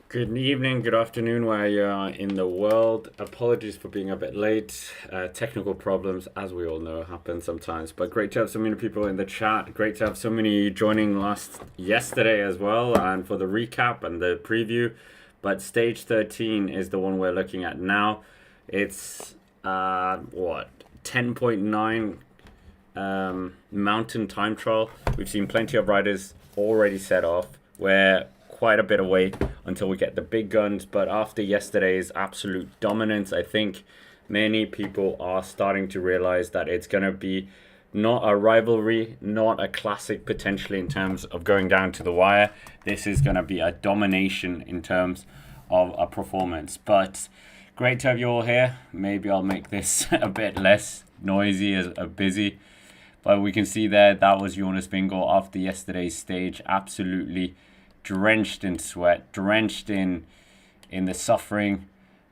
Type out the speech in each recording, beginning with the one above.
Good evening, good afternoon, where you are in the world. Apologies for being a bit late. Technical problems, as we all know, happen sometimes. But great to have so many people in the chat. Great to have so many joining yesterday as well, and for the recap and the preview. But stage 13 is the one we're looking at now. It's 10.9 mountain time trial. We've seen plenty of riders already set off. We're quite a bit away until we get the big guns, but after yesterday's absolute dominance, I think many people are starting to realize that it's going to be not a rivalry, not a classic potentially in terms of going down to the wire. This is going to be a domination in terms of a performance. But great to have you all here. Maybe I'll make this a bit less noisy as busy. But we can see there that was Jonas Vingegaard after yesterday's stage, absolutely drenched in sweat, drenched in the suffering,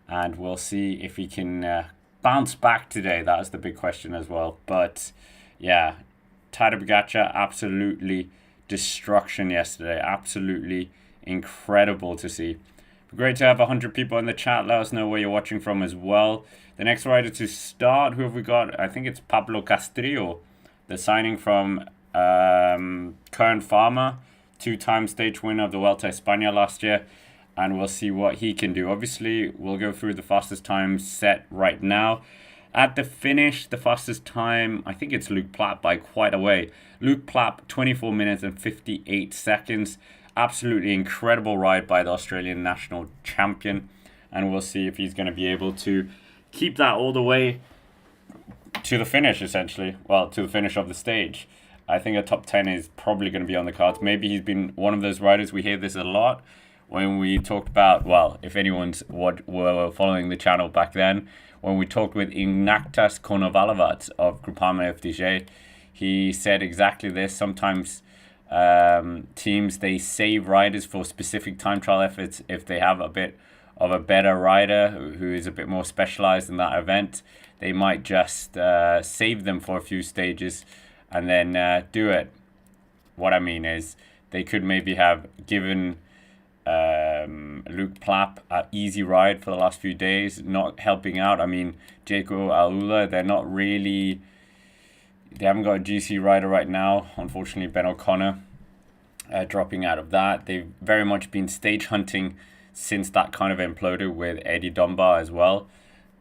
and we'll see if he can bounce back today. That is the big question as well. But yeah, Tadej Pogacar, absolutely destruction yesterday, absolutely incredible to see. Great to have 100 people in the chat. Let us know where you're watching from as well. The next rider to start, who have we got? I think it's Pablo Castrillo, the signing from Kern Pharma, two-time stage winner of the Vuelta a España last year, and we'll see what he can do. Obviously, we'll go through the fastest time set right now. At the finish, the fastest time, I think it's Luke Plapp by quite a way. Luke Plapp, 24 minutes and 58 seconds. Absolutely incredible ride by the Australian national champion, and we'll see if he's going to be able to keep that all the way to the finish, essentially. Well, to the finish of the stage. I think a top 10 is probably going to be on the cards. Maybe he's been one of those riders. We hear this a lot when we talked about, well, if anyone's were following the channel back then, when we talked with Ignactas Konovalovat of Groupama FDJ, he said exactly this. Sometimes teams, they save riders for specific time trial efforts if they have a bit of a better rider who is a bit more specialized in that event. They might just save them for a few stages and then do it. What I mean is they could maybe have given Luke Plapp an easy ride for the last few days, not helping out. I mean, Jaco Aula, they haven't got a GC rider right now. Unfortunately, Ben O'Connor dropping out of that. They've very much been stage hunting since that kind of imploded with Eddie Dunbar as well.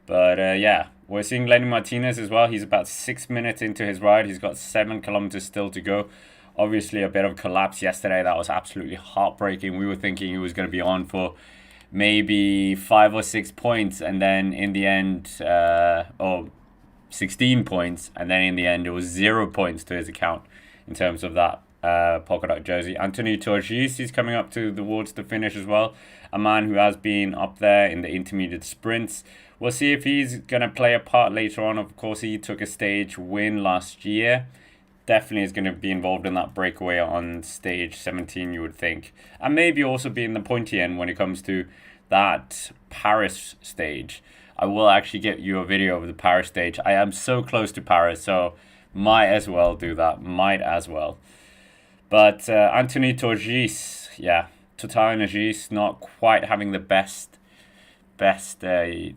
But yeah, we're seeing Lenny Martinez as well. He's about 6 minutes into his ride. He's got 7 kilometers still to go. Obviously, a bit of collapse yesterday. That was absolutely heartbreaking. We were thinking he was going to be on for maybe 5 or 6 points. And then in the end, 16 points. And then in the end, it was 0 points to his account in terms of that polka dot jersey. Anthony Torgis is coming up towards the finish as well. A man who has been up there in the intermediate sprints. We'll see if he's going to play a part later on. Of course, he took a stage win last year. Definitely is going to be involved in that breakaway on stage 17, you would think. And maybe also be in the pointy end when it comes to that Paris stage. I will actually get you a video of the Paris stage. I am so close to Paris, so might as well do that. Might as well. But Anthony Torgis, yeah, Total Energies not quite having the best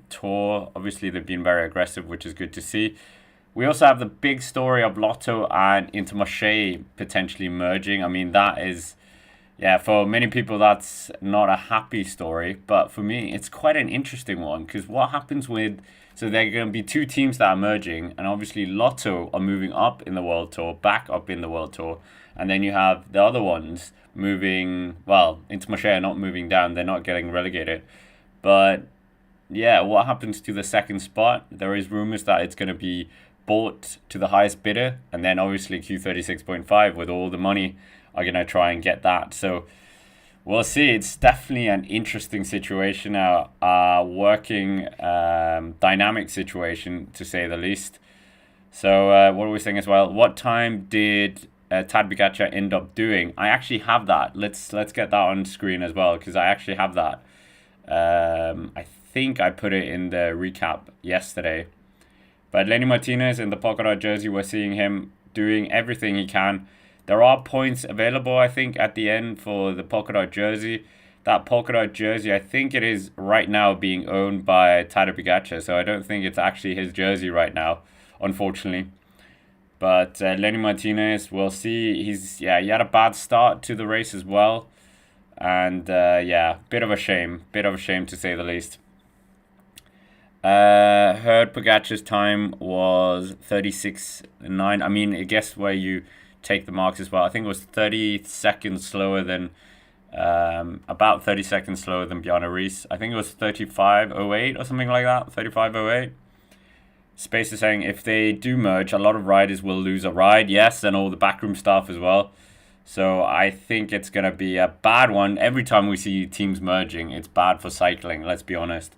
tour. Obviously, they've been very aggressive, which is good to see. We also have the big story of Lotto and Intermarché potentially merging. I mean, that is, yeah, for many people, that's not a happy story. But for me, it's quite an interesting one because what happens with, so there are going to be two teams that are merging, and obviously Lotto are moving up in the World Tour, back up in the World Tour. And then you have the other ones moving, well, Intermarché are not moving down. They're not getting relegated. But yeah, what happens to the second spot? There is rumors that it's going to be bought to the highest bidder. And then obviously Q36.5 with all the money are going to try and get that. So we'll see. It's definitely an interesting situation, a working dynamic situation to say the least. So what are we saying as well? What time did Tadej Pogacar end up doing? I actually have that. Let's get that on screen as well because I actually have that. I think I put it in the recap yesterday. But Lenny Martinez in the polka dot jersey, we're seeing him doing everything he can. There are points available, I think, at the end for the polka dot jersey. that polka dot jersey, I think it is right now being owned by Tadej Pogacar, so I don't think it's actually his jersey right now, unfortunately. But Lenny Martinez, we'll see. He had a bad start to the race as well. And bit of a shame to say the least. Heard Pogacar's time was 36.9. I mean, I guess where you take the marks as well. I think it was 30 seconds slower than, about 30 seconds slower than Bjarne Riis. I think it was 35.08 or something like that, 35.08. Space is saying if they do merge, a lot of riders will lose a ride. Yes, and all the backroom staff as well. So I think it's going to be a bad one. Every time we see teams merging, it's bad for cycling, let's be honest.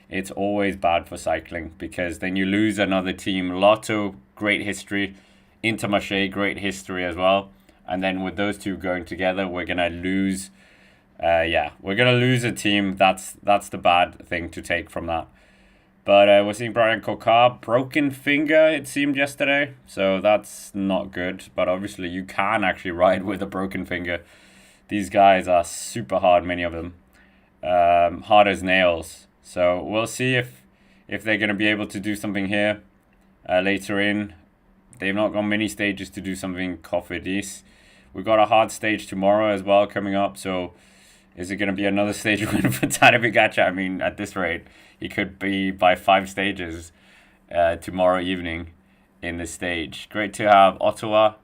It's always bad for cycling because then you lose another team. Lotto, great history. Intermarché, great history as well. And then with those two going together, we're going to lose. We're going to lose a team. That's the bad thing to take from that. But we're seeing Brian Coquard, broken finger, it seemed yesterday. So that's not good. But obviously you can actually ride with a broken finger. These guys are super hard, many of them. Hard as nails. So we'll see if they're going to be able to do something here later in. They've not got many stages to do something Cofidis. We've got a hard stage tomorrow as well coming up. So is it going to be another stage win for Tadej Pogacar? I mean, at this rate, he could be by 5 stages tomorrow evening in the stage. Great to have Rhonda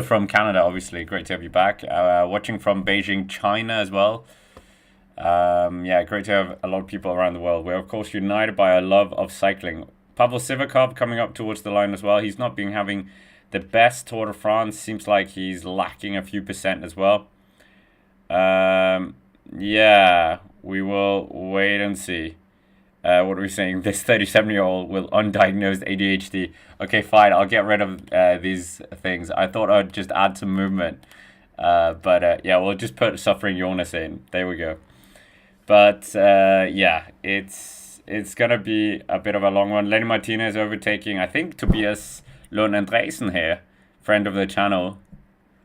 from Canada, obviously. Great to have you back. Watching from Beijing, China as well. Great to have a lot of people around the world. We're, of course, united by our love of cycling. Pavel Sivakov coming up towards the line as well. He's not been having the best Tour de France. Seems like he's lacking a few percent as well. We will wait and see. What are we saying? This 37-year-old with undiagnosed ADHD. Okay, fine. I'll get rid of these things. I thought I'd just add some movement. We'll just put suffering Jonas in. There we go. But it's going to be a bit of a long one. Lenny Martinez overtaking, I think, Tobias Lund Andresen here, friend of the channel.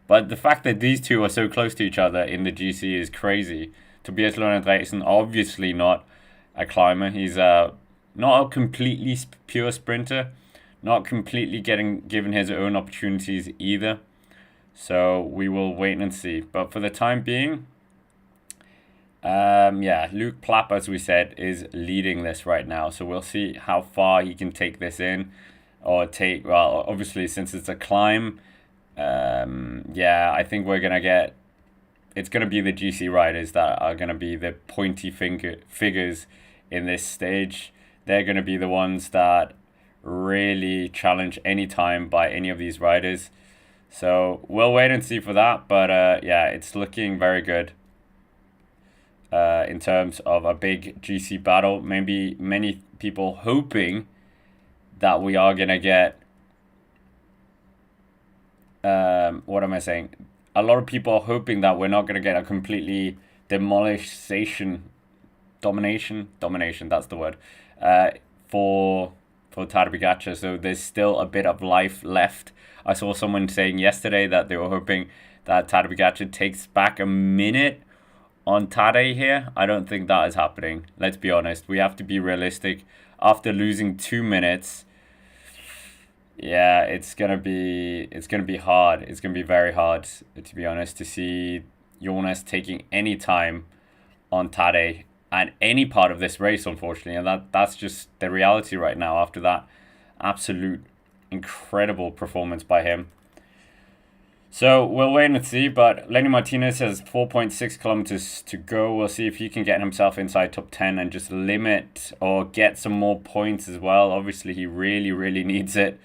But the fact that these two are so close to each other in the GC is crazy. Tobias Lund Andresen, obviously not a climber. He's not a completely pure sprinter. Not completely given his own opportunities either. So we will wait and see. But for the time being, Luke Plapp, as we said, is leading this right now. So we'll see how far he can take this in. Obviously, since it's a climb, I think we're going to get... It's going to be the GC riders that are going to be the pointy figures in this stage. They're going to be the ones that really challenge any time by any of these riders. So we'll wait and see for that. But it's looking very good in terms of a big GC battle. Maybe many people hoping that we are going to get... what am I saying? A lot of people are hoping that we're not going to get a completely domination, that's the word, for Tadej Pogacar. So there's still a bit of life left. I saw someone saying yesterday that they were hoping that Tadej Pogacar takes back a minute on Tadej here. I don't think that is happening. Let's be honest. We have to be realistic. After losing 2 minutes, it's gonna be hard. It's gonna be very hard, to be honest, to see Jonas taking any time on Tadej at any part of this race, unfortunately, and that's just the reality right now after that absolute incredible performance by him. So we'll wait and see, but Lenny Martinez has 4.6 kilometers to go. We'll see if he can get himself inside top 10 and just limit or get some more points as well. Obviously, he really, really needs it.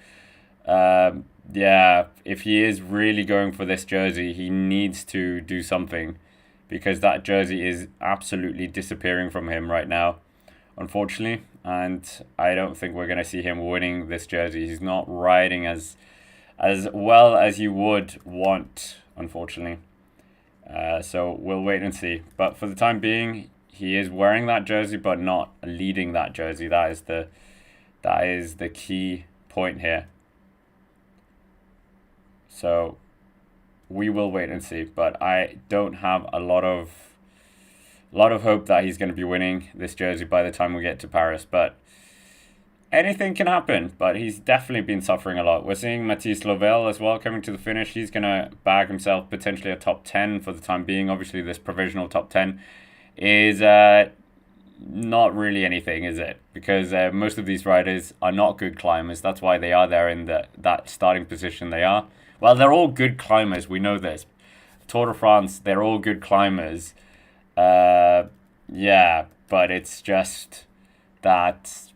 If he is really going for this jersey, he needs to do something because that jersey is absolutely disappearing from him right now, unfortunately. And I don't think we're going to see him winning this jersey. He's not riding as well as you would want, unfortunately. So we'll wait and see. But for the time being, he is wearing that jersey, but not leading that jersey. That is the key point here. So we will wait and see. But I don't have a lot of hope that he's going to be winning this jersey by the time we get to Paris. But anything can happen. But he's definitely been suffering a lot. We're seeing Mathis Lovell as well coming to the finish. He's going to bag himself potentially a top 10 for the time being. Obviously, this provisional top 10 is not really anything, is it? Because most of these riders are not good climbers. That's why they are there in that starting position they are. Well, they're all good climbers. We know this. Tour de France, they're all good climbers. Yeah, but it's just that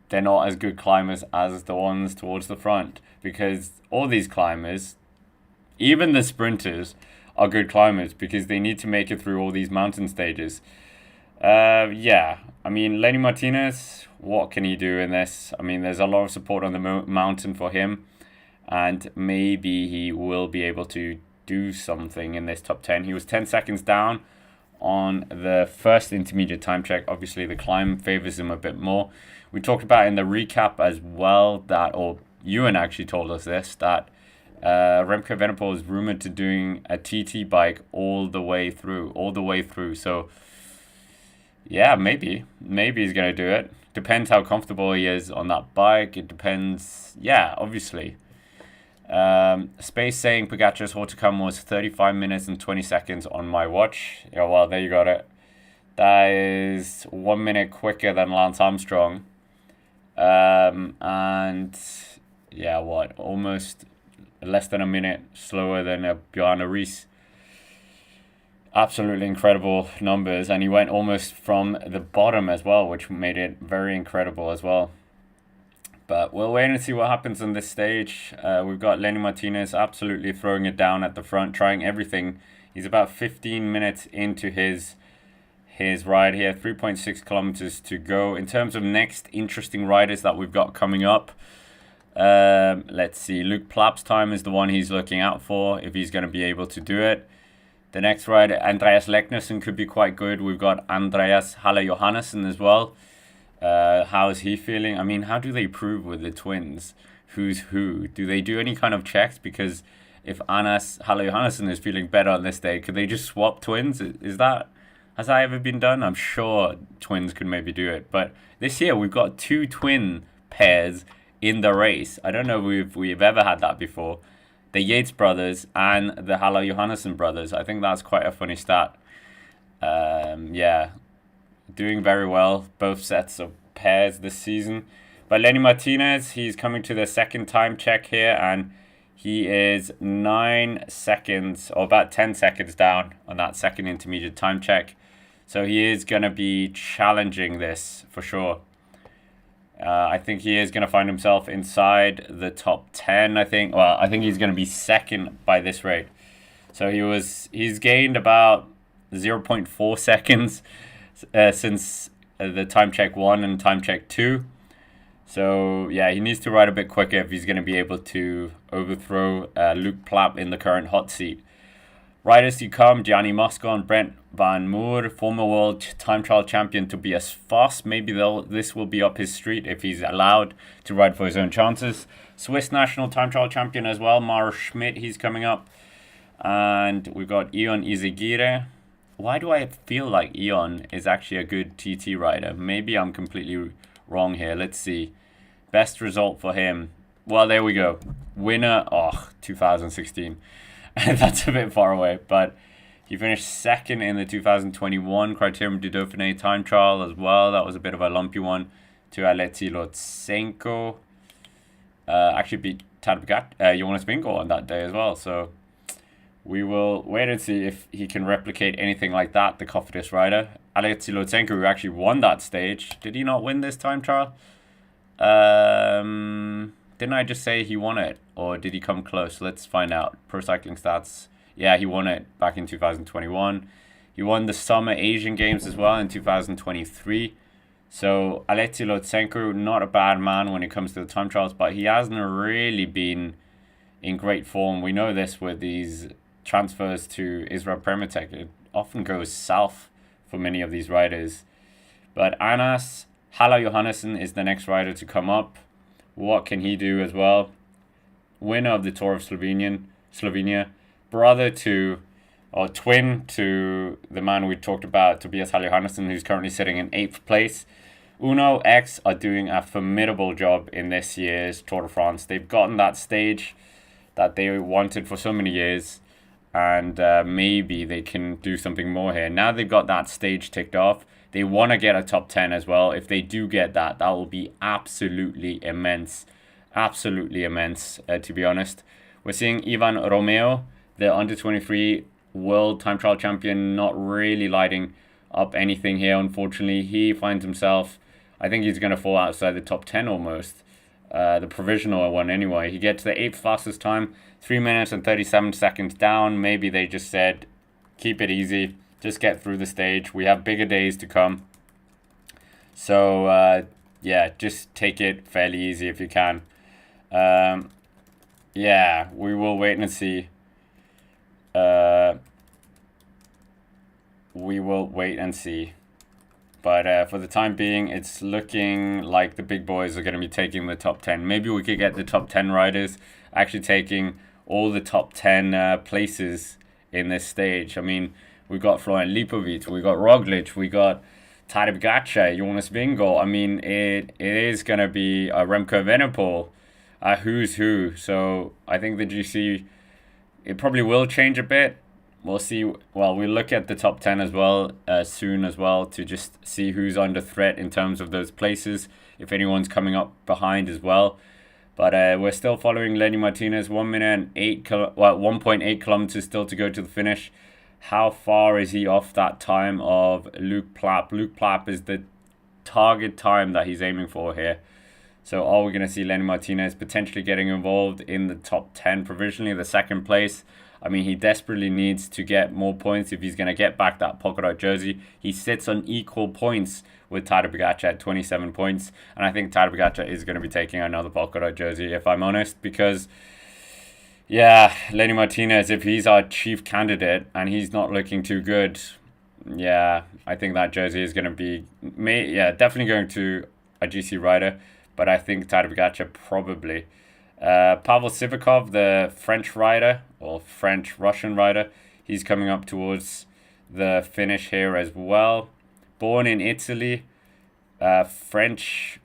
they're not as good climbers as the ones towards the front. Because all these climbers, even the sprinters, are good climbers because they need to make it through all these mountain stages. Yeah, I mean, Lenny Martinez, what can he do in this? I mean, there's a lot of support on the mountain for him, and maybe he will be able to do something in this top 10. He was 10 seconds down on the first intermediate time check. Obviously, the climb favors him a bit more. We talked about in the recap as well that, or Ewan actually told us this, that Remco Evenepoel is rumored to doing a TT bike all the way through. So, yeah, maybe he's going to do it. Depends how comfortable he is on that bike. It depends, yeah, obviously. Space saying Pogacar's Hautacam was 35 minutes and 20 seconds on my watch. Yeah, well, there you got it. That is 1 minute quicker than Lance Armstrong. And, yeah, almost less than a minute slower than Bjarne Riis. Absolutely incredible numbers, and he went almost from the bottom as well, which made it very incredible as well. But we'll wait and see what happens on this stage. We've got Lenny Martinez absolutely throwing it down at the front, trying everything. He's about 15 minutes into his ride here, 3.6 kilometers to go. In terms of next interesting riders that we've got coming up, let's see. Luke Plapp's time is the one he's looking out for, if he's going to be able to do it. The next rider, Andreas Leknesson, could be quite good. We've got Andreas Halle Johannessen as well. How is he feeling? I mean, how do they prove with the twins who's who? Do they do any kind of checks? Because if Anas Halle Johannessen is feeling better on this day, could they just swap twins? Has that ever been done? I'm sure twins could maybe do it. But this year, we've got 2 twin pairs in the race. I don't know if we've ever had that before. The Yates brothers and the Halle Johannessen brothers. I think that's quite a funny stat. Yeah, doing very well, both sets of pairs this season. But Lenny Martinez, he's coming to the second time check here, and he is 9 seconds, or about 10 seconds down on that second intermediate time check. So he is going to be challenging this for sure. I think he is going to find himself inside the top 10, I think. Well, I think he's going to be second by this rate. So he's gained about 0.4 seconds since the time check 1 and time check 2. So, yeah, he needs to ride a bit quicker if he's going to be able to overthrow Luke Plapp in the current hot seat. Riders to come, Gianni Moscon and Brent Van Moer, former world time trial champion Tobias Foss. Maybe this will be up his street if he's allowed to ride for his own chances. Swiss national time trial champion as well, Mara Schmidt, he's coming up. And we've got Ion Izagirre. Why do I feel like Ion is actually a good TT rider? Maybe I'm completely wrong here. Let's see. Best result for him. Well, there we go. Winner, 2016. That's a bit far away, but he finished second in the 2021 Criterium du Dauphiné time trial as well. That was a bit of a lumpy one to Alexei Lutsenko. Actually beat Tadej Pogacar, Jonas Vingegaard on that day as well. So we will wait and see if he can replicate anything like that, the Cofidis rider. Alexei Lutsenko, who actually won that stage. Did he not win this time trial? Didn't I just say he won it? Or did he come close? Let's find out. Pro Cycling Stats. Yeah, he won it back in 2021. He won the Summer Asian Games as well in 2023. So Alexei Lutsenko, not a bad man when it comes to the time trials, but he hasn't really been in great form. We know this with these transfers to Israel Premier Tech. It often goes south for many of these riders. But Anas Halle Johannessen is the next rider to come up. What can he do as well? Winner of the Tour of Slovenia. brother to, or twin to the man we talked about, Tobias Haljohannesson, who's currently sitting in 8th place. Uno X are doing a formidable job in this year's Tour de France. They've gotten that stage that they wanted for so many years, and maybe they can do something more here. Now they've got that stage ticked off. They want to get a top 10 as well. If they do get that, that will be absolutely immense. Absolutely immense, to be honest. We're seeing Ivan Romeo, the under-23 world time trial champion, not really lighting up anything here, unfortunately. He finds himself, I think he's going to fall outside the top 10 almost. The provisional one anyway. He gets the 8th fastest time, 3 minutes and 37 seconds down. Maybe they just said, keep it easy. Just get through the stage. We have bigger days to come. So, yeah, just take it fairly easy if you can. Yeah, we will wait and see. We will wait and see. But for the time being, it's looking like the big boys are going to be taking the top 10. Maybe we could get the top 10 riders actually taking all the top 10 places in this stage. I mean, we got Florian Lipovic, we got Roglic, we got Tadej Pogacar, Jonas Vingegaard. I mean, it is going to be a Remco Evenepoel, a who's who. So I think the GC, it probably will change a bit. We'll see. Well, we'll look at the top 10 as well soon as well to just see who's under threat in terms of those places, if anyone's coming up behind as well. But we're still following Lenny Martinez, 1 minute and 1.8 kilometers still to go to the finish. How far is he off that time of Luke Plapp? Luke Plapp is the target time that he's aiming for here. So are we going to see Lenny Martinez potentially getting involved in the top 10 provisionally, the second place? I mean, he desperately needs to get more points if he's going to get back that polka dot jersey. He sits on equal points with Tadej Pogacar at 27 points. And I think Tadej Pogacar is going to be taking another polka dot jersey, if I'm honest, because yeah, Lenny Martinez, if he's our chief candidate and he's not looking too good, yeah, I think that jersey is going to be, definitely going to a GC rider, but I think Tadej Pogacar probably. Pavel Sivakov, the French rider, or French-Russian rider, he's coming up towards the finish here as well. Born in Italy, French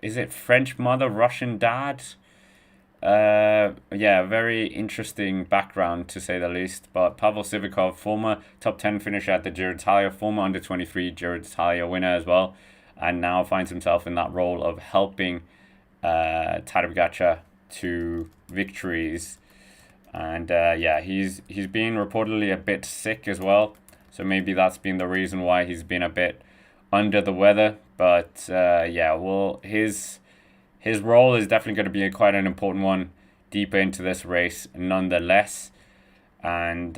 mother, Russian dad? Very interesting background to say the least. But Pavel Sivakov, former top 10 finisher at the Giro d'Italia, former under-23 Giro d'Italia winner as well, and now finds himself in that role of helping Tadej Pogacar to victories. And he's been reportedly a bit sick as well, so maybe that's been the reason why he's been a bit under the weather. But his role is definitely going to be quite an important one deeper into this race nonetheless. And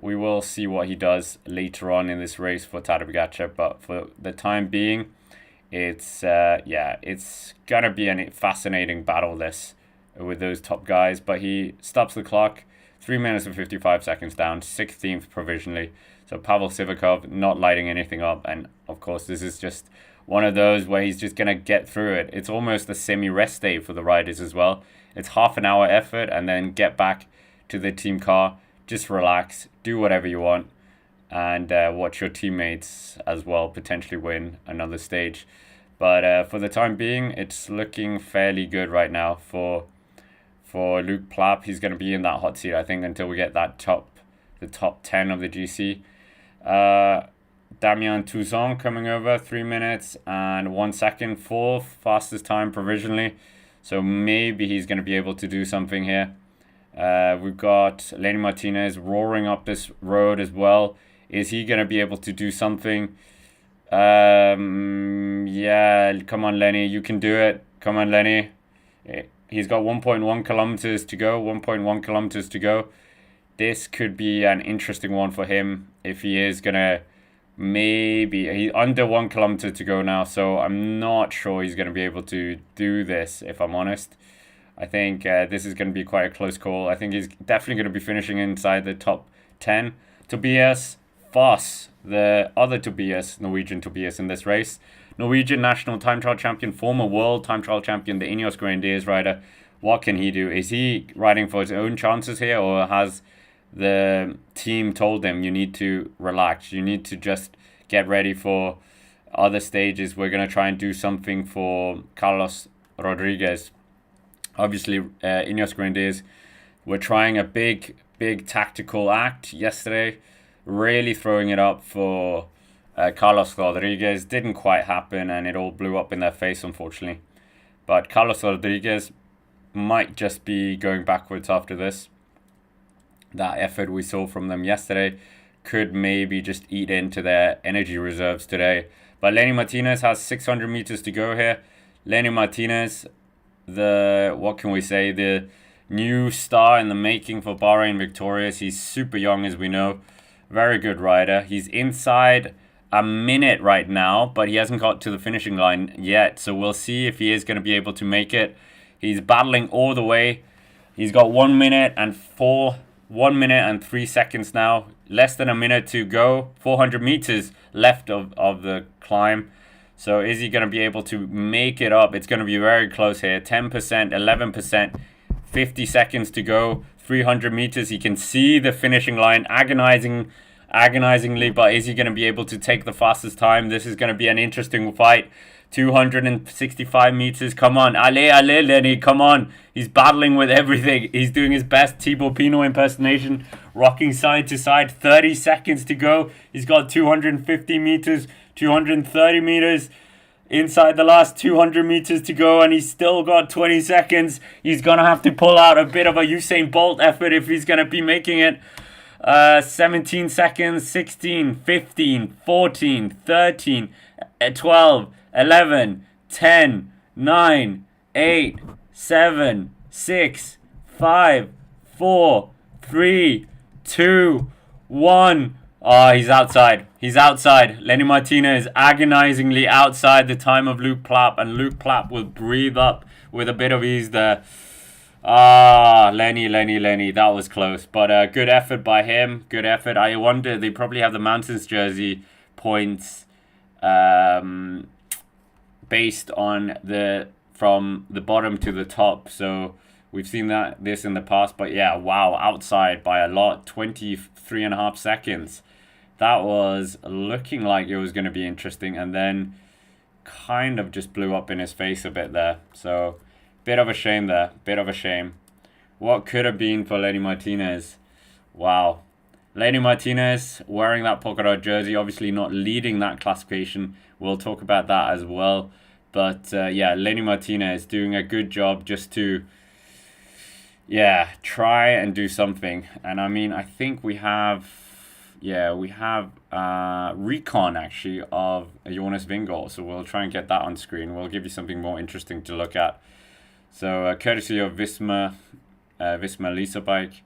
we will see what he does later on in this race for Tadej Pogacar. But for the time being, it's going to be a fascinating battle this with those top guys. But he stops the clock, 3 minutes and 55 seconds down, 16th provisionally. So Pavel Sivakov not lighting anything up. And of course, this is just one of those where he's just going to get through it. It's almost a semi-rest day for the riders as well. It's half an hour effort and then get back to the team car, just relax, do whatever you want, and watch your teammates as well potentially win another stage. But for the time being, it's looking fairly good right now for Luke Plapp. He's going to be in that hot seat, I think, until we get the top 10 of the GC. Damien Touzon coming over, 3 minutes and 1 second, 4th fastest time provisionally. So maybe he's going to be able to do something here. We've got Lenny Martinez roaring up this road as well. Is he going to be able to do something? Come on, Lenny, you can do it. Come on, Lenny. He's got 1.1 kilometers to go. 1.1 kilometers to go. This could be an interesting one for him if he is going to he's under 1 kilometer to go now, so I'm not sure he's going to be able to do this, if I'm honest. I think this is going to be quite a close call. I think he's definitely going to be finishing inside the top 10. Tobias Foss, the other Tobias, Norwegian Tobias in this race. Norwegian national time trial champion, former world time trial champion, the Ineos Grenadiers rider. What can he do? Is he riding for his own chances here, or has the team told them, you need to relax. You need to just get ready for other stages. We're going to try and do something for Carlos Rodriguez. Obviously, Ineos Grenadiers were trying a big tactical act yesterday, really throwing it up for Carlos Rodriguez. Didn't quite happen, and it all blew up in their face, unfortunately. But Carlos Rodriguez might just be going backwards after this. That effort we saw from them yesterday could maybe just eat into their energy reserves today. But Lenny Martinez has 600 meters to go here. Lenny Martinez, what can we say, the new star in the making for Bahrain Victorious. He's super young, as we know. Very good rider. He's inside a minute right now, but he hasn't got to the finishing line yet. So we'll see if he is going to be able to make it. He's battling all the way. He's got 1 minute and 3 seconds now. Less than a minute to go. 400 meters left of the climb. So is he going to be able to make it up? It's going to be very close here. 10%, 11%, 50 seconds to go. 300 meters. He can see the finishing line agonizingly, but is he going to be able to take the fastest time? This is going to be an interesting fight. 265 meters. Come on. Ale, Lenny. Come on. He's battling with everything. He's doing his best Thibaut Pinot impersonation. Rocking side to side. 30 seconds to go. He's got 250 meters. 230 meters. Inside the last 200 meters to go, and he's still got 20 seconds. He's going to have to pull out a bit of a Usain Bolt effort if he's going to be making it. 17 seconds, 16, 15, 14, 13, 12, 11, 10, 9, 8, 7, 6, 5, 4, 3, 2, 1. Oh, he's outside. He's outside. Lenny Martinez agonizingly outside the time of Luke Plapp, and Luke Plapp will breathe up with a bit of ease there. Lenny. That was close. But good effort by him. Good effort. I wonder, they probably have the Mountains jersey points based on from the bottom to the top. So we've seen this in the past. But yeah, wow, outside by a lot. 23.5 seconds. That was looking like it was going to be interesting, and then kind of just blew up in his face a bit there. So bit of a shame there. Bit of a shame. What could have been for Lenny Martinez? Wow. Lenny Martinez wearing that polka dot jersey, obviously not leading that classification. We'll talk about that as well. But yeah, Lenny Martinez doing a good job just to, try and do something. And I mean, I think we have recon actually of Jonas Vingegaard. So we'll try and get that on screen. We'll give you something more interesting to look at. So courtesy of Visma Lisa Bike.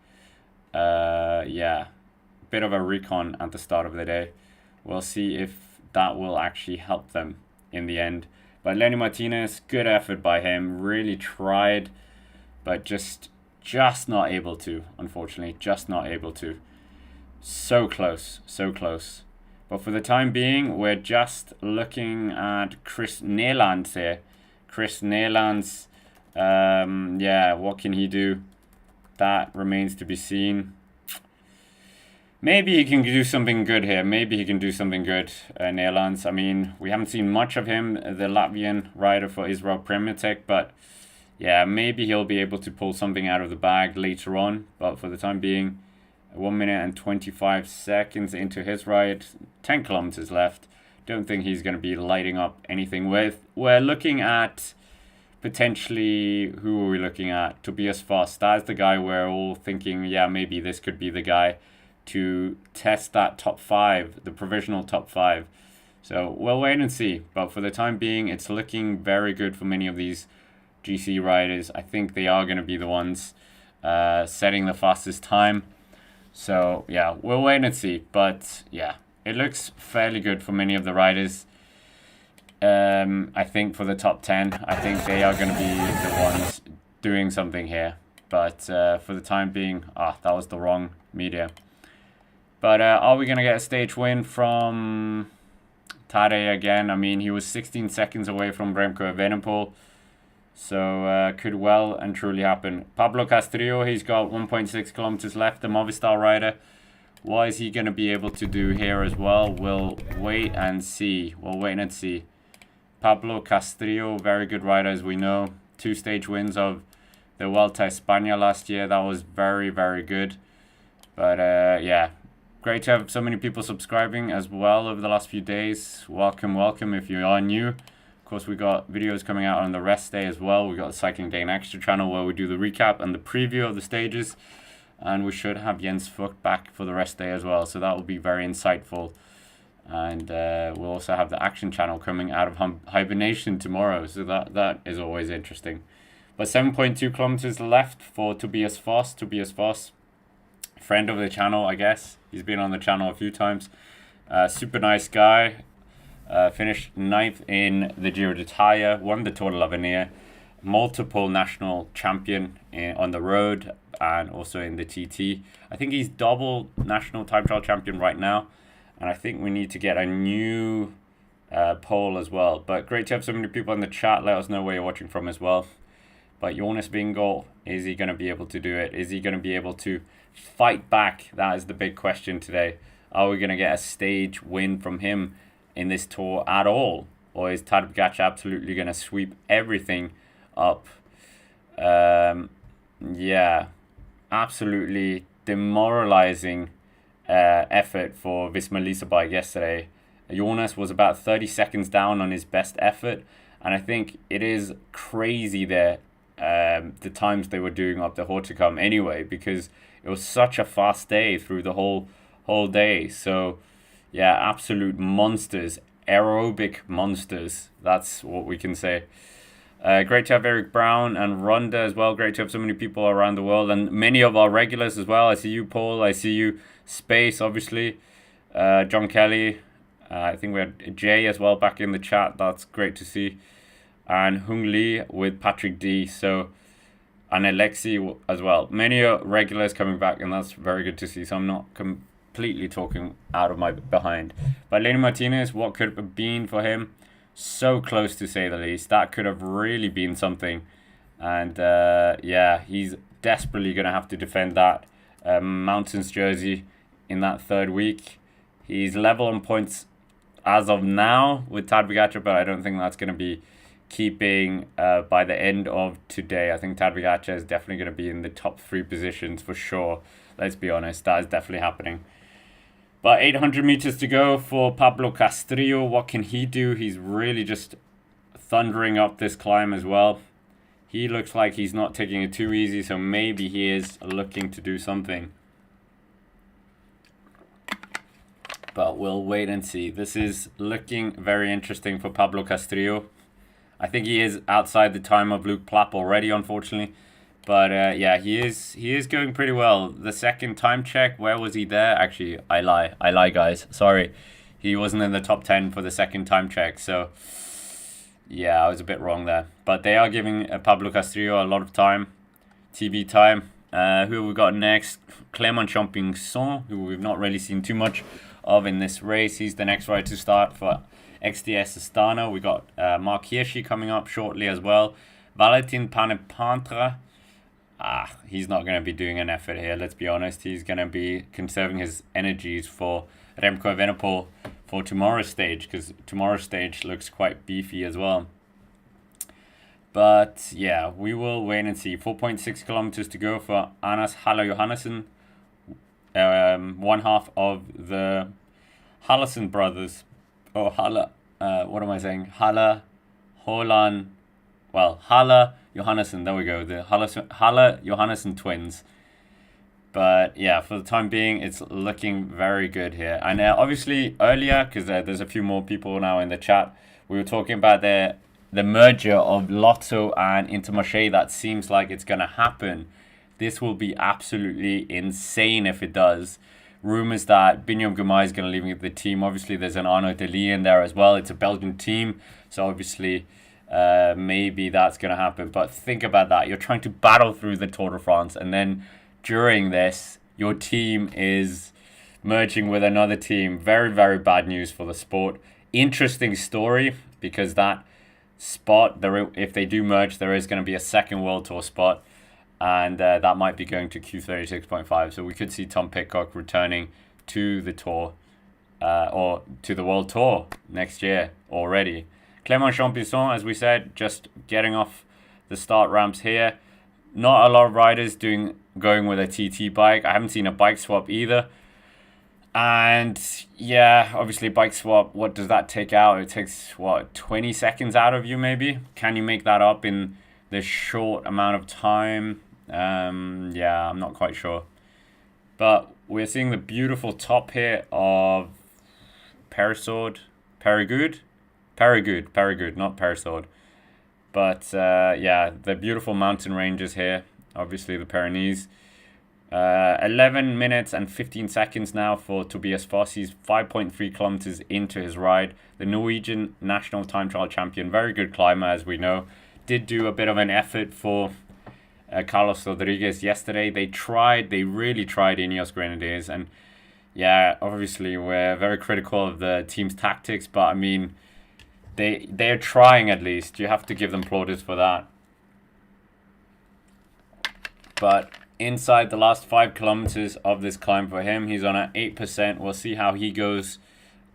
Bit of a recon at the start of the day. We'll see if that will actually help them in the end. But Lenny Martinez, good effort by him. Really tried, but just not able to, unfortunately. Just not able to. So close. But for the time being, we're just looking at Chris Nederlands here. Chris Nederlands, what can he do? That remains to be seen. Maybe he can do something good here. Nederlands. I mean, we haven't seen much of him, the Latvian rider for Israel Premier Tech, but yeah, maybe he'll be able to pull something out of the bag later on. But for the time being, 1 minute and 25 seconds into his ride, 10 kilometers left. Don't think he's going to be lighting up anything with. We're looking at potentially, who are we looking at? Tobias Foss. That's the guy we're all thinking, maybe this could be the guy to test that top 5, the provisional top 5. So we'll wait and see. But for the time being, it's looking very good for many of these GC riders. I think they are going to be the ones setting the fastest time. So yeah, we'll wait and see. But yeah, it looks fairly good for many of the riders. I think for the top 10, I think they are going to be the ones doing something here. But for the time being, that was the wrong media. But are we going to get a stage win from Tadej again? I mean, he was 16 seconds away from Remco Evenepoel. So could well and truly happen. Pablo Castillo, he's got 1.6 kilometers left, the Movistar rider. What is he going to be able to do here as well? We'll wait and see. Pablo Castillo, very good rider as we know. 2-stage wins of the Vuelta a España last year. That was very, very good. But yeah, great to have so many people subscribing as well over the last few days. Welcome, welcome if you are new. Of course, we got videos coming out on the rest day as well. We got the Cycling Day and Extra channel where we do the recap and the preview of the stages. And we should have Jens Vogt back for the rest day as well. So that will be very insightful. And we'll also have the action channel coming out of hibernation tomorrow. So that is always interesting. But 7.2 kilometers left for Tobias Foss. Tobias Foss, friend of the channel, I guess. He's been on the channel a few times. Super nice guy. Finished 9th in the Giro d'Italia. Won the Tour de l'Avenir. Multiple national champion on the road and also in the TT. I think he's double national time trial champion right now. And I think we need to get a new poll as well. But great to have so many people in the chat. Let us know where you're watching from as well. But Jonas Vingegaard, is he going to be able to do it? Is he going to be able to fight back? That is the big question today. Are we going to get a stage win from him in this tour at all? Or is Tadej Pogacar absolutely going to sweep everything up? Yeah, absolutely demoralizing effort for Visma Lease Bike yesterday. Jonas was about 30 seconds down on his best effort, and I think it is crazy there the times they were doing up the Hautacam anyway, because it was such a fast day through the whole day. So yeah, absolute monsters, aerobic monsters, that's what we can say. Great to have Eric Brown and Ronda as well. Great to have so many people around the world and many of our regulars as well. I see you, Paul. I see you, Space, obviously. John Kelly. I think we had Jay as well back in the chat. That's great to see. And Hung Lee with Patrick D. So, and Alexi as well. Many regulars coming back, and that's very good to see. So I'm not completely talking out of my behind. But Lenny Martinez, what could have been for him? So close, to say the least. That could have really been something. And yeah, he's desperately going to have to defend that Mountains jersey in that third week. He's level on points as of now with Tadej Pogacar, but I don't think that's going to be keeping by the end of today. I think Tadej Pogacar is definitely going to be in the top 3 positions for sure. Let's be honest, that is definitely happening. But 800 meters to go for Pablo Castillo. What can he do? He's really just thundering up this climb as well. He looks like he's not taking it too easy, so maybe he is looking to do something. But we'll wait and see. This is looking very interesting for Pablo Castillo. I think he is outside the time of Luke Plapp already, unfortunately. But yeah, he is going pretty well. The second time check, where was he there? Actually, I lie, guys. Sorry, he wasn't in the top 10 for the second time check. So yeah, I was a bit wrong there. But they are giving Pablo Castillo a lot of time, TV time. Who have we got next? Clément Champignon, who we've not really seen too much of in this race. He's the next rider to start for XDS Astana. We got Mark Hirschi coming up shortly as well. Valentin Panepantra. He's not going to be doing an effort here, let's be honest. He's going to be conserving his energies for Remco Evenepoel for tomorrow's stage, because tomorrow's stage looks quite beefy as well. But yeah, we will wait and see. 4.6 kilometers to go for Anas Halle Johannessen, one half of the Hallesen brothers. Oh, Halle, what am I saying? Halle, Holland, well, Halle Johannessen, there we go, the Halle Johannessen twins. But yeah, for the time being, it's looking very good here. And obviously earlier, because there's a few more people now in the chat, we were talking about the merger of Lotto and Intermarché. That seems like it's going to happen. This will be absolutely insane if it does. Rumors that Biniam Girmay is going to leave the team. Obviously, there's an Arnaud Delis in there as well. It's a Belgian team, so obviously maybe that's going to happen. But think about that. You're trying to battle through the Tour de France, and then during this, your team is merging with another team. Very, very bad news for the sport. Interesting story, because that spot. If they do merge, there is going to be a second World Tour spot, and that might be going to Q36.5. So we could see Tom Pidcock returning to the Tour, or to the World Tour next year already. Clément Champusson, as we said, just getting off the start ramps here. Not a lot of riders going with a TT bike. I haven't seen a bike swap either. And yeah, obviously bike swap, what does that take out? It takes, 20 seconds out of you maybe? Can you make that up in this short amount of time? Yeah, I'm not quite sure. But we're seeing the beautiful top here of Peyresourde, Peyregoud, not Peyresourde. But yeah, the beautiful mountain ranges here, obviously the Pyrenees. 11 minutes and 15 seconds now for Tobias Foss. He's 5.3 kilometers into his ride. The Norwegian national time trial champion, very good climber as we know, did do a bit of an effort for Carlos Rodriguez yesterday. They really tried Ineos Grenadiers, and yeah, obviously we're very critical of the team's tactics, but I mean, they're trying at least. You have to give them plaudits for that. But inside the last 5 kilometers of this climb for him, he's on at 8%. We'll see how he goes.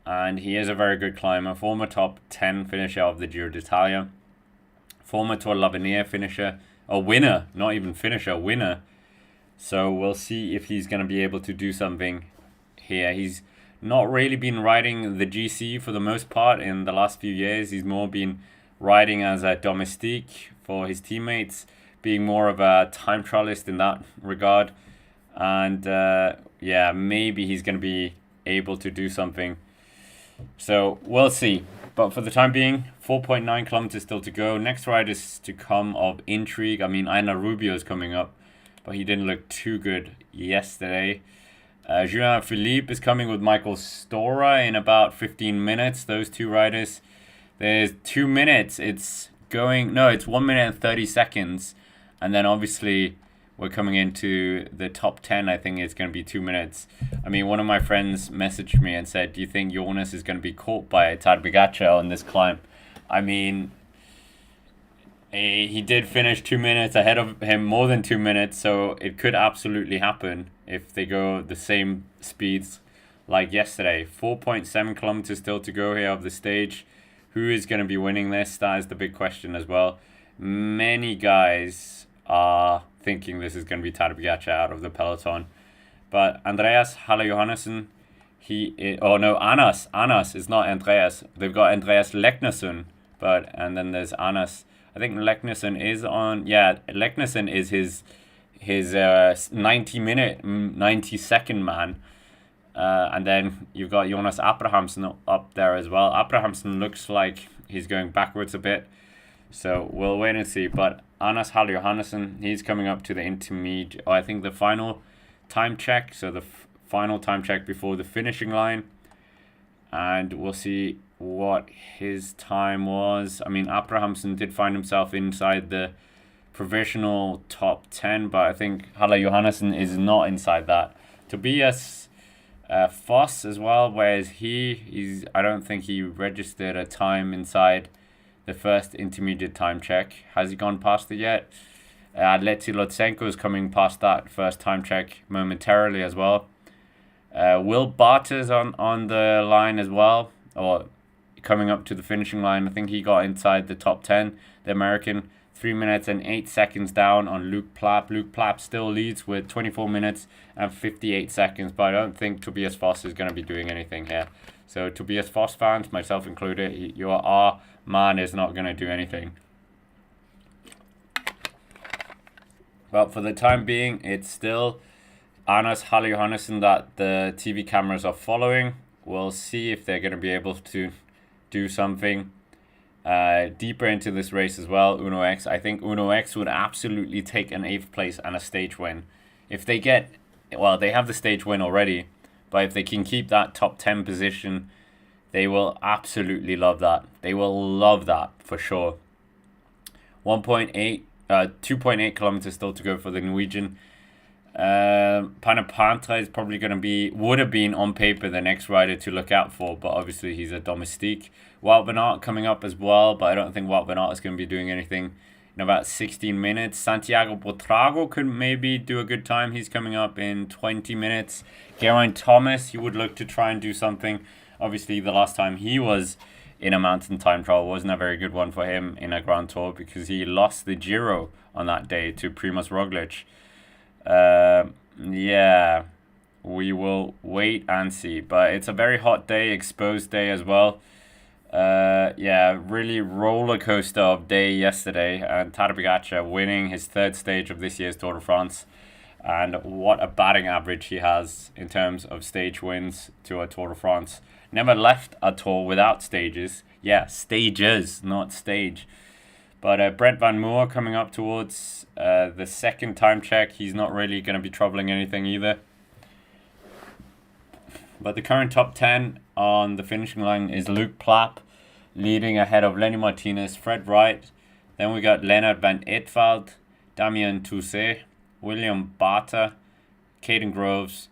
And he is a very good climber. Former top 10 finisher of the Giro d'Italia. Former Tour l'Avenir finisher. A winner, not even finisher, winner. So we'll see if he's going to be able to do something here. He's not really been riding the GC for the most part in the last few years. He's more been riding as a domestique for his teammates, being more of a time trialist in that regard. And yeah, maybe he's going to be able to do something. So we'll see. But for the time being, 4.9 kilometers still to go. Next ride is to come of intrigue. I mean, Aina Rubio is coming up, but he didn't look too good yesterday. Julien Philippe is coming with Michael Stora in about 15 minutes. Those two riders. There's 2 minutes. It's 1 minute and 30 seconds. And then obviously we're coming into the top 10. I think it's going to be 2 minutes. I mean, one of my friends messaged me and said, do you think Jonas is going to be caught by Tadej Pogacar on this climb? I mean, he did finish 2 minutes ahead of him, more than 2 minutes. So it could absolutely happen if they go the same speeds like yesterday. 4.7 kilometers still to go here of the stage. Who is going to be winning this? That is the big question as well. Many guys are thinking this is going to be Tadej Pogacar out of the peloton. But Andreas Halle Johannessen, Anas is not Andreas. They've got Andreas Leknesson, and then there's Anas. I think Leknesson is on, Leknesson is his 90-second man. And then you've got Jonas Abrahamsen up there as well. Abrahamsen looks like he's going backwards a bit. So we'll wait and see. But Anas Halle Johannessen, he's coming up to the intermediate, I think the final time check. So the final time check before the finishing line. And we'll see what his time was. I mean, Abrahamsen did find himself inside the provisional top 10, but I think Halle Johannessen is not inside that. Tobias Foss as well, whereas I don't think he registered a time inside the first intermediate time check. Has he gone past it yet? Alexei Lutsenko is coming past that first time check momentarily as well. Will Barter's on the line as well, or coming up to the finishing line. I think he got inside the top 10, the American. 3 minutes and 8 seconds down on Luke Plapp. Luke Plapp still leads with 24 minutes and 58 seconds, but I don't think Tobias Foss is going to be doing anything here. So Tobias Foss fans, myself included, our man is not going to do anything. But for the time being, it's still Anas Halle Johannessen that the TV cameras are following. We'll see if they're going to be able to do something deeper into this race as well. Uno X, I think Uno X would absolutely take an 8th place and a stage win. If they get, they have the stage win already, but if they can keep that top 10 position, they will absolutely love that. They will love that for sure. 2.8 kilometers still to go for the Norwegian. Panapantra is probably going to would have been on paper the next rider to look out for, but obviously he's a domestique. Wout van Aert coming up as well, but I don't think Wout van Aert is going to be doing anything in about 16 minutes. Santiago Buitrago could maybe do a good time. He's coming up in 20 minutes. Geraint Thomas, he would look to try and do something. Obviously, the last time he was in a mountain time trial wasn't a very good one for him in a Grand Tour because he lost the Giro on that day to Primož Roglič. Yeah, we will wait and see. But it's a very hot day, exposed day as well. Yeah, really roller coaster of day yesterday, and Tadej Pogacar winning his third stage of this year's Tour de France. And what a batting average he has in terms of stage wins to a Tour de France. Never left a tour without stages. Yeah, stages, not stage. But Brent Van Moor coming up towards the second time check. He's not really going to be troubling anything either. But the current top 10 on the finishing line is Luke Plapp, leading ahead of Lenny Martinez, Fred Wright. Then we got Leonard Van Eetveld, Damien Toussaint, William Barter, Caden Groves,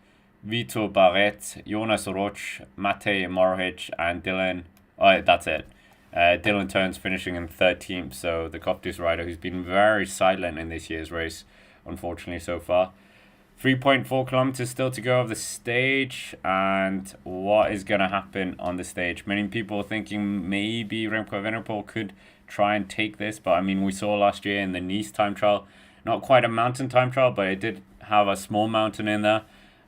Vitor Barret, Jonas Roch, Matej Mohoric, and Dylan. Oh, that's it. Dylan Teuns finishing in 13th, so the Coptis rider who's been very silent in this year's race, unfortunately, so far. 3.4 kilometers still to go of the stage, and what is going to happen on the stage? Many people are thinking maybe Remco Evenepoel could try and take this, but I mean, we saw last year in the Nice time trial, not quite a mountain time trial, but it did have a small mountain in there,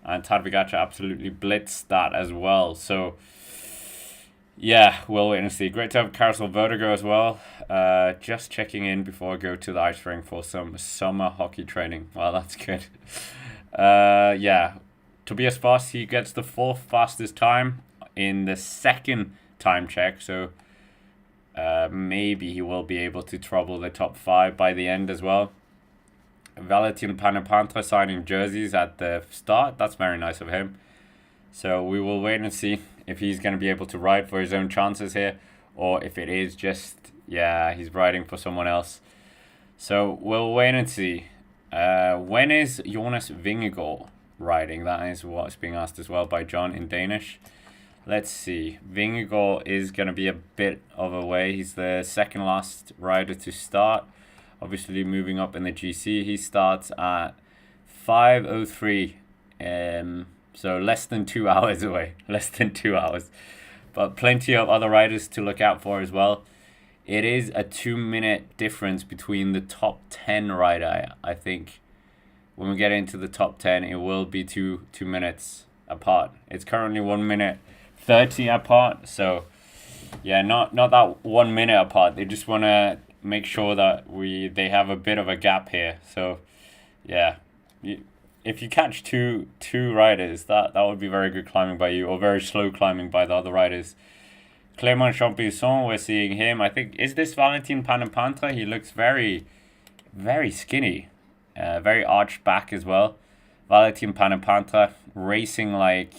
and Tadej Pogacar absolutely blitzed that as well. So yeah, we'll wait and see. Great to have Carousel Vertigo as well. Just checking in before I go to the ice rink for some summer hockey training. Well, that's good. Yeah, Tobias Foss, he gets the 4th fastest time in the second time check. So maybe he will be able to trouble the top 5 by the end as well. Valentin Panapantra signing jerseys at the start. That's very nice of him. So we will wait and see if he's going to be able to ride for his own chances here, or if it is just, yeah, he's riding for someone else. So we'll wait and see. When is Jonas Vingegaard riding? That is what's being asked as well by John in Danish. Let's see. Vingegaard is going to be a bit of a way. He's the second last rider to start. Obviously moving up in the GC. He starts at 5:03. So less than 2 hours away. Less than 2 hours. But plenty of other riders to look out for as well. It is a 2-minute difference between the top 10 rider, I think. When we get into the top 10, it will be two minutes apart. It's currently 1 minute 30 apart. So yeah, not that 1 minute apart. They just want to make sure that they have a bit of a gap here. So yeah, if you catch two riders, that would be very good climbing by you, or very slow climbing by the other riders. Clément Champusson, we're seeing him. I think, is this Valentin Panapantra? He looks very, very skinny. Very arched back as well. Valentin Panapantra racing like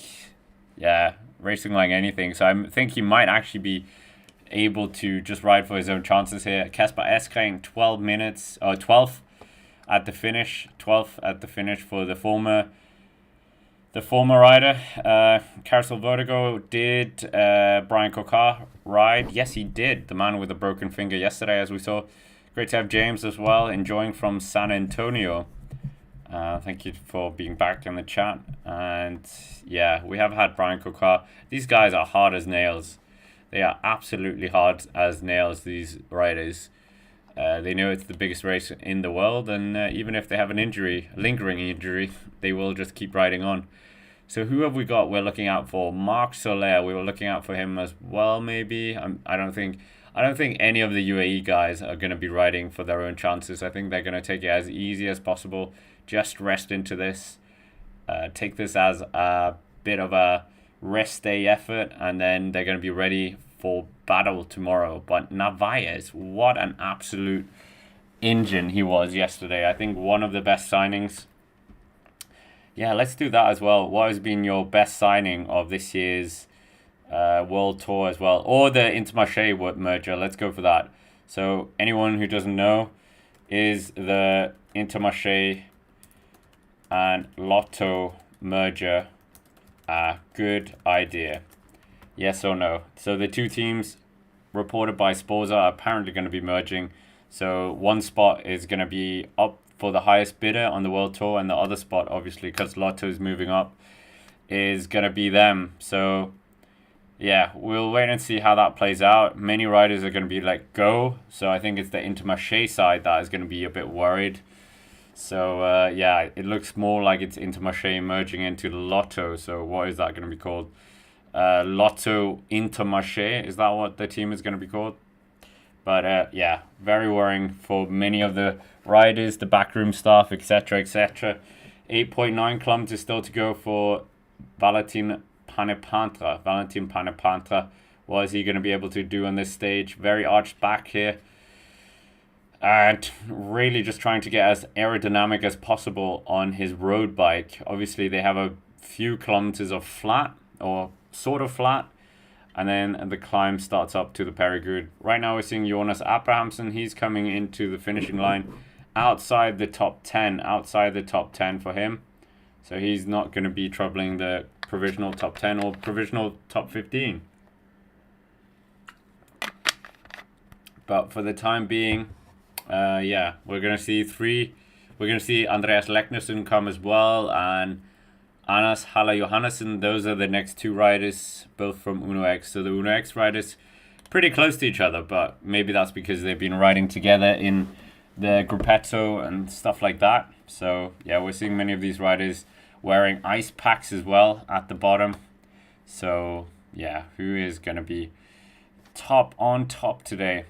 anything. So I think he might actually be able to just ride for his own chances here. Kasper Asgreen, 12th at the finish. 12th at the finish for the former rider. Carousel Vertigo, did Brian Coquard ride? Yes, he did. The man with a broken finger yesterday, as we saw. Great to have James as well, enjoying from San Antonio. Thank you for being back in the chat. And yeah, we have had Brian Coquard. These guys are hard as nails. They are absolutely hard as nails, these riders. They know it's the biggest race in the world, and even if they have an injury, a lingering injury, they will just keep riding on. So who have we got we're looking out for? Marc Soler, we were looking out for him as well, maybe. I don't think any of the UAE guys are going to be riding for their own chances. I think they're going to take it as easy as possible. Just rest into this. Take this as a bit of a rest day effort, and then they're going to be ready for battle tomorrow. But Narvaez, what an absolute engine he was yesterday. I think one of the best signings. Yeah, let's do that as well. What has been your best signing of this year's World Tour as well? Or the Intermarché merger. Let's go for that. So anyone who doesn't know, is the Intermarché and Lotto merger a good idea? Yes or no? So the two teams reported by Sporza are apparently going to be merging. So one spot is going to be up for the highest bidder on the World Tour, and the other spot, obviously, because Lotto is moving up, is going to be them. So yeah, we'll wait and see how that plays out. Many riders are going to be let go. So I think it's the Intermarché side that is going to be a bit worried. So yeah, it looks more like it's Intermarché merging into Lotto. So what is that going to be called? Lotto Intermarché, is that what the team is going to be called? But yeah, very worrying for many of the riders, the backroom staff, etc., etc. 8.9 kilometers still to go for Valentin Panepantra. What is he going to be able to do on this stage? Very arched back here. And really just trying to get as aerodynamic as possible on his road bike. Obviously, they have a few kilometers of flat, or sort of flat, and then the climb starts up to the Perigord. Right now we're seeing Jonas Abrahamsen. He's coming into the finishing line outside the top 10 for him. So he's not going to be troubling the provisional top 10 or provisional top 15. But for the time being, yeah, we're going to see Andreas Leknesson come as well, and Anas Hala Johannesson. Those are the next two riders, both from Uno X. So the Uno X riders pretty close to each other, but maybe that's because they've been riding together in the Gruppetto and stuff like that. So yeah, we're seeing many of these riders wearing ice packs as well at the bottom. So yeah, who is going to be top today?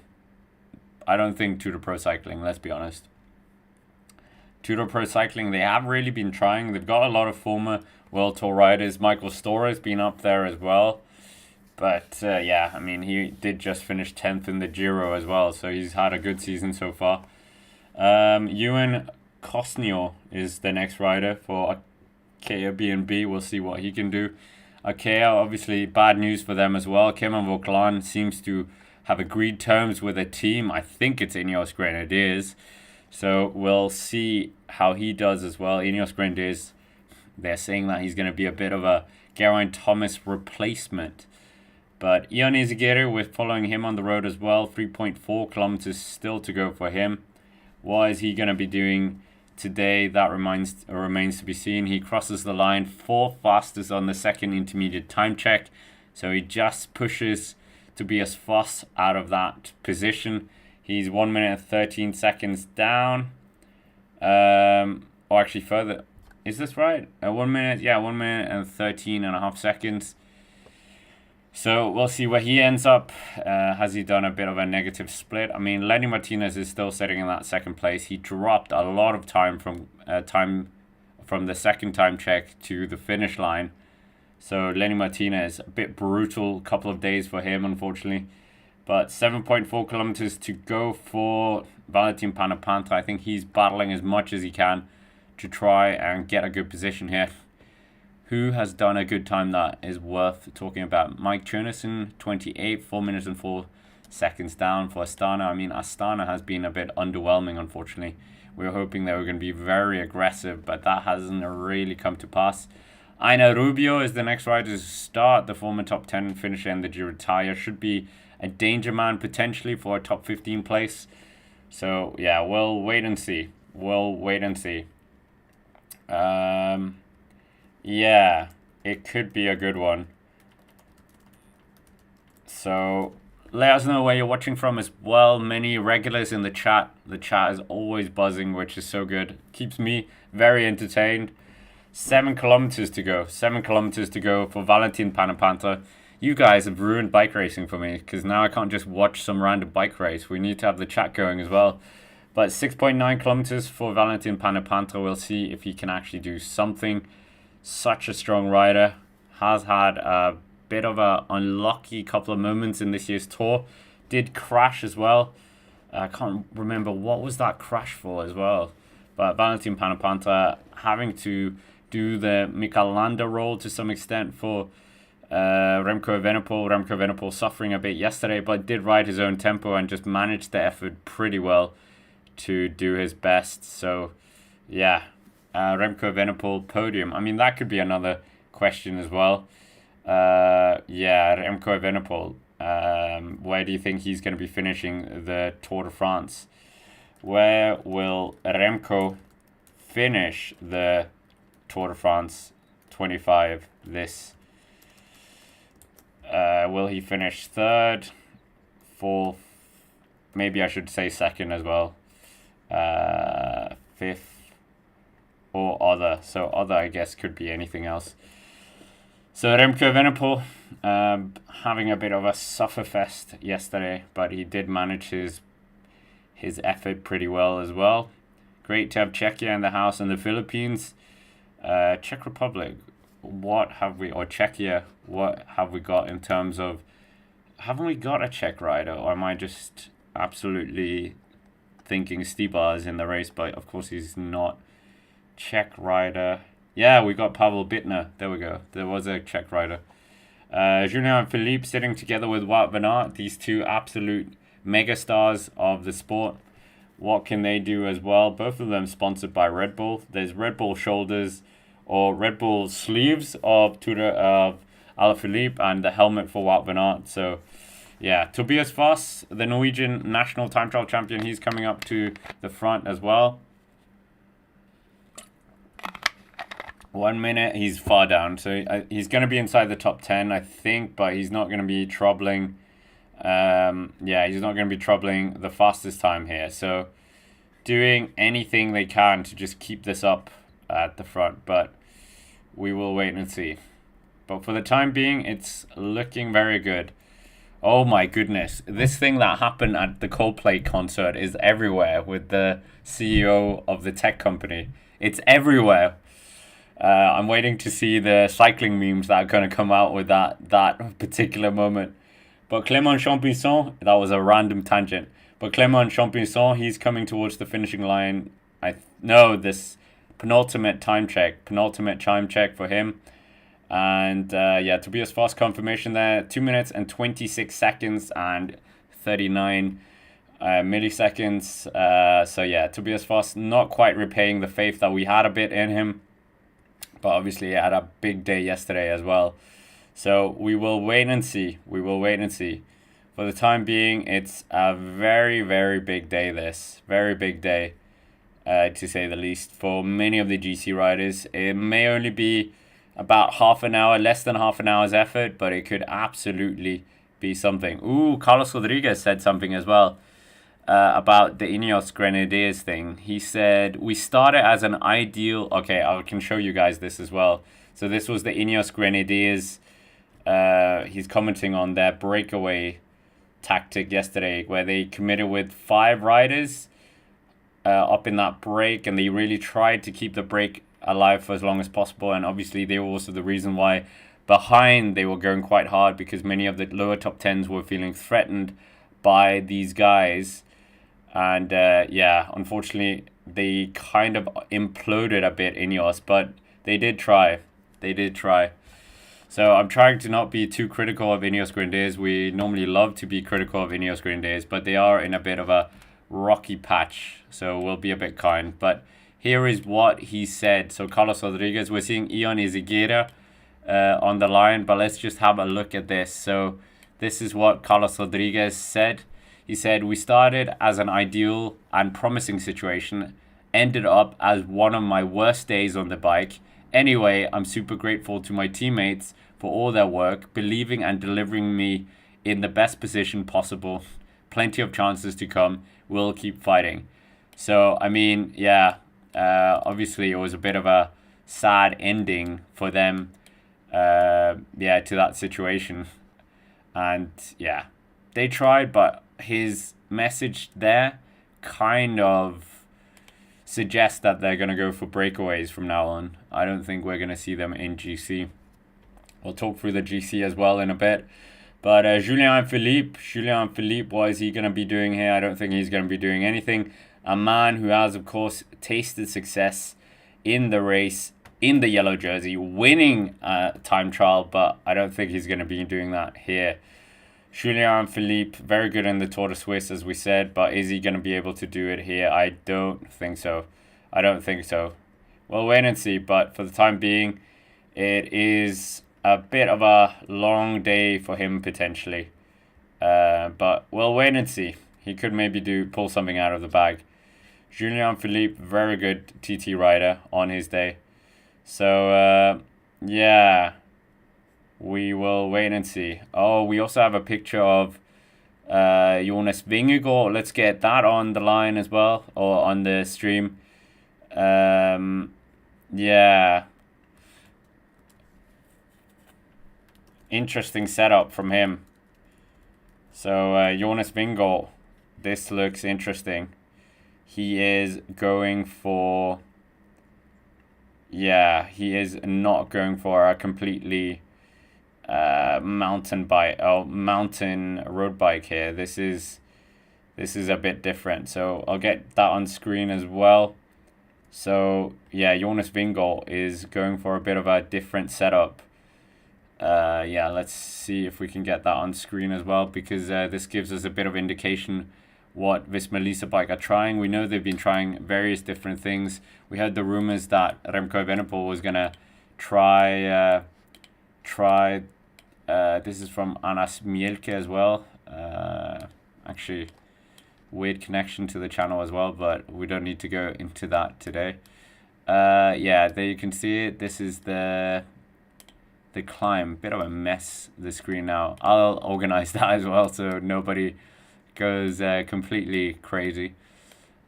I don't think Tudor Pro Cycling, let's be honest. Tudor Pro Cycling, they have really been trying. They've got a lot of former World Tour riders. Michael Storer has been up there as well. But yeah, I mean, he did just finish 10th in the Giro as well. So he's had a good season so far. Ewan Cosneo is the next rider for Arkea B&B. We'll see what he can do. Arkea, obviously, bad news for them as well. Kevin Vauclain seems to have agreed terms with a team. I think it's Ineos Grenadiers. So we'll see how he does as well. Ineos Grenadiers, they're saying that he's going to be a bit of a Geraint Thomas replacement. But Ion Izagirre, we're following him on the road as well. 3.4 kilometers still to go for him. What is he going to be doing today? That remains to be seen. He crosses the line 4th fastest on the second intermediate time check. So he just pushes Tobias Foss out of that position. He's 1 minute and 13 seconds down. Or actually further. Is this right? 1 minute? Yeah, 1 minute and 13 and a half seconds. So we'll see where he ends up. Has he done a bit of a negative split? I mean, Lenny Martinez is still sitting in that second place. He dropped a lot of time from the second time check to the finish line. So Lenny Martinez, a bit brutal couple of days for him, unfortunately. But 7.4 kilometers to go for Valentin Panepantra. I think he's battling as much as he can to try and get a good position here. Who has done a good time that is worth talking about? Mike Chernisson, 28, 4 minutes and 4 seconds down for Astana. I mean, Astana has been a bit underwhelming, unfortunately. We were hoping they were going to be very aggressive, but that hasn't really come to pass. Aina Rubio is the next rider to start. The former top 10 finisher in the Giro d'Italia should be a danger man potentially for a top 15 place. So yeah, we'll wait and see. Yeah, it could be a good one. So let us know where you're watching from as well. Many regulars in the chat. The chat is always buzzing, which is so good. Keeps me very entertained. 7 kilometers to go. 7 kilometers to go for Valentin Panepantra. You guys have ruined bike racing for me, because now I can't just watch some random bike race. We need to have the chat going as well. But 6.9 kilometers for Valentin Panepantra. We'll see if he can actually do something. Such a strong rider. Has had a bit of a unlucky couple of moments in this year's tour. Did crash as well. I can't remember what was that crash for as well. But Valentin Panepantra having to do the Mikael Landa role to some extent for Remco Evenepoel. Remco Evenepoel suffering a bit yesterday, but did ride his own tempo and just managed the effort pretty well to do his best. So yeah, Remco Evenepoel podium. I mean, that could be another question as well. Yeah, Remco Evenepoel. Where do you think he's going to be finishing the Tour de France? Where will Remco finish the Tour de France 25 this? Will he finish third, fourth? Maybe I should say second as well. Fifth or other. So other, I guess, could be anything else. So Remco Evenepoel having a bit of a sufferfest yesterday, but he did manage his effort pretty well as well. Great to have Czechia in the house and the Philippines. Czech Republic, Czechia, what have we got in terms of, haven't we got a Czech rider, or am I just absolutely thinking Stibar is in the race? But of course he's not. Czech rider. Yeah, we got Pavel Bittner. There we go. There was a Czech rider. Julien and Philippe sitting together with Wout van Aert. These two absolute megastars of the sport. What can they do as well? Both of them sponsored by Red Bull. There's Red Bull shoulders or Red Bull sleeves of Alaphilippe and the helmet for Wout van Aert. So, yeah, Tobias Foss, the Norwegian national time trial champion, he's coming up to the front as well. 1 minute, he's far down. So he's going to be inside the top 10, I think, but he's not going to be troubling. He's not going to be troubling the fastest time here. So doing anything they can to just keep this up at the front, but we will wait and see. But for the time being, it's looking very good. Oh my goodness. This thing that happened at the Coldplay concert is everywhere with the CEO of the tech company. It's everywhere. I'm waiting to see the cycling memes that are going to come out with that particular moment. But Clément Champusson, that was a random tangent. But Clément Champusson, he's coming towards the finishing line. This penultimate time check for him. And Tobias Foss confirmation there. 2 minutes and 26 seconds and 39 milliseconds. Tobias Foss not quite repaying the faith that we had a bit in him. But obviously he had a big day yesterday as well. So we will wait and see. For the time being, it's a very, very big day this. Very big day, to say the least, for many of the GC riders. It may only be about half an hour, less than half an hour's effort, but it could absolutely be something. Ooh, Carlos Rodriguez said something as well about the Ineos Grenadiers thing. He said, we started as an ideal... Okay, I can show you guys this as well. So this was the Ineos Grenadiers. He's commenting on their breakaway tactic yesterday, where they committed with 5 riders up in that break, and they really tried to keep the break alive for as long as possible. And obviously they were also the reason why behind they were going quite hard, because many of the lower top 10s were feeling threatened by these guys. And unfortunately they kind of imploded a bit, Ineos, but they did try. So I'm trying to not be too critical of Ineos Grenadiers. We normally love to be critical of Ineos Grenadiers, but they are in a bit of a rocky patch, so we'll be a bit kind. But here is what he said. So Carlos Rodriguez, we're seeing Ion Izagirre on the line, but let's just have a look at this. So this is what Carlos Rodriguez said. He said, we started as an ideal and promising situation, ended up as one of my worst days on the bike. Anyway, I'm super grateful to my teammates for all their work, believing and delivering me in the best position possible. Plenty of chances to come. We'll keep fighting. So, I mean, obviously it was a bit of a sad ending for them, to that situation. And, they tried, but his message there kind of suggests that they're going to go for breakaways from now on. I don't think we're going to see them in GC. We'll talk through the GC as well in a bit. But Julien Philippe, what is he going to be doing here? I don't think he's going to be doing anything. A man who has, of course, tasted success in the race, in the yellow jersey, winning time trial, but I don't think he's going to be doing that here. Julien Philippe, very good in the Tour de Suisse, as we said, but is he going to be able to do it here? I don't think so. we'll wait and see. But for the time being, it is a bit of a long day for him potentially. But we'll wait and see. He could maybe pull something out of the bag. Julien Philippe, very good TT rider on his day. So, yeah, we will wait and see. Oh, we also have a picture of Jonas Vingegaard. Let's get that on the line as well, or on the stream. Yeah. Interesting setup from him. So, Jonas Vingegaard, this looks interesting. He is going for... Yeah, he is not going for a completely mountain road bike here. This is a bit different. So I'll get that on screen as well. So yeah, Jonas Vingegaard is going for a bit of a different setup. Yeah, let's see if we can get that on screen as well, because this gives us a bit of indication what Visma Lease Bike are trying. We know they've been trying various different things. We heard the rumors that Remco Evenepoel was gonna try. This is from Anas Mielke as well. Actually, weird connection to the channel as well, but we don't need to go into that today. Yeah, there you can see it. This is the climb. Bit of a mess, the screen now. I'll organize that as well so nobody goes completely crazy.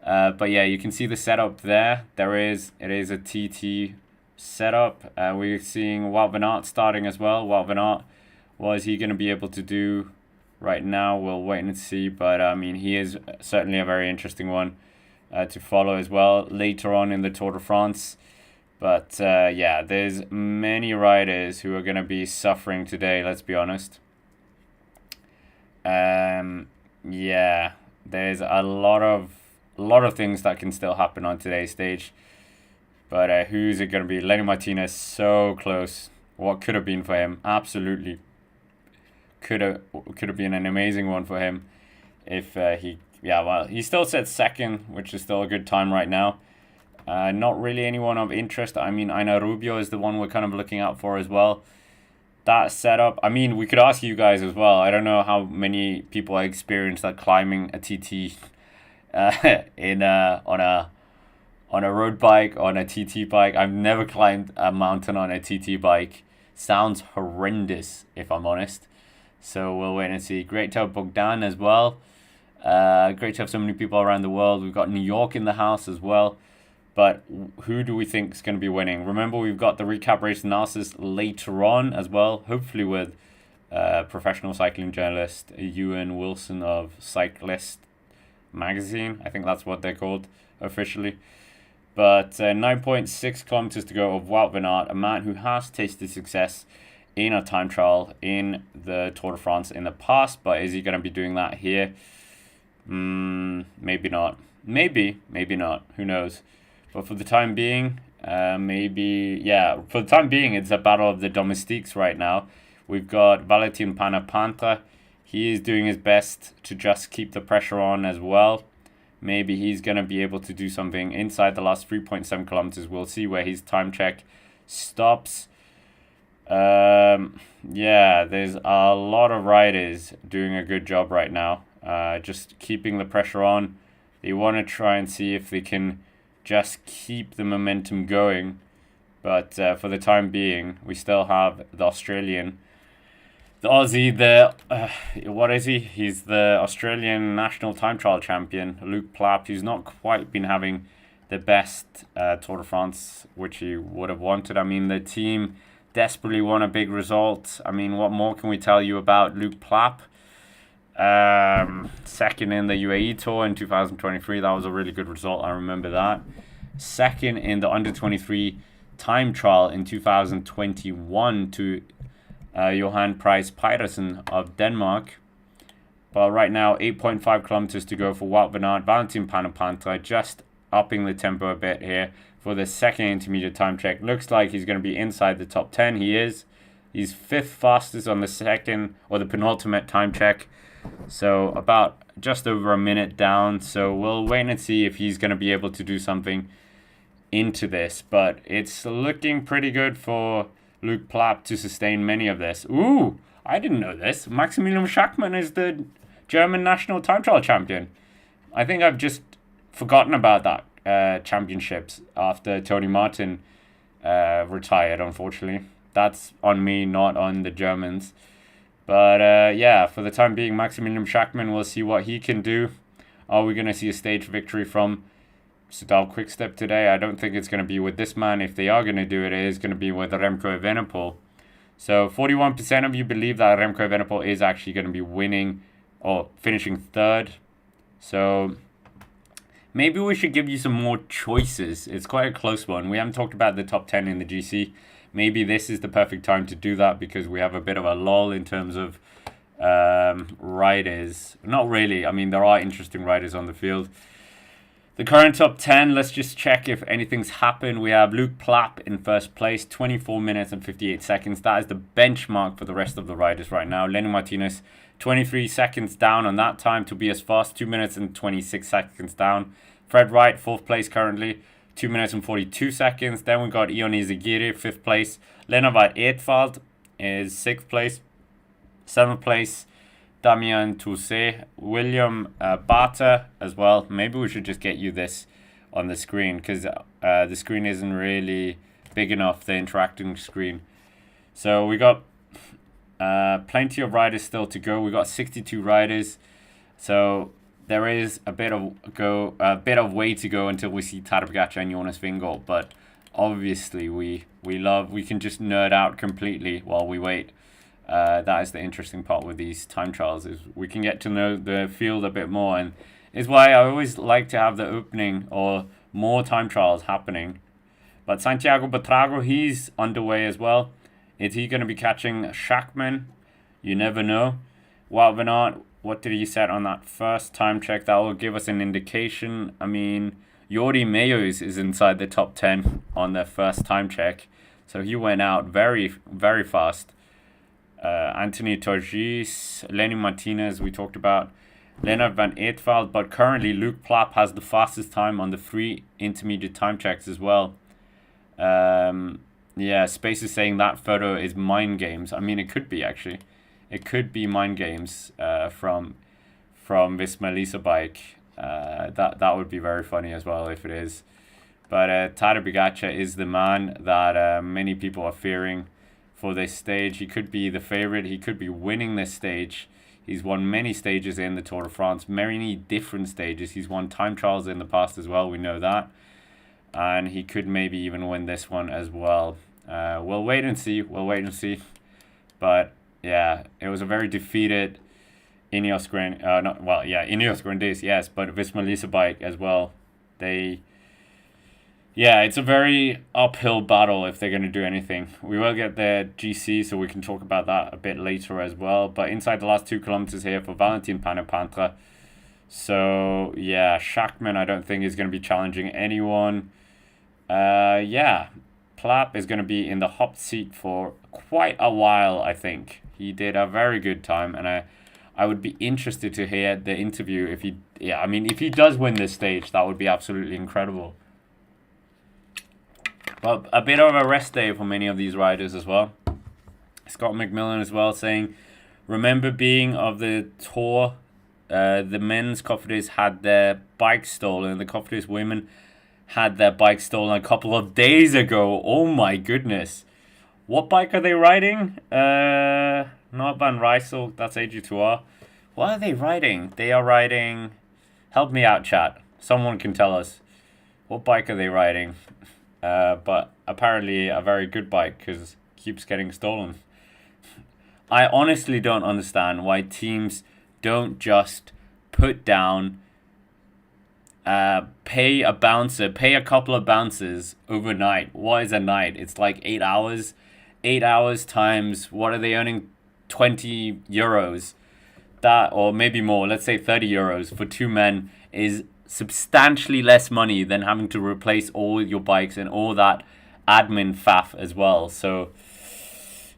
But yeah, you can see the setup there. It is a TT setup. We're seeing Wout van Aert starting as well. Wout van Aert, what is he going to be able to do right now? We'll wait and see. But I mean, he is certainly a very interesting one to follow as well later on in the Tour de France. But yeah, there's many riders who are going to be suffering today, let's be honest. Yeah, there's a lot of things that can still happen on today's stage. But who's it going to be? Lenny Martinez, so close. What could have been for him? Absolutely. Could have been an amazing one for him if he still said second, which is still a good time right now. Not really anyone of interest. I mean, Aina Rubio is the one we're kind of looking out for as well. That setup, I mean, we could ask you guys as well. I don't know how many people experienced that climbing a TT on a road bike, on a TT bike. I've never climbed a mountain on a TT bike. Sounds horrendous, if I'm honest. So we'll wait and see. Great to have Bogdan as well. Great to have so many people around the world. We've got New York in the house as well. But who do we think is going to be winning? Remember, we've got the recap race analysis later on as well, hopefully with professional cycling journalist Ewan Wilson of Cyclist Magazine. I think that's what they're called officially. But 9.6 kilometers to go of Wout van Aert, a man who has tasted success in a time trial in the Tour de France in the past. But is he going to be doing that here? Maybe not. Maybe not. Who knows? But for the time being, for the time being, it's a battle of the domestiques right now. We've got Valentin Panapantra. He is doing his best to just keep the pressure on as well. Maybe he's going to be able to do something inside the last 3.7 kilometers. We'll see where his time check stops. Yeah, there's a lot of riders doing a good job right now. Just keeping the pressure on. They want to try and see if they can just keep the momentum going. But for the time being, we still have the Australian, the Aussie, what is he? He's the Australian national time trial champion, Luke Plapp, who's not quite been having the best Tour de France, which he would have wanted. I mean, the team desperately want a big result. I mean, what more can we tell you about Luke Plapp? Second in the UAE Tour in 2023. That was a really good result. I remember that. Second in the under-23 time trial in 2021 to Johan Price Pedersen of Denmark. But right now, 8.5 kilometers to go for Wout van Aert. Valentin Panapantra just upping the tempo a bit here for the second intermediate time check. Looks like he's going to be inside the top 10. He is. He's fifth fastest on the second or the penultimate time check. So about just over a minute down. So we'll wait and see if he's going to be able to do something into this, but it's looking pretty good for Luke Plapp to sustain many of this. Ooh, I didn't know this. Maximilian Schachmann is the German national time trial champion. I think I've just forgotten about that championships after Tony Martin retired, unfortunately. That's on me, not on the Germans. But yeah, for the time being, Maximilian Schachmann, we'll see what he can do. Are we going to see a stage victory from Soudal Quickstep today? I don't think it's going to be with this man. If they are going to do it, it is going to be with Remco Evenepoel. So 41% of you believe that Remco Evenepoel is actually going to be winning or finishing third. So maybe we should give you some more choices. It's quite a close one. We haven't talked about the top 10 in the GC. Maybe this is the perfect time to do that because we have a bit of a lull in terms of riders. Not really. I mean, there are interesting riders on the field. The current top 10, let's just check if anything's happened. We have Luke Plapp in first place, 24 minutes and 58 seconds. That is the benchmark for the rest of the riders right now. Lenny Martinez, 23 seconds down on that time. Tobias Foss, 2 minutes and 26 seconds down. Fred Wright, fourth place currently, 2 minutes and 42 seconds. Then we got Ion Izagirre, fifth place. Lennart van Eetveld is sixth place. Seventh place, Damien Toussaint, William Bata as well. Maybe we should just get you this on the screen because the screen isn't really big enough, the interacting screen. So we got plenty of riders still to go. We got 62 riders. So there is a bit of way to go until we see Tadej Pogacar and Jonas Vingegaard. But obviously we can just nerd out completely while we wait. That is the interesting part with these time trials, is we can get to know the field a bit more, and is why I always like to have the opening or more time trials happening. But Santiago Buitrago, he's underway as well. Is he going to be catching Schachmann? You never know. Wout van Aert, what did he set on that first time check? That will give us an indication. I mean, Jordi Meeus is inside the top 10 on their first time check, so he went out very, very fast. Anthony Torgis, Lenny Martinez, we talked about, Lennart van Eetveld, but currently Luke Plapp has the fastest time on the free intermediate time checks as well. Yeah, Space is saying that photo is mind games. I mean, it could be actually. It could be mind games from Visma Lisa Bike. That would be very funny as well if it is. But Tadej Pogacar is the man that many people are fearing for this stage. He could be the favorite. He could be winning this stage. He's won many stages in the Tour de France, many different stages. He's won time trials in the past as well. We know that. And he could maybe even win this one as well. We'll wait and see. But yeah, it was a very defeated Ineos Ineos Grenadiers, yes, but Visma Lisa Bike as well. It's a very uphill battle if they're going to do anything. We will get the GC, so we can talk about that a bit later as well. But inside the last 2 kilometers here for Valentin Panapantra. So, yeah, Schachmann I don't think is going to be challenging anyone. Plapp is going to be in the hot seat for quite a while, I think. He did a very good time, and I would be interested to hear the interview if he does win this stage. That would be absolutely incredible. But a bit of a rest day for many of these riders as well. Scott McMillan as well saying, remember being of the Tour, the men's Cofidis had their bike stolen. The Cofidis women had their bike stolen a couple of days ago. Oh my goodness. What bike are they riding? Not Van Rysel, that's AG2R. What are they riding? They are riding... Help me out, chat. Someone can tell us. What bike are they riding? But apparently a very good bike because it keeps getting stolen. I honestly don't understand why teams don't just put down, pay a couple of bounces overnight. What is a night? It's like 8 hours. 8 hours times, what are they earning? 20 euros. That, or maybe more, let's say 30 euros for 2 men is substantially less money than having to replace all your bikes and all that admin faff as well. So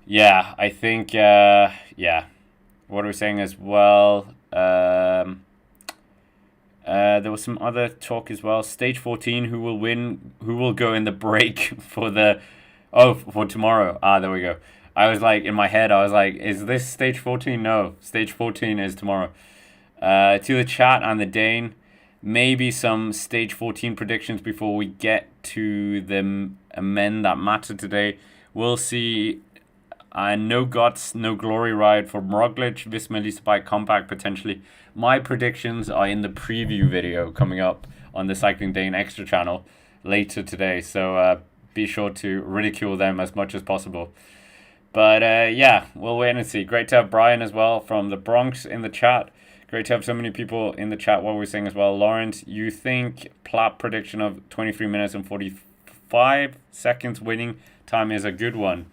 yeah, I think what are we saying as well? There was some other talk as well. Stage 14, who will win? Who will go in the break for the... Oh, for tomorrow. There we go. I was like, in my head, I was like, is this stage 14? No, stage 14 is tomorrow. To the chat and the Dane, maybe some stage 14 predictions before we get to the men that matter today. We'll see. No guts, no glory ride for Roglic, Visma Lease Bike Compact potentially. My predictions are in the preview video coming up on the Cycling Dane Extra channel later today. So be sure to ridicule them as much as possible. But yeah, we'll wait and see. Great to have Brian as well from the Bronx in the chat. Great to have so many people in the chat while we're saying as well. Lawrence, you think Platt prediction of 23 minutes and 45 seconds winning time is a good one?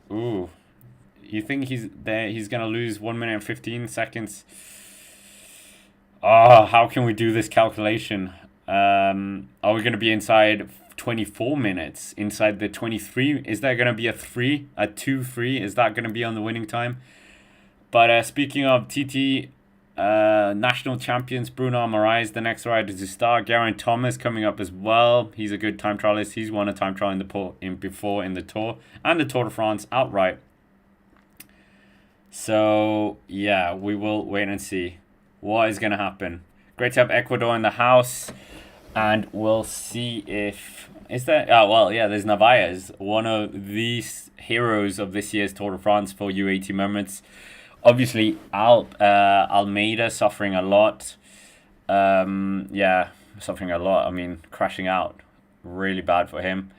Ooh, you think he's going to lose 1 minute and 15 seconds? How can we do this calculation? Are we going to be inside 24 minutes? Inside the 23? Is there going to be a 2-3? Is that going to be on the winning time? But speaking of TT, national champions, Bruno Amarai is the next rider to start. Geraint Thomas coming up as well. He's a good time trialist. He's won a time trial in the Tour and the Tour de France outright. So yeah, we will wait and see what is going to happen. Great to have Ecuador in the house, and we'll see if there's Narvaez, one of these heroes of this year's Tour de France for U18 moments. Obviously, Almeida suffering a lot. Suffering a lot. I mean, crashing out. Really bad for him.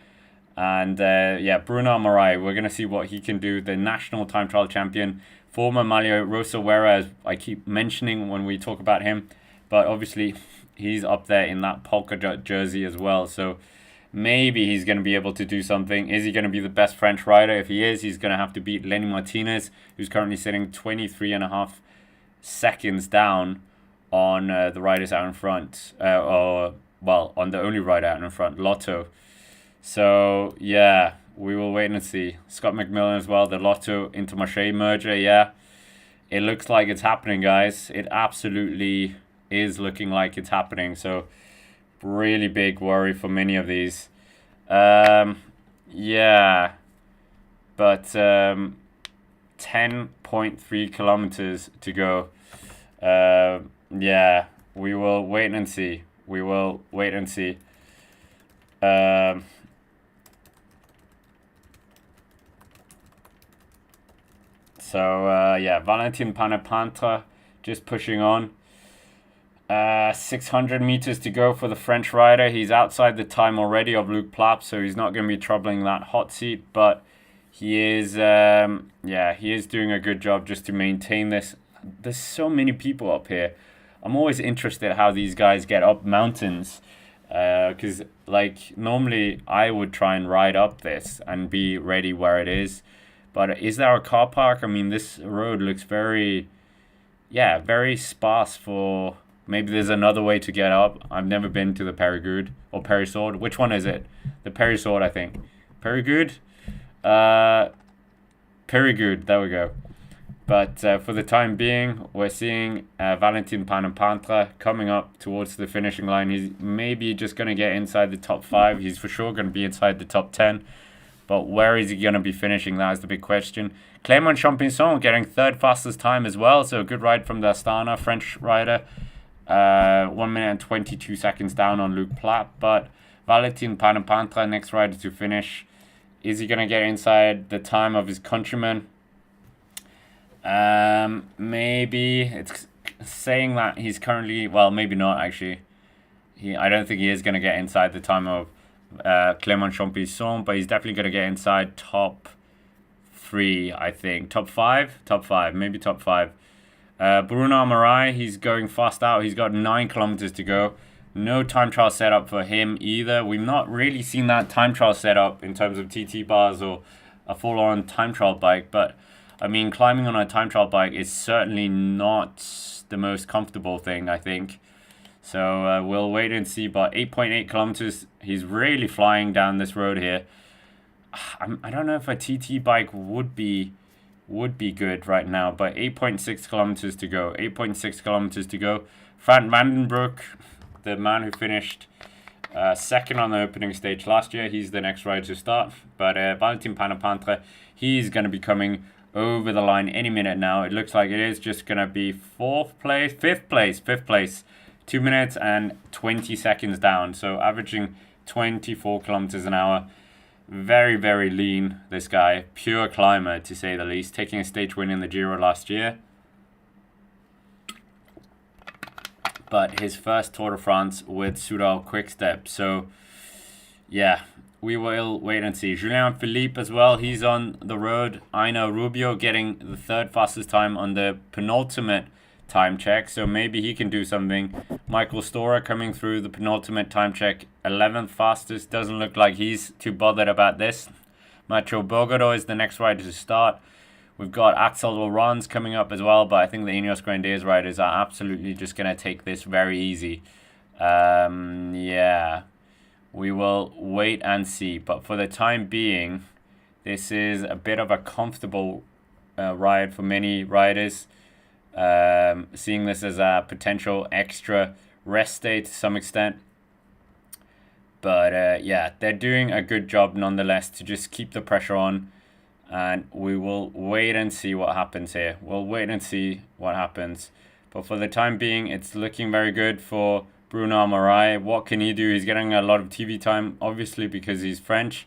And Bruno Amarai, we're going to see what he can do. The national time trial champion. Former Malio Rosa Vera, as I keep mentioning when we talk about him. But obviously, he's up there in that polka dot jersey as well. So maybe he's going to be able to do something. Is he going to be the best French rider? If he is, he's going to have to beat Lenny Martinez, who's currently sitting 23.5 seconds down on the riders out in front. On the only rider out in front, Lotto. So, yeah, we will wait and see. Scott McMillan as well, the Lotto Intermarché merger, yeah. It looks like it's happening, guys. It absolutely is looking like it's happening. So, really big worry for many of these. But 10.3 kilometers to go. We will wait and see. Valentin Panapantra just pushing on. 600 meters to go for the French rider. He's outside the time already of Luc Plapp, so he's not going to be troubling that hot seat, but he is doing a good job just to maintain this. There's so many people up here. I'm always interested how these guys get up mountains, because normally I would try and ride up this and be ready where it is, but is there a car park? I mean, this road looks very sparse for... Maybe there's another way to get up. I've never been to the Périgord or Périsord. Which one is it? The Périsord, I think. Périgord? Périgord, there we go. But for the time being, we're seeing Valentin Panapantra coming up towards the finishing line. He's maybe just going to get inside the top 5. He's for sure going to be inside the top 10. But where is he going to be finishing? That is the big question. Clément Champinson getting third fastest time as well. So a good ride from the Astana French rider. 1 minute and 22 seconds down on Luc Plapp, but Valentin Panapantra, next rider to finish. Is he going to get inside the time of his countryman? Maybe. It's saying that he's currently... Well, maybe not, actually. I don't think he is going to get inside the time of Clément Champinson, but he's definitely going to get inside top 3, I think. Top 5? Top 5. Maybe top 5. Bruno Amarai, he's going fast out. He's got 9 kilometers to go. No time trial setup for him either. We've not really seen that time trial setup in terms of TT bars or a full-on time trial bike. But, I mean, climbing on a time trial bike is certainly not the most comfortable thing, I think. So, we'll wait and see. But 8.8 kilometers, he's really flying down this road here. I don't know if a TT bike would be good right now, but 8.6 kilometers to go. 8.6 kilometers to go. Frank Vandenbroek, the man who finished second on the opening stage last year. He's the next rider to start. But Valentin Panapantra, he's going to be coming over the line any minute now. It looks like it is just going to be fifth place. 2 minutes and 20 seconds down. So averaging 24 kilometers an hour. Very, very lean, this guy. Pure climber, to say the least. Taking a stage win in the Giro last year. But his first Tour de France with Soudal Quickstep. So, yeah, we will wait and see. Julien Philippe as well. He's on the road. Aina Rubio getting the third fastest time on the penultimate time check. So maybe he can do something. Michael Storer coming through the penultimate time check. 11th fastest. Doesn't look like he's too bothered about this. Macho Bogado is the next rider to start. We've got Axel Laurens coming up as well, but I think the Ineos Grenadiers riders are absolutely just going to take this very easy. Yeah, we will wait and see. But for the time being, this is a bit of a comfortable ride for many riders. Seeing this as a potential extra rest day to some extent. But yeah, they're doing a good job nonetheless to just keep the pressure on. And we will wait and see what happens here. We'll wait and see what happens. But for the time being, it's looking very good for Bruno Amarai. What can he do? He's getting a lot of TV time, obviously, because he's French.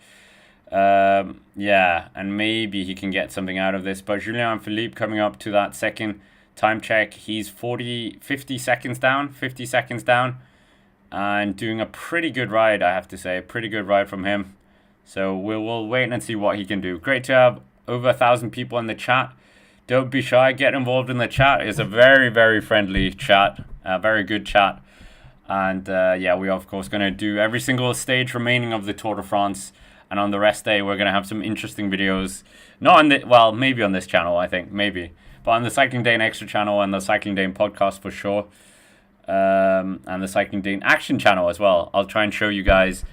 Yeah, and maybe he can get something out of this. But Julien Philippe coming up to that second time check. He's 50 seconds down. And doing a pretty good ride, I have to say. Pretty good ride from him. So we'll wait and see what he can do. Great to have over 1,000 people in the chat. Don't be shy. Get involved in the chat. It's a very, very friendly chat. A very good chat. And yeah, we are, of course, going to do every single stage remaining of the Tour de France. And on the rest day, we're going to have some interesting videos. Not on the, well, maybe on this channel, I think. Maybe. But on the Cycling Day and Extra channel and the Cycling Day podcast for sure. And the Cycling Day Action channel as well. I'll try and show you guys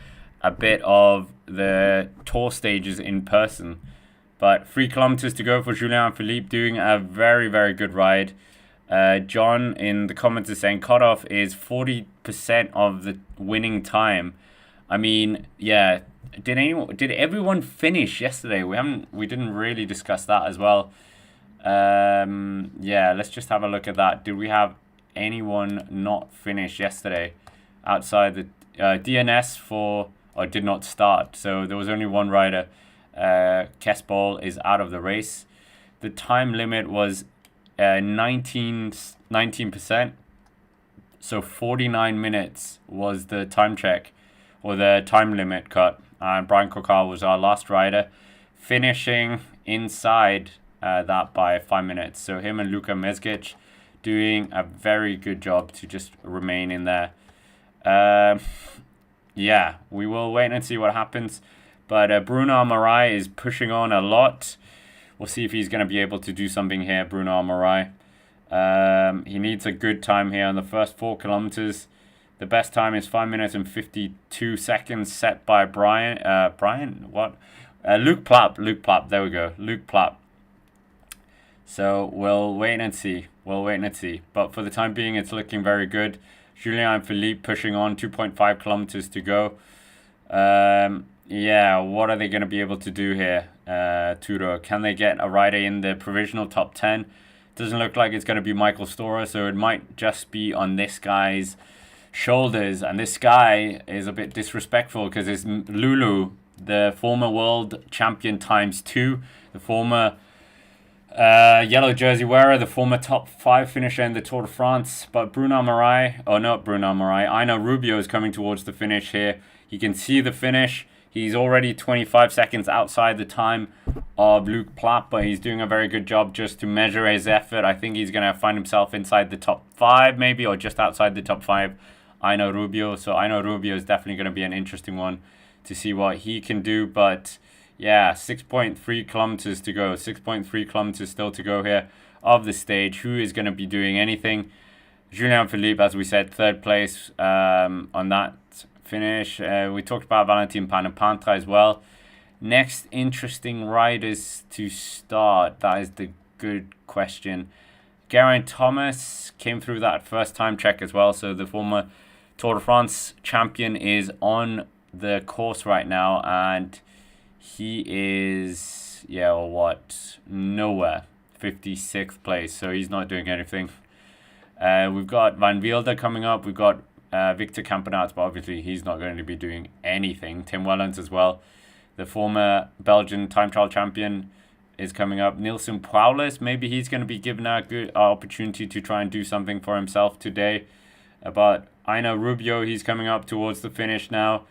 a bit of the tour stages in person. But 3 kilometers to go for Julien Philippe, doing a very, very good ride. John in the comments is saying cutoff is 40% of the winning time. I mean, yeah, did everyone finish yesterday? We didn't really discuss that as well. Yeah, let's just have a look at that. Did we have anyone not finish yesterday outside the DNS did not start? So there was only one rider. Kespol is out of the race. The time limit was 19%. So 49 minutes was the time check or the time limit cut. And Brian Kokar was our last rider, finishing inside that by 5 minutes. So him and Luka Mezgic doing a very good job to just remain in there. Yeah, we will wait and see what happens. But Bruno Amarai is pushing on a lot. We'll see if he's going to be able to do something here, Bruno Amarai. He needs a good time here on the first 4 kilometers. The best time is 5 minutes and 52 seconds set by Luke Plapp, there we go. Luke Plapp. So we'll wait and see. But for the time being, it's looking very good. Julien Philippe pushing on, 2.5 kilometers to go. Yeah, what are they going to be able to do here, Turo? Can they get a rider in the provisional top 10? Doesn't look like it's going to be Michael Storer, so it might just be on this guy's shoulders. And this guy is a bit disrespectful because it's Lulu, the former world champion ×2, the former yellow jersey wearer, the former top 5 finisher in the Tour de France. But Aina Rubio is coming towards the finish here. You can see the finish. He's already 25 seconds outside the time of Luke Plapp, but he's doing a very good job just to measure his effort. I think he's going to find himself inside the top 5 maybe, or just outside the top 5, Aina Rubio. So Aina Rubio is definitely going to be an interesting one to see what he can do. But yeah, 6.3 kilometers to go. 6.3 kilometers still to go here of the stage. Who is going to be doing anything? Julien Philippe, as we said, 3rd place on that finish. We talked about Valentin Panapantra as well. Next interesting riders to start. That is the good question. Geraint Thomas came through that first time check as well. So the former Tour de France champion is on the course right now, and he is, nowhere. 56th place, so he's not doing anything. We've got Van Wilder coming up. We've got Victor Campenaerts, but obviously he's not going to be doing anything. Tim Wellens as well. The former Belgian time trial champion is coming up. Nilsen Paulus, maybe he's going to be given a good opportunity to try and do something for himself today. But Aina Rubio, he's coming up towards the finish now.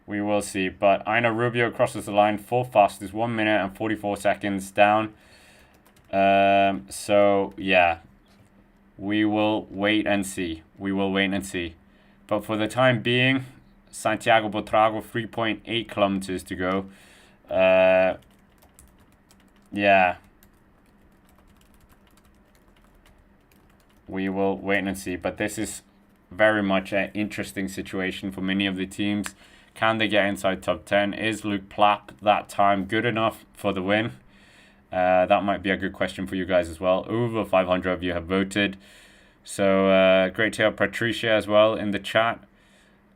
We will see. But Aina Rubio crosses the line, fourth fastest, 1 minute and 44 seconds down. We will wait and see. But for the time being, Santiago Buitrago, 3.8 kilometers to go. We will wait and see. But this is very much an interesting situation for many of the teams. Can they get inside top 10? Is Luke Plapp that time good enough for the win? That might be a good question for you guys as well. Over 500 of you have voted. So great to have Patricia as well in the chat.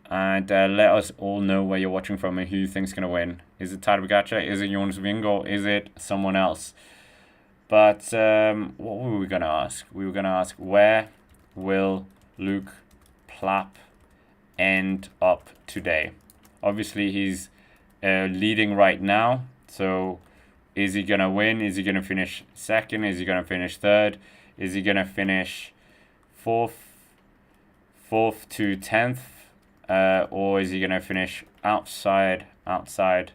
And let us all know where you're watching from and who you think is going to win. Is it Tadej Pogacar? Is it Jonas Vingegaard? Is it someone else? But what were we going to ask? We were going to ask, where will Luke Plapp end up today? Obviously, he's leading right now. So is he going to win? Is he going to finish second? Is he going to finish third? Is he going to finish fourth to 10th? Or is he going to finish outside? Actually,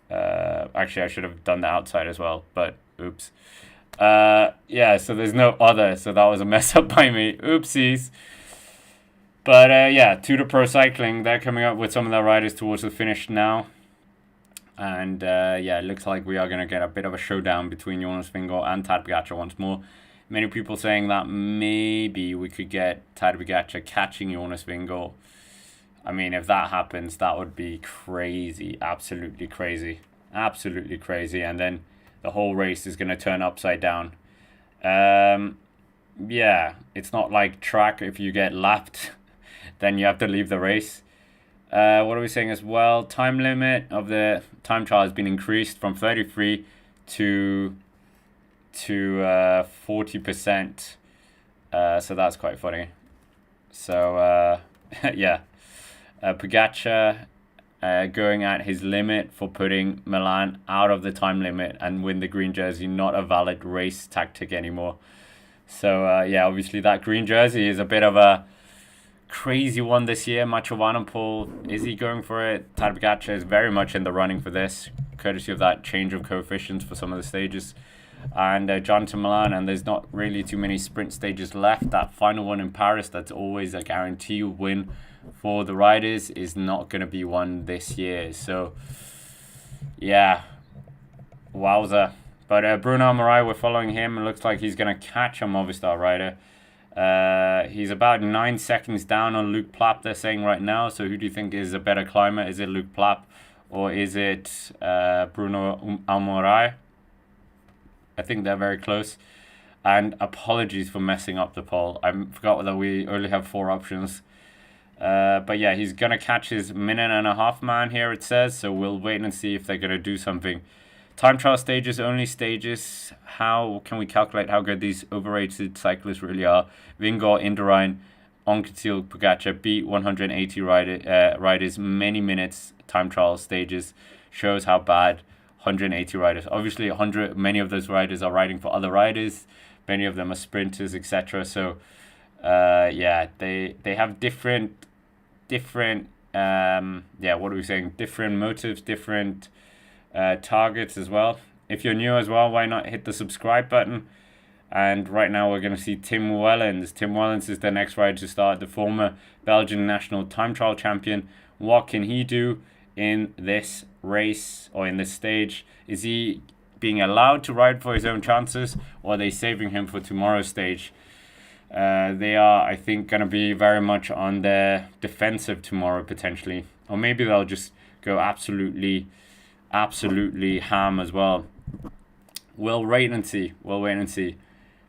I should have done the outside as well, but oops. So there's no other. So that was a mess up by me. Oopsies. But Tour de Pro Cycling, they're coming up with some of their riders towards the finish now. And it looks like we are going to get a bit of a showdown between Jonas Vingegaard and Tadej Pogacar once more. Many people saying that maybe we could get Tadej Pogacar catching Jonas Vingegaard. I mean, if that happens, that would be crazy. Absolutely crazy. Absolutely crazy. And then the whole race is going to turn upside down. It's not like track. If you get lapped, then you have to leave the race. What are we saying as well? Time limit of the time trial has been increased from 33 to 40%. So that's quite funny. So Pogacar going at his limit for putting Milan out of the time limit and win the green jersey, not a valid race tactic anymore. So obviously that green jersey is a bit of a crazy one this year. Macho Van Poel, is he going for it? Tadej Pogacar is very much in the running for this, courtesy of that change of coefficients for some of the stages. And Jonathan Milan, and there's not really too many sprint stages left. That final one in Paris, that's always a guarantee win for the riders, is not going to be one this year. So, wowza. But Bruno Amarai, we're following him. It looks like he's going to catch a Movistar rider. He's about 9 seconds down on Luke Plapp, they're saying right now. So who do you think is a better climber? Is it Luke Plapp or is it Bruno Amarai? I think they're very close. And apologies for messing up the poll. I forgot that we only have 4 options. He's going to catch his minute and a half man here, it says. So we'll wait and see if they're going to do something. Time trial stages, only stages. How can we calculate how good these overrated cyclists really are? Vingegaard, Indurain, Anquetil, Pogacar beat 180 riders, many minutes time trial stages. Shows how bad 180 riders. Obviously, many of those riders are riding for other riders. Many of them are sprinters, etc. So, they have different. What are we saying? Different motives, different targets as well. If you're new as well, why not hit the subscribe button? And right now we're going to see Tim Wellens. Tim Wellens is the next rider to start, the former Belgian national time trial champion. What can he do in this race or in this stage? Is he being allowed to ride for his own chances, or are they saving him for tomorrow's stage? They are, I think, going to be very much on their defensive tomorrow potentially, or maybe they'll just go absolutely ham as well. We'll wait and see.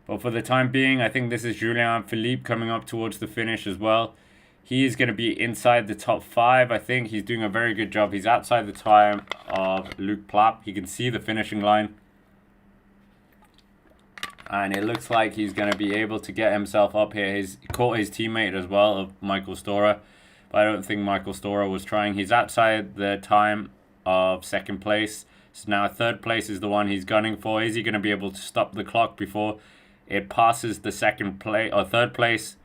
But for the time being, I think this is Julien Philippe coming up towards the finish as well. He is going to be inside the top 5. I think he's doing a very good job. He's outside the time of Luc Plapp. You can see the finishing line. And it looks like he's going to be able to get himself up here. He's caught his teammate as well, of Michael Storer. But I don't think Michael Storer was trying. He's outside the time of second place. So now third place is the one he's gunning for. Is he going to be able to stop the clock before it passes the second place or third place?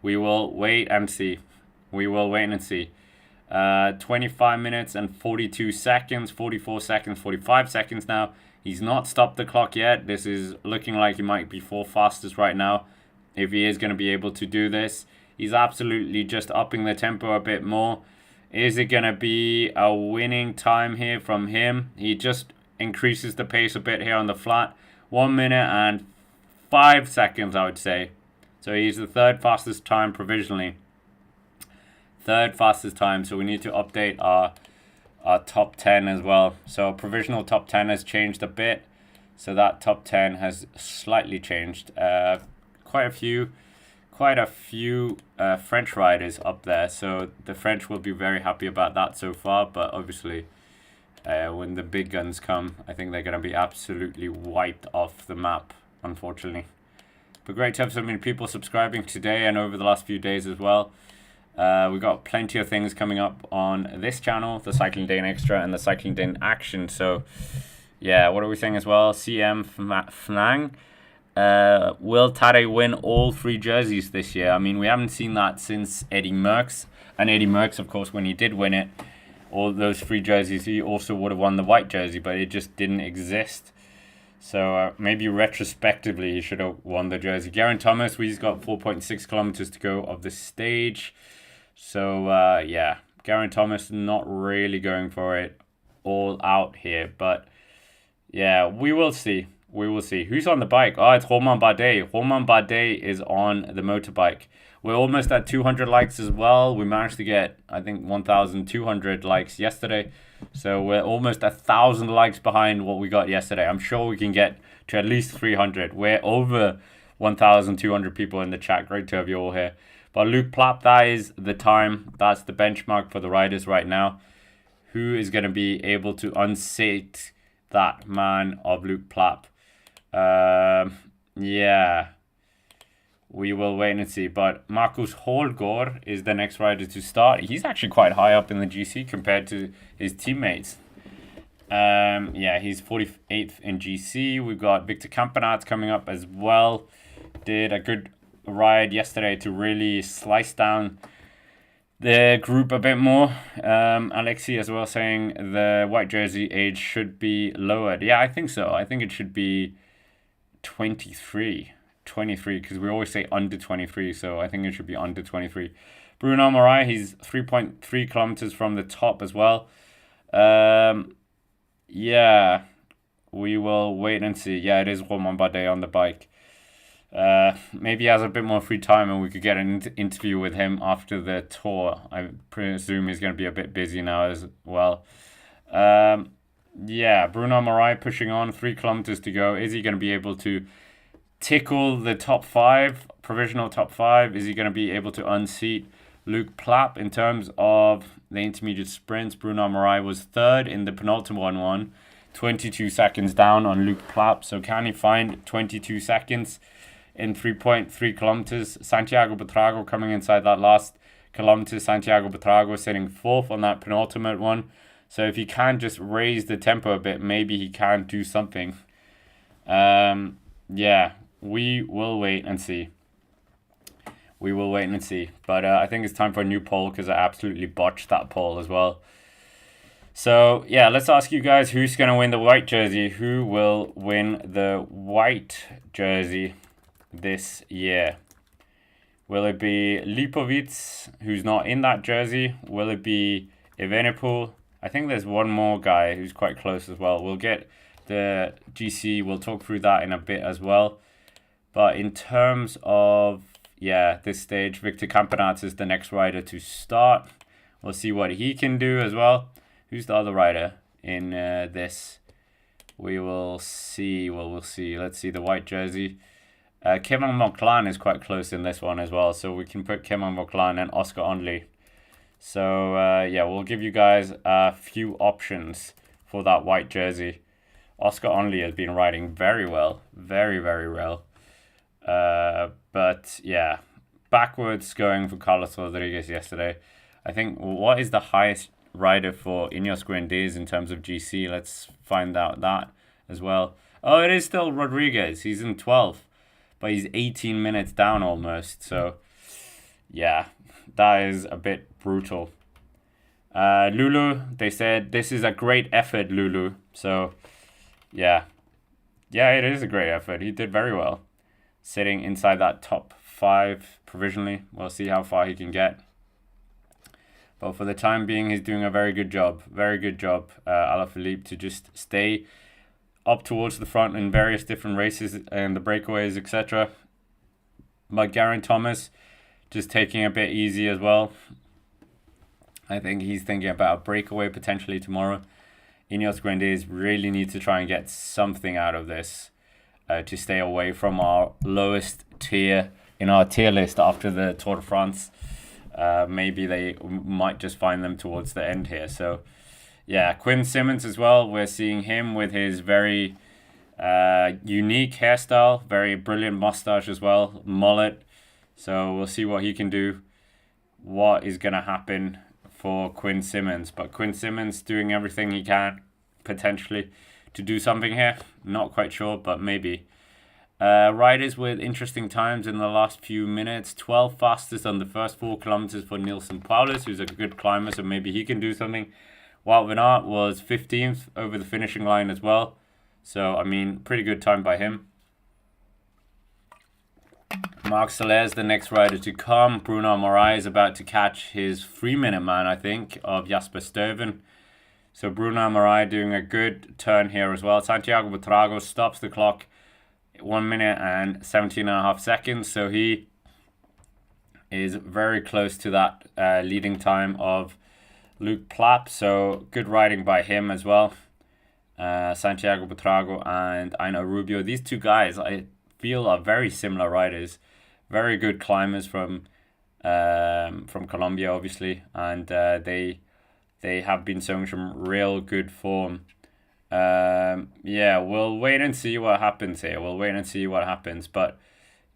We will wait and see. 25 minutes and 42 seconds, 44 seconds, 45 seconds now. He's not stopped the clock yet. This is looking like he might be 4th fastest right now. If he is going to be able to do this. He's absolutely just upping the tempo a bit more. Is it going to be a winning time here from him? He just increases the pace a bit here on the flat. 1 minute and 5 seconds, I would say. So he's the 3rd fastest time provisionally. 3rd fastest time. So we need to update our top 10 as well. So provisional top 10 has changed a bit. So that top 10 has slightly changed. Quite a few French riders up there. So the French will be very happy about that so far. But obviously, when the big guns come, I think they're going to be absolutely wiped off the map, unfortunately. But great to have so many people subscribing today and over the last few days as well. We've got plenty of things coming up on this channel, the Cycling Day in Extra and the Cycling Day in Action. So, yeah, what are we saying as well? CM Fnang. Will Tadej win all 3 jerseys this year? I mean, we haven't seen that since Eddy Merckx. And Eddy Merckx, of course, when he did win it, all those 3 jerseys, he also would have won the white jersey, but it just didn't exist. So maybe retrospectively, he should have won the jersey. Geraint Thomas, we've got 4.6 kilometers to go of the stage. So, yeah, Geraint Thomas not really going for it all out here. But, yeah, we will see. Who's on the bike? Oh, it's Romain Bardet. Romain Bardet is on the motorbike. We're almost at 200 likes as well. We managed to get, I think, 1,200 likes yesterday. So we're almost 1,000 likes behind what we got yesterday. I'm sure we can get to at least 300. We're over 1,200 people in the chat. Great to have you all here. But Luc Plapp, that is the time. That's the benchmark for the riders right now. Who is going to be able to unseat that man of Luc Plapp? Yeah. We will wait and see. But Marcus Holgaard is the next rider to start. He's actually quite high up in the GC compared to his teammates. Yeah, he's 48th in GC. We've got Victor Campenaerts coming up as well. Did a good ride yesterday to really slice down the group a bit more. Alexi as well saying the white jersey age should be lowered. Yeah, I think so. I think it should be 23, because we always say under 23, so I think it should be under 23. Bruno Marais, he's 3.3 kilometers from the top as well. Yeah, we will wait and see. Yeah, it is Romain Bardet on the bike. Maybe he has a bit more free time and we could get an interview with him after the tour. I presume he's going to be a bit busy now as well. Yeah, Bruno Marais pushing on, 3 kilometers to go. Is he going to be able to tickle the top 5, provisional top 5? Is he going to be able to unseat Luc Plapp in terms of the intermediate sprints? Bruno Marais was 3rd in the penultimate one, 22 seconds down on Luc Plapp. So can he find 22 seconds in 3.3 kilometers? Santiago Buitrago coming inside that last kilometer. Santiago Buitrago sitting 4th on that penultimate one. So if he can just raise the tempo a bit, maybe he can do something. Yeah, we will wait and see. But I think it's time for a new poll because I absolutely botched that poll as well. So, yeah, let's ask you guys who's going to win the white jersey. Who will win the white jersey this year? Will it be Lipovic, who's not in that jersey? Will it be Evenepoel? I think there's one more guy who's quite close as well. We'll get the GC. We'll talk through that in a bit as well. But in terms of, yeah, this stage, Victor Campenaerts is the next rider to start. We'll see what he can do as well. Who's the other rider in this? We will see. Well, we'll see. Let's see the white jersey. Kevin Moklan is quite close in this one as well, so we can put Kevin Moklan and Oscar Onley. So yeah, we'll give you guys a few options for that white jersey. Oscar Onley has been riding very well, very, very well. But yeah, backwards going for Carlos Rodriguez yesterday. I think, what is the highest rider for Ineos Grenadiers in terms of GC? Let's find out that as well. Oh, it is still Rodriguez. He's in 12th, but he's 18 minutes down almost. So yeah, that is a bit brutal. Lulu, they said, this is a great effort, Lulu. So yeah, it is a great effort. He did very well, sitting inside that top 5 provisionally. We'll see how far he can get. But for the time being, he's doing a very good job. Very good job, Alaphilippe, to just stay up towards the front in various different races and the breakaways, etc. But Geraint Thomas just taking a bit easy as well. I think he's thinking about a breakaway potentially tomorrow. Ineos Grenadiers really need to try and get something out of this to stay away from our lowest tier in our tier list after the Tour de France. Maybe they might just find them towards the end here. So yeah, Quinn Simmons as well. We're seeing him with his very unique hairstyle, very brilliant mustache as well, mullet. So we'll see what he can do, what is going to happen for Quinn Simmons. But Quinn Simmons doing everything he can potentially to do something here. Not quite sure, but maybe. Riders with interesting times in the last few minutes. 12 fastest on the first 4 kilometers for Nilson Paulus, who's a good climber, so maybe he can do something. Wout van Aert was 15th over the finishing line as well. So, I mean, pretty good time by him. Marc Soler is the next rider to come. Bruno Morai is about to catch his 3-minute man, I think, of Jasper Stuyven. So Bruno Morai doing a good turn here as well. Santiago Buitrago stops the clock 1 minute and 17.5 seconds. So he is very close to that leading time of Luke Plapp. So good riding by him as well. Santiago Buitrago and Aina Rubio. These two guys, I feel, are very similar riders. Very good climbers from Colombia, obviously. And they have been showing some real good form. Yeah, we'll wait and see what happens here. But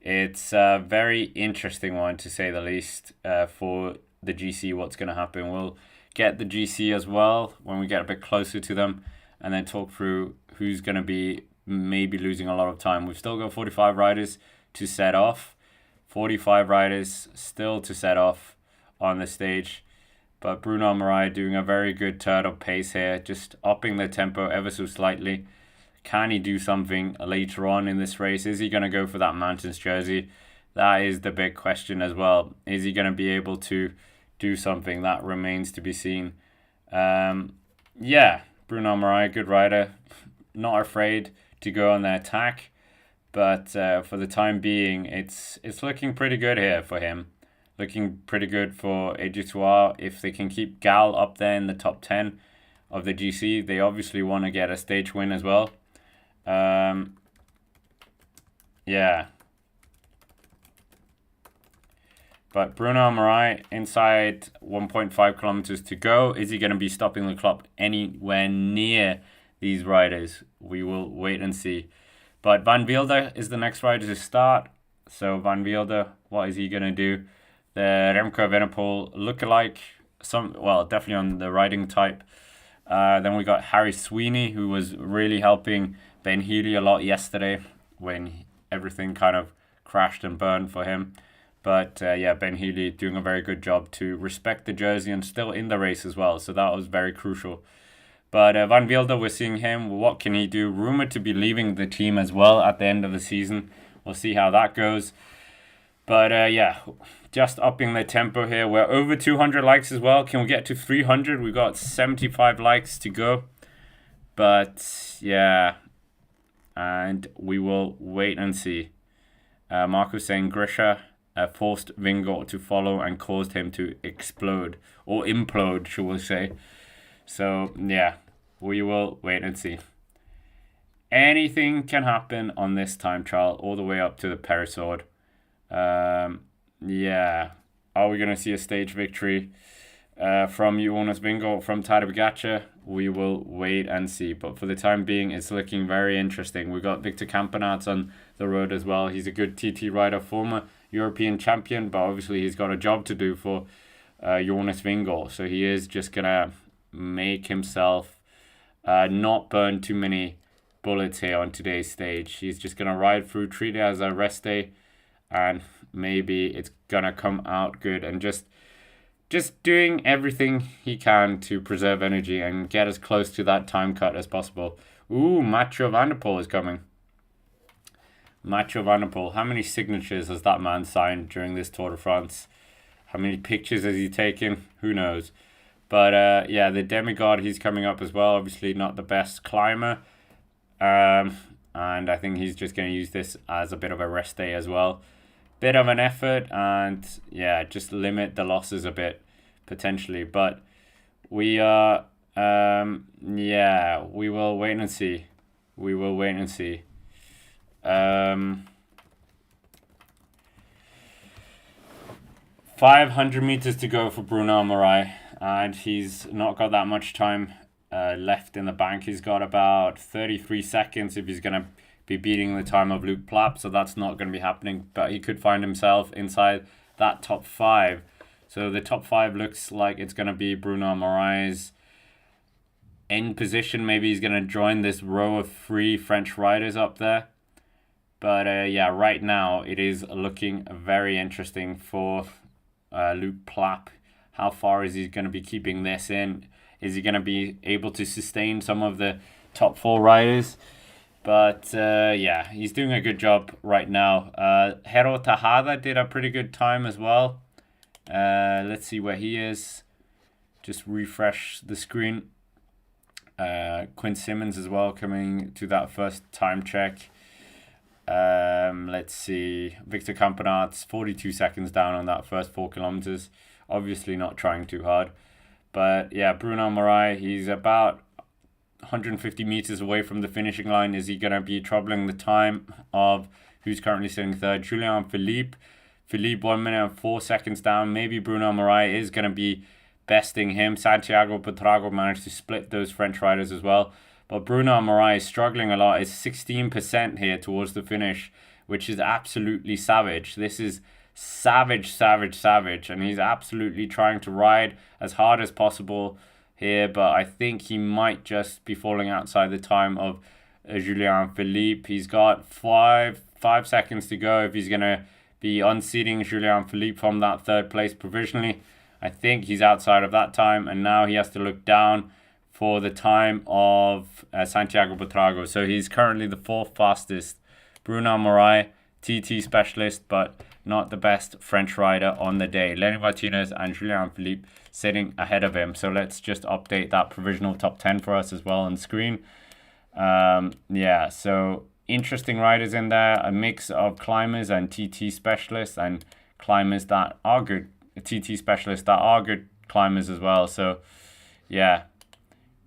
it's a very interesting one, to say the least, for the GC, what's going to happen. We'll get the GC as well when we get a bit closer to them, and then talk through who's going to be maybe losing a lot of time. We've still got 45 riders to set off. 45 riders still to set off on the stage. But Bruno Morai doing a very good turn of pace here, just upping the tempo ever so slightly. Can he do something later on in this race? Is he going to go for that Mountains jersey? That is the big question as well. Is he going to be able to do something? That remains to be seen. Yeah, Bruno Morai, good rider. Not afraid to go on the attack. But for the time being, it's looking pretty good here for him. Looking pretty good for Egitoire. If they can keep Gal up there in the top 10 of the GC, they obviously want to get a stage win as well. Yeah. But Bruno Morai inside 1.5 kilometers to go. Is he going to be stopping the clock anywhere near these riders? We will wait and see. But Van Wilder is the next rider to start. So Van Wilder, what is he going to do? The Remco Evenepoel lookalike, definitely on the riding type. Then we got Harry Sweeney, who was really helping Ben Healy a lot yesterday when everything kind of crashed and burned for him. But yeah, Ben Healy doing a very good job to respect the jersey and still in the race as well. So that was very crucial. But Van Wilder, we're seeing him. What can he do? Rumored to be leaving the team as well at the end of the season. We'll see how that goes. But yeah, just upping the tempo here. We're over 200 likes as well. Can we get to 300? We've got 75 likes to go. But yeah, and we will wait and see. Marco saying Grisha forced Vingegaard to follow and caused him to explode, or implode, should we say. So yeah, we will wait and see. anything can happen on this time trial, all the way up to the Perisord. Yeah. Are we going to see a stage victory from Jonas Vingegaard, from Tadej Pogacar? We will wait and see. But for the time being, it's looking very interesting. We got Victor Campenaerts on the road as well. He's a good TT rider, former European champion, but obviously he's got a job to do for Jonas Vingegaard. So he is just going to make himself not burn too many bullets here on today's stage. He's just going to ride through, treat it as a rest day, and maybe it's going to come out good, and just doing everything he can to preserve energy and get as close to that time cut as possible. Ooh, Mathieu van der Poel is coming. Mathieu van der Poel. How many signatures has that man signed during this Tour de France? How many pictures has he taken? Who knows? But yeah, the demigod, he's coming up as well. Obviously not the best climber. And I think he's just going to use this as a bit of a rest day as well. Bit of an effort, and yeah, just limit the losses a bit potentially. But we are, yeah, we will wait and see. We will wait and see. 500 meters to go for Bruno Marais, and he's not got that much time left in the bank. He's got about 33 seconds if he's going to be beating the time of Luke Plapp, so that's not going to be happening, but he could find himself inside that top 5. So the top 5 looks like it's going to be Bruno Marais' end position. Maybe he's going to join this row of 3 French riders up there. But yeah, right now it is looking very interesting for Luke Plapp. How far is he going to be keeping this in? Is he going to be able to sustain some of the top 4 riders? But yeah, he's doing a good job right now. Hautacam did a pretty good time as well. Let's see where he is. Just refresh the screen. Quinn Simmons as well coming to that first time check. Let's see. Victor Campenaerts, 42 seconds down on that first 4 kilometers. Obviously not trying too hard. But yeah, Bruno Marais, he's about 150 meters away from the finishing line. Is he going to be troubling the time of who's currently sitting third? Julian Philippe. Philippe 1 minute and 4 seconds down. Maybe Bruno Marais is going to be besting him. Santiago Petrago managed to split those French riders as well. But Bruno Marais is struggling a lot. It's 16% here towards the finish, which is absolutely savage. This is savage. And he's absolutely trying to ride as hard as possible here, but I think he might just be falling outside the time of Julian Philippe. He's got five seconds to go if he's going to be unseating Julian Philippe from that 3rd place provisionally. I think he's outside of that time, and now he has to look down for the time of Santiago Petrago. So he's currently the 4th fastest. Bruno Marais, TT specialist, but not the best French rider on the day. Lenny Martinez and Julian Philippe sitting ahead of him. So let's just update that provisional top 10 for us as well on screen. Yeah, so interesting riders in there. A mix of climbers and TT specialists, and climbers that are good, TT specialists that are good climbers as well. So yeah,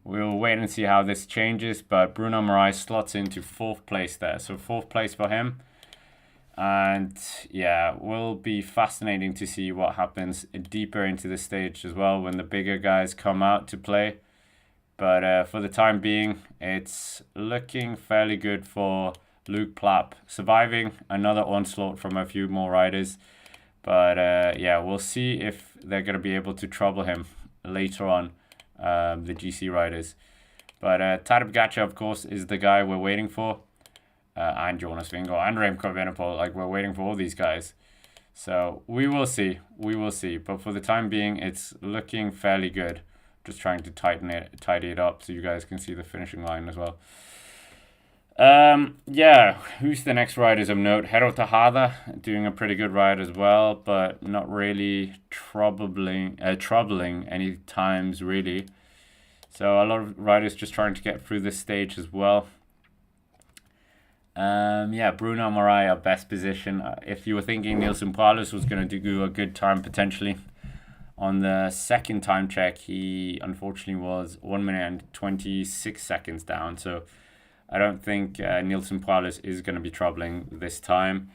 we'll wait and see how this changes. But Bruno Marais slots into 4th place there. So 4th place for him. And yeah, will be fascinating to see what happens deeper into the stage as well when the bigger guys come out to play. But for the time being, it's looking fairly good for Luke Plapp, surviving another onslaught from a few more riders. But yeah, we'll see if they're going to be able to trouble him later on, the GC riders. But Tadej Pogacar, of course, is the guy we're waiting for. And Jonas Vingegaard and Remco Evenepoel. Like, we're waiting for all these guys. So we will see. But for the time being, it's looking fairly good. Just trying to tidy it up so you guys can see the finishing line as well. Yeah, who's the next riders of note? Hautacam doing a pretty good ride as well, but not really troubling any times really. So a lot of riders just trying to get through this stage as well. Yeah, Bruno Marais, our best position. If you were thinking Nielsen Paulus was going to do a good time potentially, on the 2nd time check, he unfortunately was 1 minute and 26 seconds down. So I don't think Nielsen Paulus is going to be troubling this time.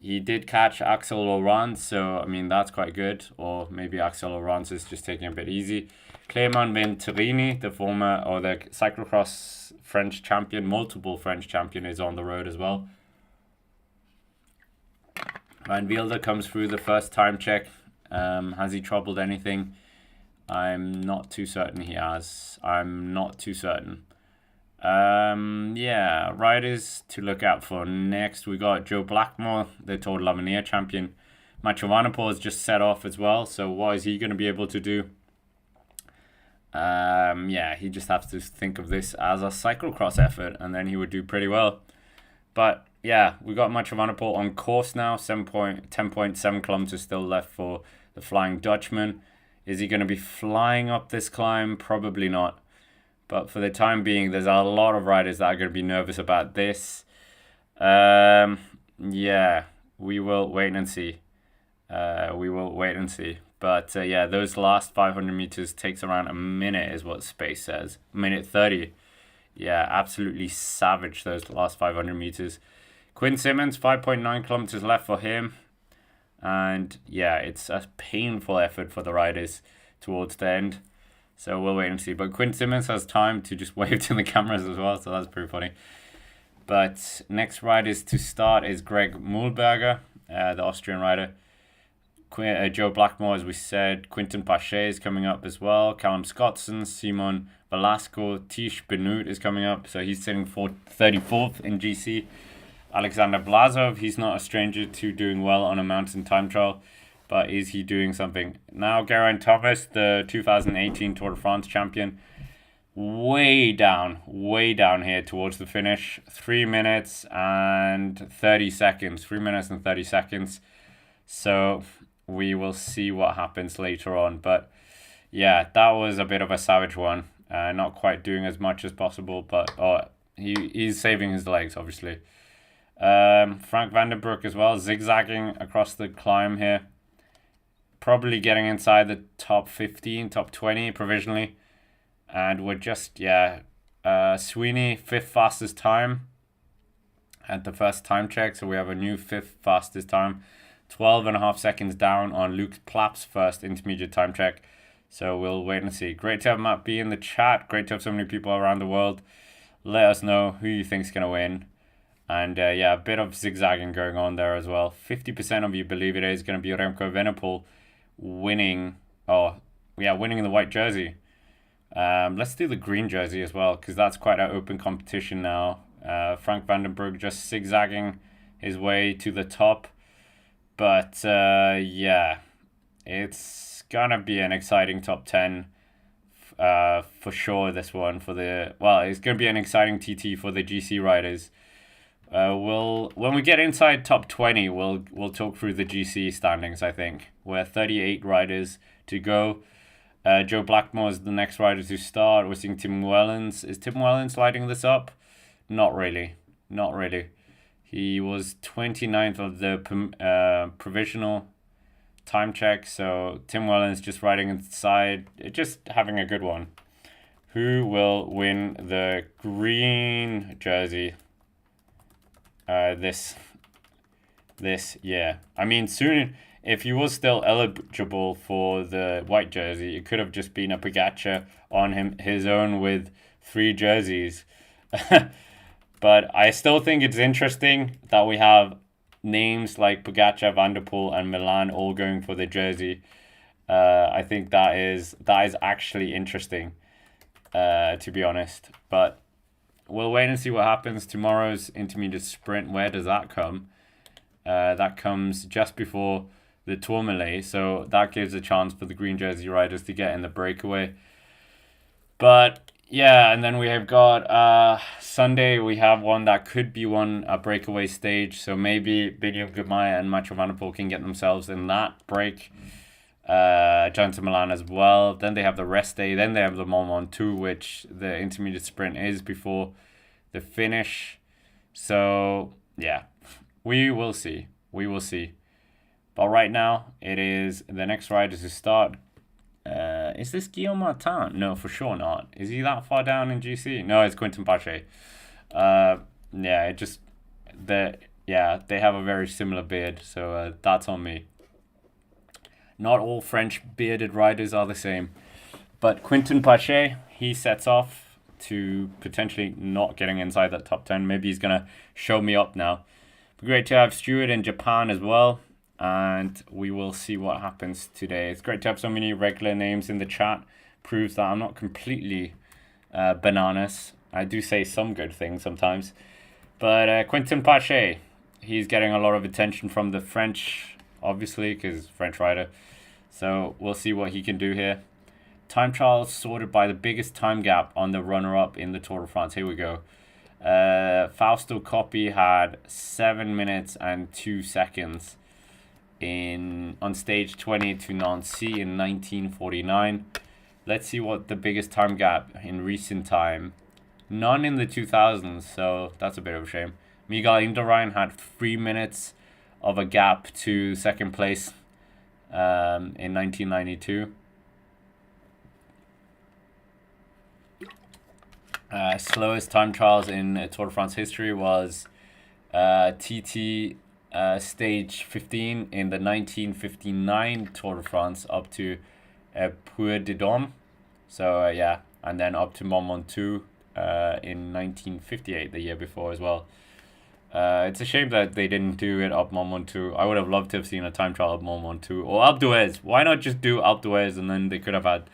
He did catch Axel Laurent, so I mean that's quite good. Or maybe Axel Laurent is just taking a bit easy. Clément Venturini, the former or the cyclocross French champion, multiple French champion, is on the road as well. Van Wilder comes through the first time check. Has he troubled anything? I'm not too certain he has. I'm not too certain. Yeah, riders to look out for next. We got Joe Blackmore, the Tour de l'Avenir champion. Mathieu Van der Poel has just set off as well. So what is he going to be able to do? Yeah, he just has to think of this as a cyclocross effort, and then he would do pretty well. But yeah, we got Mathieu Van der Poel on course now. 10.7 kilometers still left for the Flying Dutchman. Is he going to be flying up this climb? Probably not. But for the time being, there's a lot of riders that are going to be nervous about this. Yeah, we will wait and see. But yeah, those last 500 meters takes around a minute is what Space says. Minute 30. Yeah, absolutely savage, those last 500 meters. Quinn Simmons, 5.9 kilometers left for him. And yeah, it's a painful effort for the riders towards the end. So we'll wait and see. But Quinn Simmons has time to just wave to the cameras as well, so that's pretty funny. But next riders to start is Greg Mühlberger, the Austrian rider. Joe Blackmore, as we said. Quinton Pache is coming up as well. Callum Scottson, Simon Velasco, Tish Benoot is coming up. So he's sitting 34th in GC. Alexander Vlasov, he's not a stranger to doing well on a mountain time trial. But is he doing something? Now Geraint Thomas, the 2018 Tour de France champion. Way down here towards the finish. 3 minutes and 30 seconds. 3 minutes and 30 seconds. So we will see what happens later on. But yeah, that was a bit of a savage one. Not quite doing as much as possible, but he's saving his legs, obviously. Frank Vandenbroek as well, zigzagging across the climb here. Probably getting inside the top 15, top 20 provisionally. And we're just, Sweeney, 5th fastest time at the first time check. So we have a new 5th fastest time. 12.5 seconds down on Luke Plapp's first intermediate time check. So we'll wait and see. Great to have Matt B in the chat. Great to have so many people around the world. Let us know who you think's going to win. And a bit of zigzagging going on there as well. 50% of you believe it is going to be Remco Evenepoel winning in the white jersey. Let's do the green jersey as well, because that's quite an open competition now. Frank Vandenbroek just zigzagging his way to the top. But it's gonna be an exciting top 10 for sure. This one it's gonna be an exciting TT for the GC riders. When we get inside top 20, we'll talk through the GC standings. I think we're 38 riders to go. Joe Blackmore is the next rider to start. We're seeing Tim Wellens. Is Tim Wellens lighting this up? Not really. He was 29th of the provisional time check. So Tim Wellens just riding inside, just having a good one. Who will win the green jersey? This year. I mean, soon, if he was still eligible for the white jersey, it could have just been a Pogacar on his own with 3 jerseys. But I still think it's interesting that we have names like Pogacar, Van der Poel, and Milan all going for the jersey. I think that is actually interesting, to be honest. But we'll wait and see what happens. Tomorrow's intermediate sprint, where does that come? That comes just before the Tourmalet, so that gives a chance for the green jersey riders to get in the breakaway. But yeah, and then we have got Sunday, we have one that could be a breakaway stage, so maybe Biniam Girmay and Mathieu Van der Poel can get themselves in that break. Jonathan Milan as well. Then they have the rest day. Then they have the Mont Ventoux, which the intermediate sprint is before the finish. So yeah, we will see. But right now, it is the next rider to start. Is this Guillaume Martin? No, for sure not. Is he that far down in GC? No, it's Quinton Pache. Yeah, it just they have a very similar beard, so that's on me. Not all French bearded riders are the same. But Quinton Pache, he sets off to potentially not getting inside that top 10. Maybe he's going to show me up now. But great to have Stuart in Japan as well. And we will see what happens today. It's great to have so many regular names in the chat. Proves that I'm not completely bananas. I do say some good things sometimes. But Quinton Pache, he's getting a lot of attention from the French, obviously, because French rider. So we'll see what he can do here. Time trials sorted by the biggest time gap on the runner-up in the Tour de France. Here we go. Fausto Coppi had 7 minutes and 2 seconds on stage 20 to Nancy in 1949. Let's see what the biggest time gap in recent time. None in the 2000s, so that's a bit of a shame. Miguel Indurain had 3 minutes of a gap to second place in 1992. Slowest time trials in Tour de France history was TT stage 15 in the 1959 Tour de France up to Puy de Dôme. So yeah, and then up to Mont Ventoux in 1958, the year before as well. It's a shame that they didn't do it up Mont Ventoux. I would have loved to have seen a time trial up Mont Ventoux or Alpe d'Huez. Why not just do Alpe d'Huez and then they could have had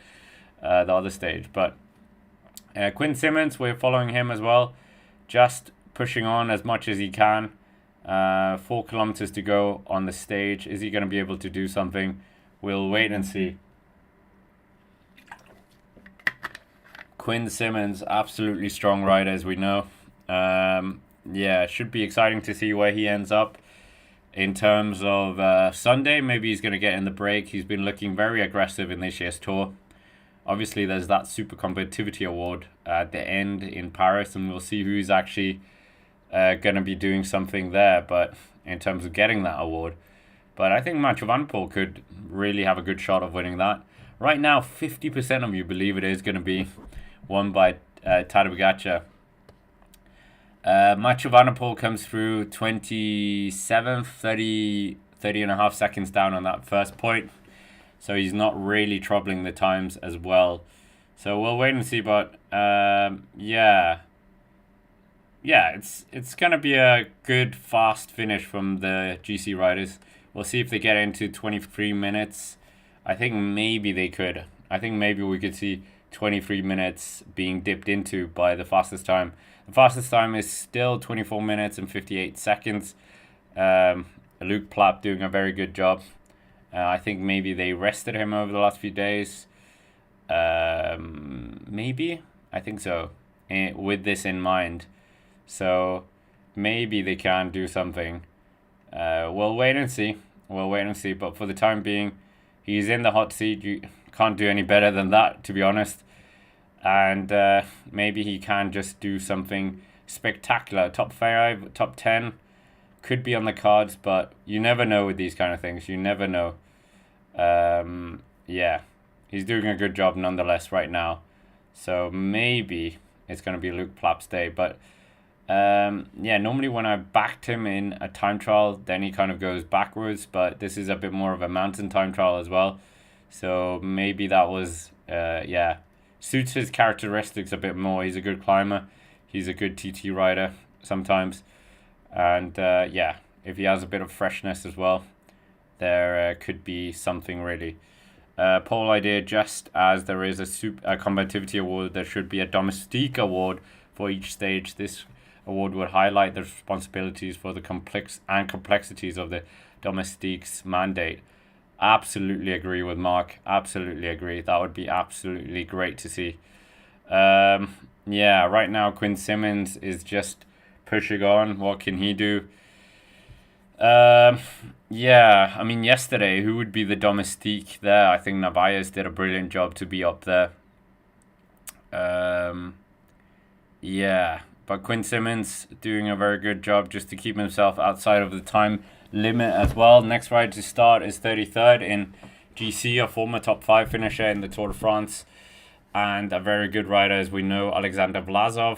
the other stage? But Quinn Simmons, we're following him as well, just pushing on as much as he can. 4 kilometers to go on the stage. Is he going to be able to do something? We'll wait and see. Quinn Simmons, absolutely strong rider, as we know. Yeah, it should be exciting to see where he ends up in terms of Sunday. Maybe he's going to get in the break. He's been looking very aggressive in this year's Tour. Obviously, there's that Super Competitivity Award at the end in Paris, and we'll see who's actually going to be doing something there. But in terms of getting that award, but I think Mathieu van der Poel could really have a good shot of winning that. Right now, 50% of you believe it is going to be won by Tadej Pogacar. Mathieu van der Poel comes through 27th, 30 and a half seconds down on that first point. So he's not really troubling the times as well. So we'll wait and see. But yeah, it's going to be a good, fast finish from the GC riders. We'll see if they get into 23 minutes. I think maybe they could. I think maybe we could see 23 minutes being dipped into by the fastest time. The fastest time is still 24 minutes and 58 seconds. Luke Plapp doing a very good job. I think maybe they rested him over the last few days. Maybe. I think so. With this in mind. So maybe they can do something. We'll wait and see. But for the time being, he's in the hot seat. You can't do any better than that, to be honest. And maybe he can just do something spectacular. Top 5, top 10 could be on the cards, but you never know with these kind of things. You never know. Yeah, he's doing a good job nonetheless right now. So maybe it's going to be Luke Plapp's day. But yeah, normally when I backed him in a time trial, then he kind of goes backwards. But this is a bit more of a mountain time trial as well. So maybe that was, yeah, suits his characteristics a bit more. He's a good climber. He's a good TT rider sometimes. And yeah, if he has a bit of freshness as well, there could be something really. Poll idea, just as there is a competitivity award, there should be a domestique award for each stage. This award would highlight the responsibilities for the complexities of the domestique's mandate. Absolutely agree with Mark. Absolutely agree. That would be absolutely great to see. Yeah, right now Quinn Simmons is just pushing on. What can he do? Yeah, I mean, yesterday, who would be the domestique there? I think Narvaez did a brilliant job to be up there. Yeah, but Quinn Simmons doing a very good job just to keep himself outside of the time limit as well. Next ride to start is 33rd in GC, a former top 5 finisher in the Tour de France, and a very good rider, as we know, Alexander Vlasov,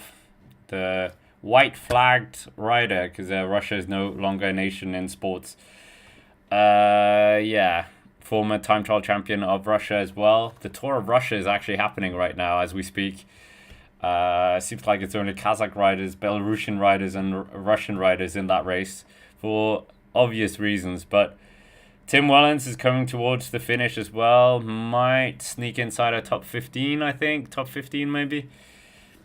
the white flagged rider because Russia is no longer a nation in sports. Yeah, former time trial champion of Russia as well. The Tour of Russia is actually happening right now as we speak. Seems like it's only Kazakh riders, Belarusian riders, and Russian riders in that race for obvious reasons. But Tim Wellens is coming towards the finish as well. Might sneak inside a top 15, I think. Top 15 maybe.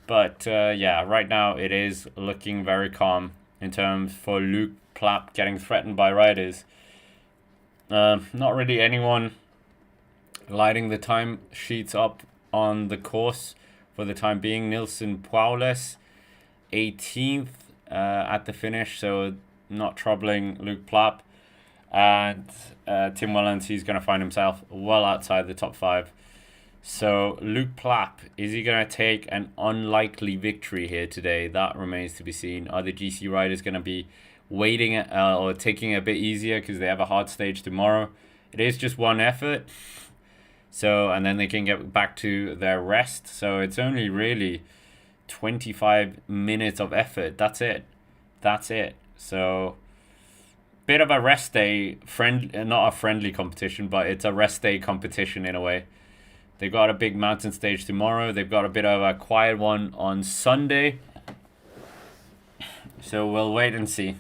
But yeah, right now it is looking very calm in terms for Luke Plapp getting threatened by riders. Not really anyone lighting the time sheets up on the course for the time being. Nilsen Paules, 18th at the finish, so not troubling Luke Plapp. And Tim Wellens, he's going to find himself well outside the top 5. So Luke Plapp, is he going to take an unlikely victory here today? That remains to be seen. Are the GC riders going to be waiting or taking it a bit easier because they have a hard stage tomorrow? It is just one effort. So, and then they can get back to their rest. So it's only really 25 minutes of effort. That's it. So, bit of a rest day, not a friendly competition, but it's a rest day competition in a way. They've got a big mountain stage tomorrow. They've got a bit of a quiet one on Sunday. So we'll wait and see.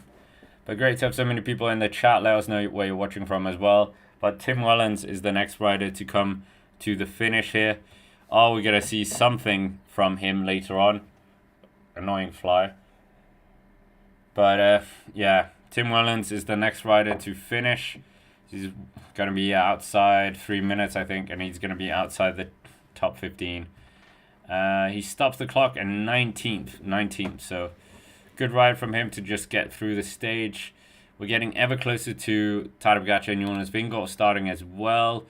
But great to have so many people in the chat. Let us know where you're watching from as well. But Tim Wellens is the next rider to come to the finish here. Oh, we're going to see something from him later on. Annoying fly. But yeah, Tim Wellens is the next rider to finish. He's going to be outside 3 minutes, I think, and he's going to be outside the top 15. He stops the clock at 19th. So good ride from him to just get through the stage. We're getting ever closer to Tadej Pogacar and Jonas Vingegaard starting as well.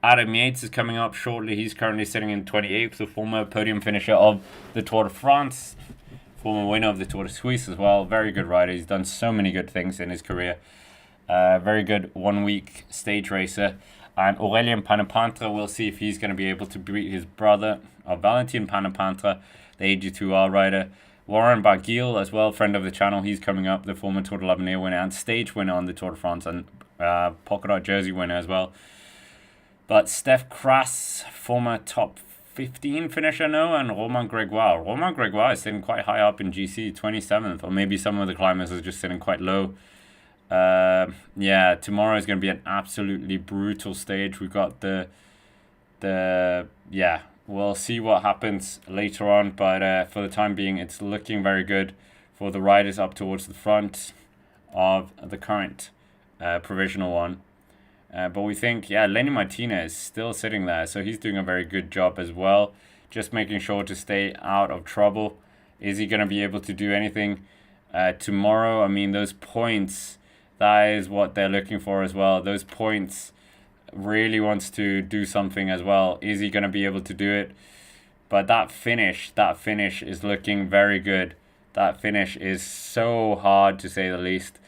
Adam Yates is coming up shortly. He's currently sitting in 28th, the former podium finisher of the Tour de France, former winner of the Tour de Suisse as well. Very good rider. He's done so many good things in his career. Very good 1 week stage racer. And Aurélien Panapantra, we'll see if he's going to be able to beat his brother, Valentin Panapantra, the AG2R rider. Warren Barguil as well, friend of the channel. He's coming up, the former Tour de l'Avenir winner and stage winner on the Tour de France and polka dot jersey winner as well. But Steph Kras, former top 15 finisher now, and Romain Grégoire. Romain Grégoire is sitting quite high up in GC, 27th, or maybe some of the climbers are just sitting quite low. Yeah, tomorrow is going to be an absolutely brutal stage. We've got yeah, we'll see what happens later on, but for the time being, it's looking very good for the riders up towards the front of the current provisional one. But we think, yeah, Lenny Martinez is still sitting there, so he's doing a very good job as well, just making sure to stay out of trouble. Is he going to be able to do anything tomorrow? I mean, those points, that is what they're looking for as well. Those points, really wants to do something as well. Is he going to be able to do it? But that finish is looking very good. That finish is so hard, to say the least.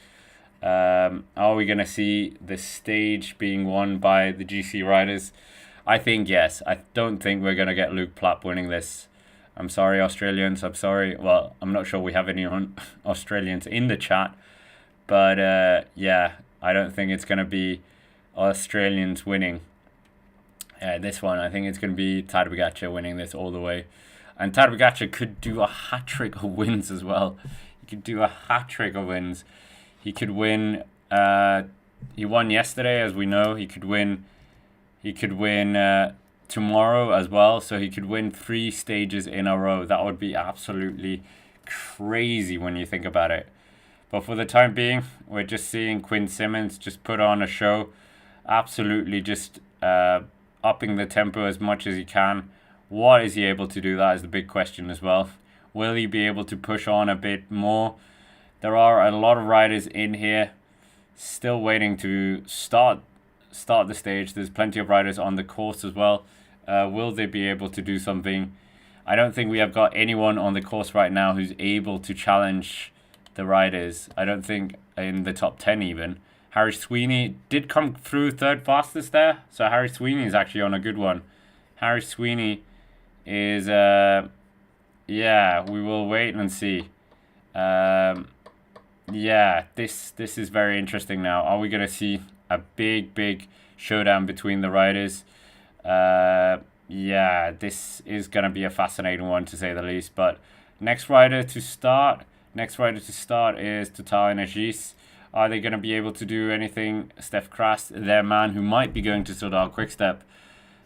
Are we going to see the stage being won by the GC riders? I think yes. I don't think we're going to get Luke Plapp winning this. I'm sorry, Australians. I'm sorry. Well, I'm not sure we have any Australians in the chat. But yeah, I don't think it's going to be Australians winning this one. I think it's going to be Tadej Pogacar winning this all the way. And Tadej Pogacar could do a hat-trick of wins as well. He could do a hat-trick of wins. He could win. He won yesterday, as we know. He could win tomorrow as well. So he could win 3 stages in a row. That would be absolutely crazy when you think about it. But for the time being, we're just seeing Quinn Simmons just put on a show. Absolutely just upping the tempo as much as he can. What is he able to do? That is the big question as well. Will he be able to push on a bit more? There are a lot of riders in here still waiting to start the stage. There's plenty of riders on the course as well. Will they be able to do something? I don't think we have got anyone on the course right now who's able to challenge the riders. I don't think in the top 10 even. Harry Sweeney did come through 3rd fastest there. So Harry Sweeney is actually on a good one. Harry Sweeney is, yeah, we will wait and see. Yeah, this is very interesting now. Are we going to see a big showdown between the riders? Yeah, this is going to be a fascinating one to say the least. But next rider to start is Total Energies. Are they going to be able to do anything? Steph Krast, their man who might be going to Soudal Quickstep.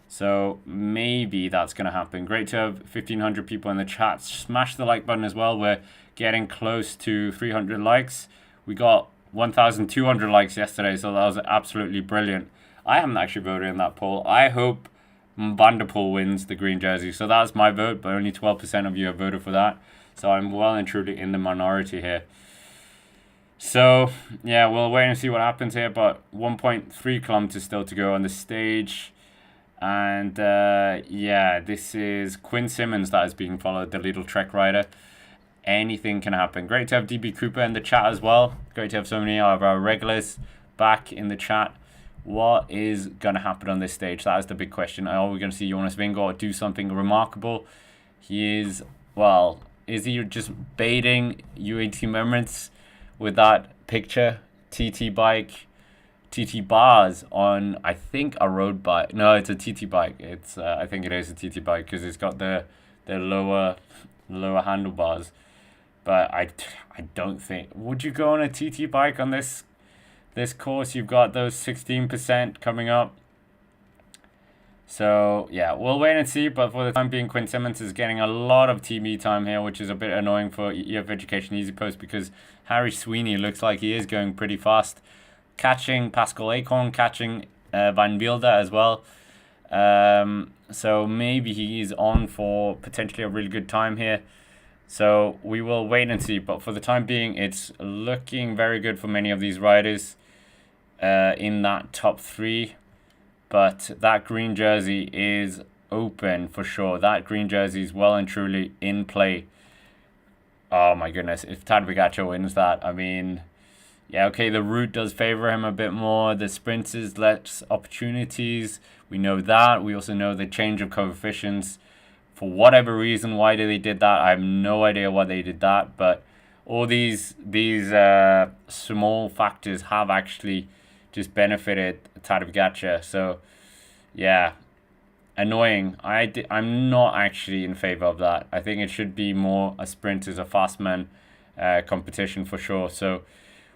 So maybe that's going to happen. Great to have 1,500 people in the chat. Smash the like button as well. We're getting close to 300 likes. We got 1,200 likes yesterday, so that was absolutely brilliant. I haven't actually voted in that poll. I hope Van der Poel wins the green jersey. So that's my vote, but only 12% of you have voted for that. So I'm well and truly in the minority here. So, yeah, we'll wait and see what happens here. But 1.3 kilometers still to go on the stage. And, yeah, this is Quinn Simmons that is being followed, the little Trek rider. Anything can happen. Great to have DB Cooper in the chat as well. Great to have so many of our regulars back in the chat. What is going to happen on this stage? That is the big question. Are we going to see Jonas Vingegaard do something remarkable? He is, well, is he just baiting UAT Emirates with that picture? TT bike, TT bars on, I think, a road bike. No, it's a TT bike. It's I think it is a TT bike because it's got the lower handlebars. But I don't think. Would you go on a TT bike on this course? You've got those 16% coming up. So, yeah, we'll wait and see. But for the time being, Quinn Simmons is getting a lot of TV time here, which is a bit annoying for EF Education Easy Post because Harry Sweeney looks like he is going pretty fast. Catching Pascal Acorn, catching Van Wilde as well. So maybe he is on for potentially a really good time here. So we will wait and see. But for the time being, it's looking very good for many of these riders in that top three. But that green jersey is open for sure. That green jersey is well and truly in play. Oh my goodness. If Tadej Pogacar wins that, I mean, yeah, okay, the route does favor him a bit more. The sprinters less opportunities. We know that. We also know the change of coefficients. For whatever reason, why they did that, I have no idea why they did that. But all these small factors have actually just benefited Tadej Pogacar. So, yeah, annoying. I'm not actually in favor of that. I think it should be more a sprinters, a fast man competition for sure. So,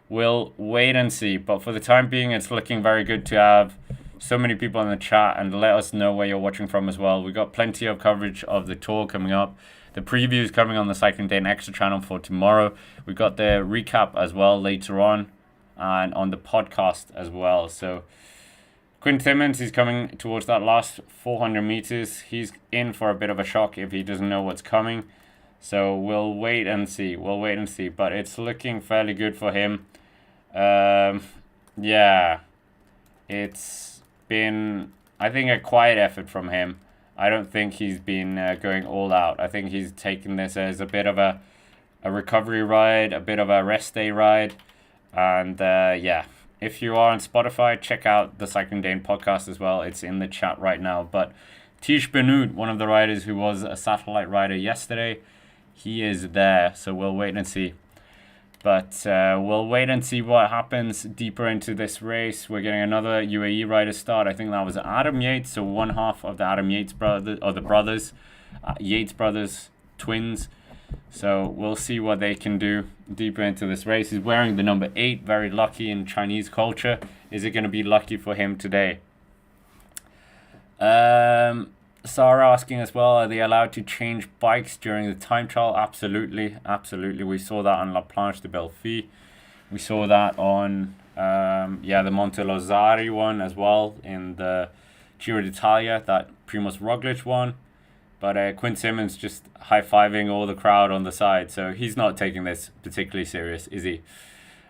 we'll wait and see. But for the time being, it's looking very good to have so many people in the chat and let us know where you're watching from as well. We got plenty of coverage of the tour coming up. The preview is coming on the Cycling Day and Extra channel for tomorrow. We got the recap as well later on and on the podcast as well. So Quinn Simmons is coming towards that last 400 meters. He's in for a bit of a shock if he doesn't know what's coming. So we'll wait and see. But it's looking fairly good for him. Yeah, it's been, I think, a quiet effort from him. I don't think he's been going all out. I think he's taken this as a bit of a recovery ride, a bit of a rest day ride. And yeah, if you are on Spotify, check out the Cycling Dane podcast as well. It's in the chat right now. But Tish Benoot, one of the riders who was a satellite rider yesterday, he is there. So we'll wait and see. But we'll wait and see what happens deeper into this race. We're getting another UAE rider start. I think that was Adam Yates, so one half of the Adam Yates brother, or the brothers, Yates brothers, twins. So we'll see what they can do deeper into this race. He's wearing the number 8, very lucky in Chinese culture. Is it going to be lucky for him today? Sarah asking as well, are they allowed to change bikes during the time trial? Absolutely. We saw that on La Planche de Belfi. We saw that on the Monte Lozari one as well in the Giro d'Italia, that Primoz Roglic one. But Quinn Simmons just high-fiving all the crowd on the side, so he's not taking this particularly serious, is he?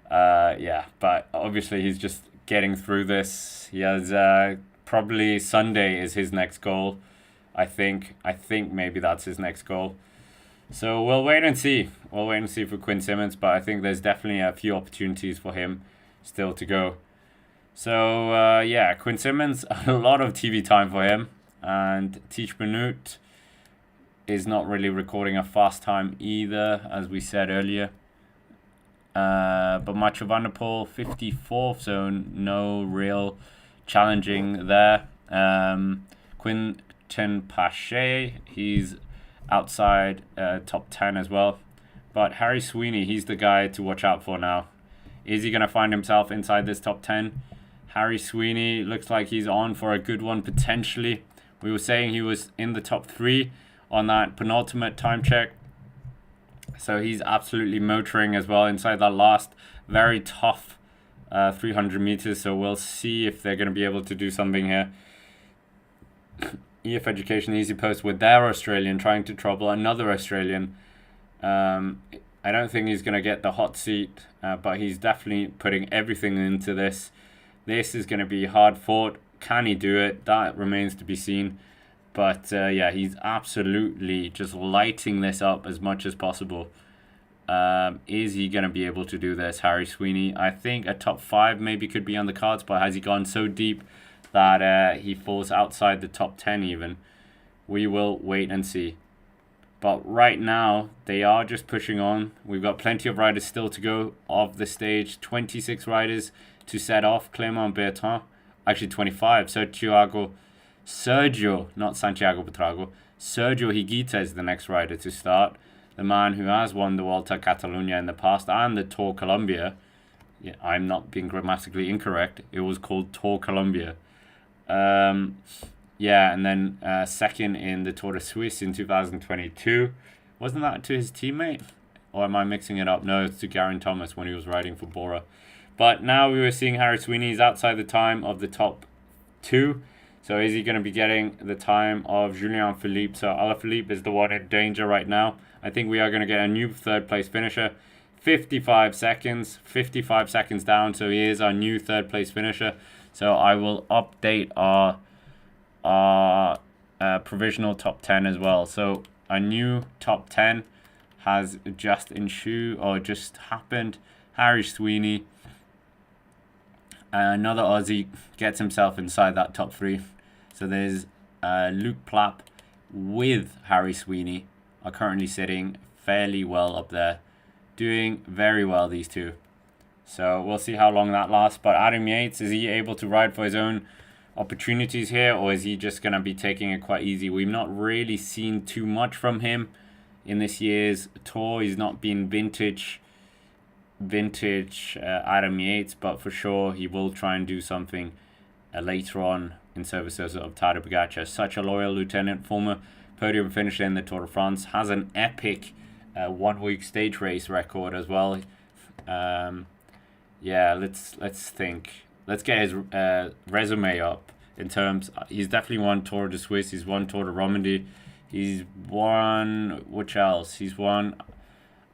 Yeah, but obviously he's just getting through this. He has probably Sunday is his next goal. I think maybe that's his next goal. So we'll wait and see. For Quinn Simmons, but I think there's definitely a few opportunities for him still to go. So yeah, Quinn Simmons, a lot of TV time for him. And Tish Benoot is not really recording a fast time either, as we said earlier. But Mathieu van der Poel, 54th, so no real challenging there. Quintin Pache, he's outside top 10 as well. But Harry Sweeney, he's the guy to watch out for now. Is he going to find himself inside this top 10? Harry Sweeney looks like he's on for a good one potentially. We were saying he was in the top 3 on that penultimate time check. So he's absolutely motoring as well inside that last very tough 300 meters. So we'll see if they're going to be able to do something here. EF Education Easy Post with their Australian trying to trouble another Australian. I don't think he's going to get the hot seat, but he's definitely putting everything into this. This is going to be hard fought. Can he do it? That remains to be seen. But yeah, he's absolutely just lighting this up as much as possible. Is he going to be able to do this, Harry Sweeney? I think a top 5 maybe could be on the cards, but has he gone so deep that he falls outside the top 10 even? We will wait and see. But right now, they are just pushing on. We've got plenty of riders still to go of the stage. 26 riders to set off. Clément Bertrand, actually 25. Sergio, not Santiago Petrago. Sergio Higuita is the next rider to start. The man who has won the Volta a Catalunya in the past and the Tour Colombia. Yeah, I'm not being grammatically incorrect. It was called Tour Colombia. Yeah, and then second in the Tour de Suisse in 2022. Wasn't that to his teammate? Or am I mixing it up? No, it's to Geraint Thomas when he was riding for Bora. But now we were seeing Harry Sweeney is outside the time of the top 2. So is he going to be getting the time of Julien Philippe? So Alaphilippe is the one in danger right now. I think we are going to get a new third place finisher. 55 seconds. 55 seconds down. So he is our new third place finisher. So I will update our provisional top 10 as well. So a new top 10 has just happened. Harry Sweeney, another Aussie, gets himself inside that top 3. So there's Luke Plapp with Harry Sweeney are currently sitting fairly well up there, doing very well, these two. So we'll see how long that lasts. But Adam Yates, is he able to ride for his own opportunities here, or is he just going to be taking it quite easy? We've not really seen too much from him in this year's tour. He's not been vintage Adam Yates, but for sure he will try and do something later on in services of Tadej Pogacar. Such a loyal lieutenant, former podium finisher in the Tour de France, has an epic 1 week stage race record as well. Yeah, let's think. Let's get his resume up in terms. He's definitely won Tour de Suisse. He's won Tour de Romandie. He's won, which else? He's won,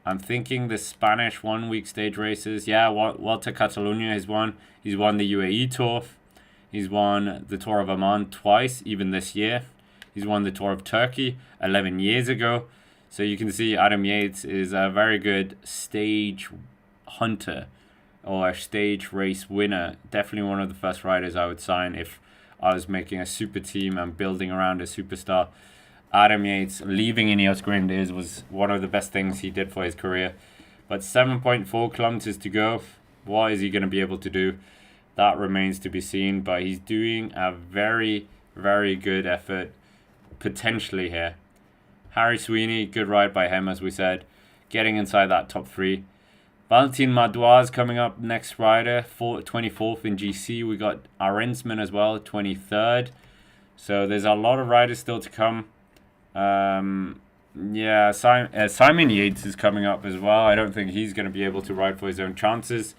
I'm thinking, the Spanish 1 week stage races. Yeah, Volta Catalunya he's won. He's won the UAE Tour. He's won the Tour of Oman twice, even this year. He's won the Tour of Turkey 11 years ago. So you can see Adam Yates is a very good stage hunter or a stage race winner. Definitely one of the first riders I would sign if I was making a super team and building around a superstar. Adam Yates leaving Ineos Grenadiers was one of the best things he did for his career. But 7.4 kilometers to go. What is he going to be able to do? That remains to be seen. But he's doing a very, very good effort potentially here. Harry Sweeney, good ride by him, as we said, getting inside that top 3. Valentin Madouas coming up next rider, 24th in GC. We got Arensman as well, 23rd. So there's a lot of riders still to come. Yeah, Simon Yates is coming up as well. I don't think he's going to be able to ride for his own chances.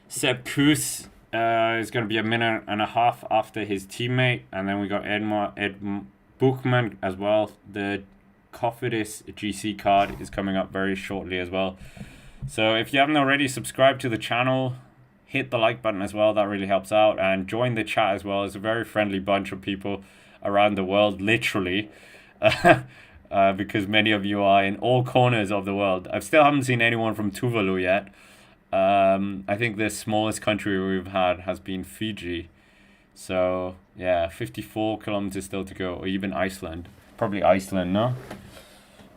Sepp Kuss is going to be a minute and a half after his teammate. And then we got Ed Buchmann as well. The Cofidis GC card is coming up very shortly as well. So if you haven't already, subscribe to the channel, hit the like button as well. That really helps out. And join the chat as well. It's a very friendly bunch of people around the world, literally. Because many of you are in all corners of the world. I still haven't seen anyone from Tuvalu yet. I think the smallest country we've had has been Fiji. So yeah, 54 kilometers still to go, or even Iceland. Probably Iceland, no?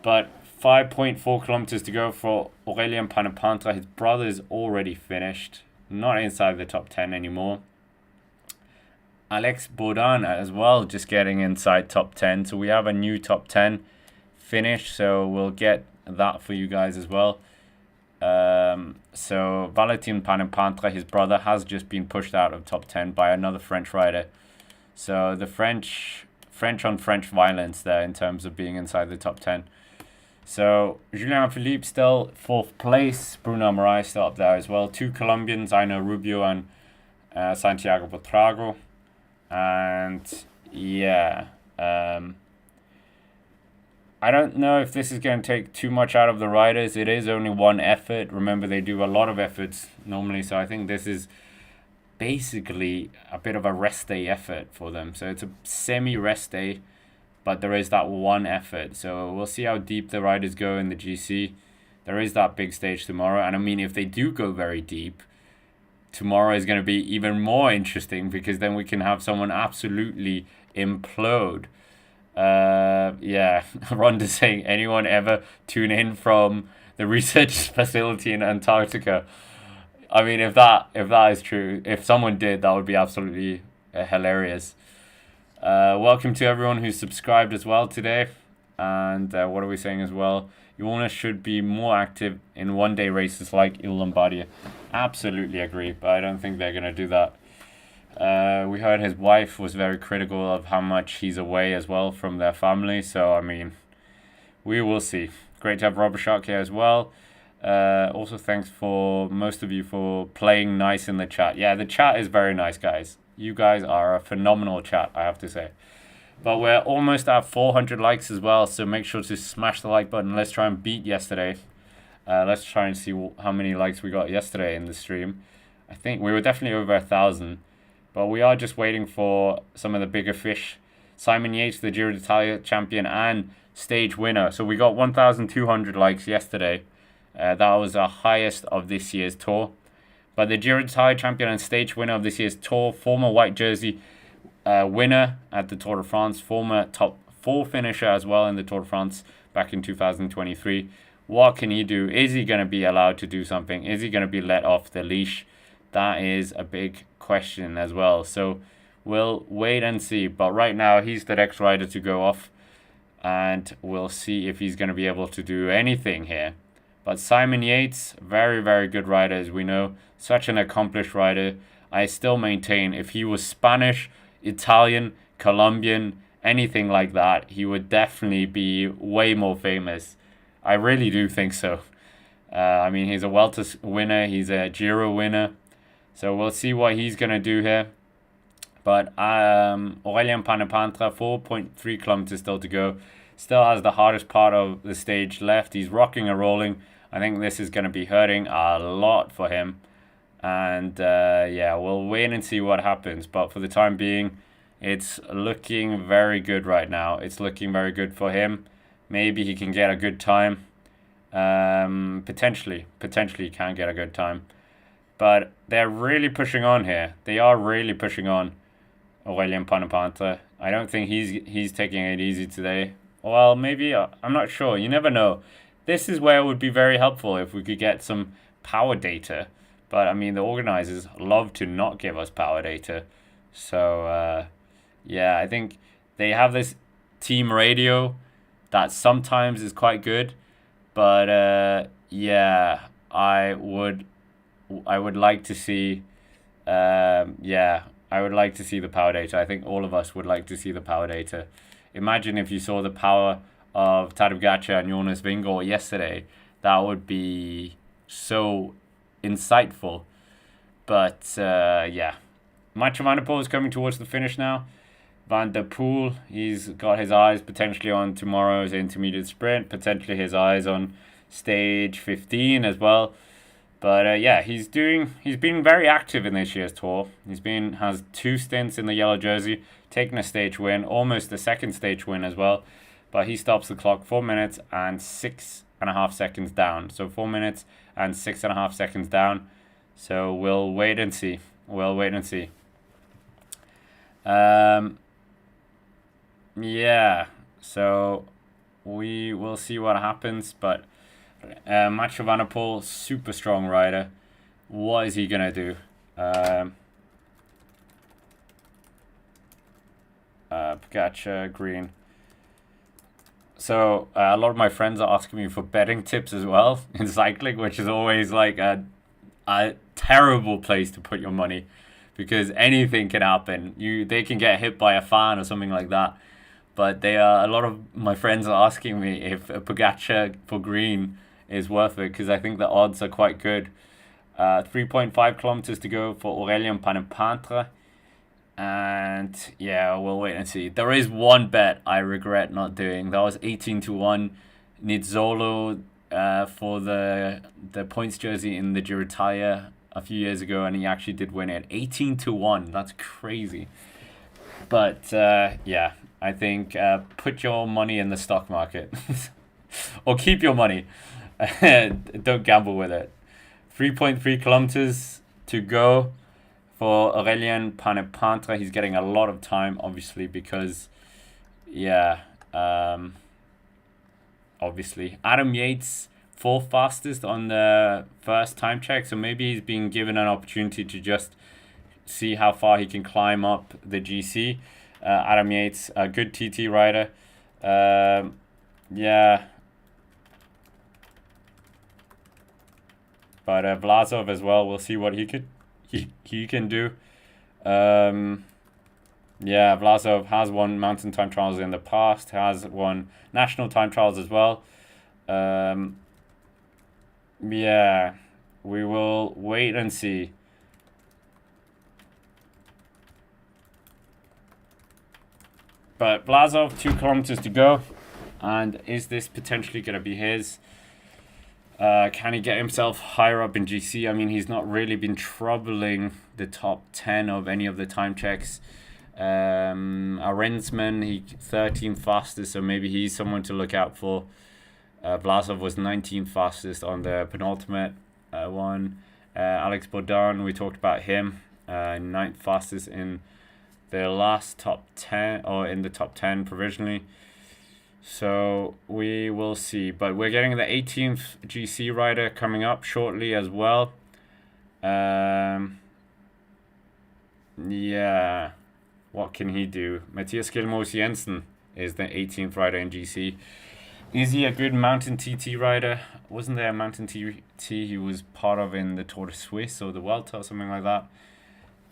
But 5.4 kilometers to go for Aurélien Panapantra. His brother is already finished. Not inside the top 10 anymore. Alex Baudin as well, just getting inside top 10. So we have a new top 10 finish. So we'll get that for you guys as well. So Valentin Panapantra, his brother, has just been pushed out of top 10 by another French rider. So the French on French violence there in terms of being inside the top 10. So Julien Philippe still 4th place. Bruno Marais still up there as well. 2 Colombians, Aino Rubio and Santiago Buitrago. And yeah, I don't know if this is going to take too much out of the riders. It is only one effort. Remember, they do a lot of efforts normally. So I think this is basically a bit of a rest day effort for them. So it's a semi-rest day, but there is that one effort. So we'll see how deep the riders go in the GC. There is that big stage tomorrow. And I mean, if they do go very deep, tomorrow is going to be even more interesting because then we can have someone absolutely implode. Yeah, Rhonda saying, anyone ever tune in from the research facility in Antarctica? I mean, if that is true, if someone did, that would be absolutely hilarious. Welcome to everyone who's subscribed as well today. And what are we saying as well? Jonas should be more active in one-day races like Il Lombardia. Absolutely agree, but I don't think they're going to do that. We heard his wife was very critical of how much he's away as well from their family. So, I mean, we will see. Great to have Robert Shark here as well. Also, thanks for most of you for playing nice in the chat. Yeah, the chat is very nice, guys. You guys are a phenomenal chat, I have to say. But we're almost at 400 likes as well, so make sure to smash the like button. Let's try and beat yesterday. Let's try and see how many likes we got yesterday in the stream. I think we were definitely over 1,000. But we are just waiting for some of the bigger fish. Simon Yates, the Giro d'Italia champion and stage winner. So we got 1,200 likes yesterday. That was the highest of this year's tour. But the Giro d'Italia champion and stage winner of this year's tour, former white jersey winner at the Tour de France, former top 4 finisher as well in the Tour de France back in 2023. What can he do? Is he going to be allowed to do something? Is he going to be let off the leash? That is a big question as well. So we'll wait and see. But right now, he's the next rider to go off. And we'll see if he's going to be able to do anything here. But Simon Yates, very, very good rider, as we know. Such an accomplished rider. I still maintain if he was Spanish, Italian, Colombian, anything like that, he would definitely be way more famous. I really do think so. I mean, he's a Vuelta winner. He's a Giro winner. So we'll see what he's going to do here. But Aurélien Panapantra, 4.3 kilometers still to go. Still has the hardest part of the stage left. He's rocking and rolling. I think this is going to be hurting a lot for him. And yeah, we'll wait and see what happens. But for the time being, it's looking very good right now. It's looking very good for him. Maybe he can get a good time. Potentially he can get a good time. But they're really pushing on here. They are really pushing on Aurélien Panapantra. I don't think he's taking it easy today. Well, maybe, I'm not sure. You never know. This is where it would be very helpful if we could get some power data. But, I mean, the organizers love to not give us power data. So, yeah, I think they have this team radio that sometimes is quite good. But, yeah, I would like to see, I would like to see the power data. I think all of us would like to see the power data. Imagine if you saw the power of Tadej Pogacar and Jonas Vingegaard yesterday. That would be so insightful. But, yeah. Mathieu van der Poel is coming towards the finish now. Van der Poel, he's got his eyes potentially on tomorrow's intermediate sprint. Potentially his eyes on stage 15 as well. But yeah, he's been very active in this year's tour. Has 2 stints in the yellow jersey, taken a stage win, almost a second stage win as well. But he stops the clock 4 minutes and 6.5 seconds down. So 4 minutes and 6.5 seconds down. So we'll wait and see. Yeah. So we will see what happens. But Mathieu Van der Poel, super strong rider. What is he gonna do? Pogacar, green. So a lot of my friends are asking me for betting tips as well in cycling, which is always like a terrible place to put your money, because anything can happen. They can get hit by a fan or something like that. But a lot of my friends are asking me if a Pogacar for green is worth it, because I think the odds are quite good. 3.5 kilometers to go for Aurélien Panepantre. And yeah, we'll wait and see. There is one bet I regret not doing. That was 18-1 Nizzolo for the points jersey in the Giro d'Italia a few years ago, and he actually did win it. 18-1. That's crazy. But yeah, I think put your money in the stock market or keep your money. Don't gamble with it. 3.3 kilometers to go for Aurélien Panepantre. He's getting a lot of time, obviously, because, yeah, obviously. Adam Yates, fourth fastest on the first time check, so maybe he's being given an opportunity to just see how far he can climb up the GC. Adam Yates, a good TT rider. Yeah. But Vlasov as well, we'll see what he can do. Yeah, Vlasov has won mountain time trials in the past, has won national time trials as well. Yeah, we will wait and see. But Vlasov, 2 kilometers to go. And is this potentially going to be his? Can he get himself higher up in GC? I mean, he's not really been troubling the top 10 of any of the time checks. Arensman, he 13th fastest, so maybe he's someone to look out for. Vlasov was 19th fastest on the penultimate one. Alex Baudin, we talked about him, 9th fastest in the last top 10, or in the top 10 provisionally. So we will see. But we're getting the 18th GC rider coming up shortly as well. Yeah. What can he do? Matthias Gilmoes Jensen is the 18th rider in GC. Is he a good mountain TT rider? Wasn't there a mountain TT he was part of in the Tour de Suisse or the Vuelta or something like that?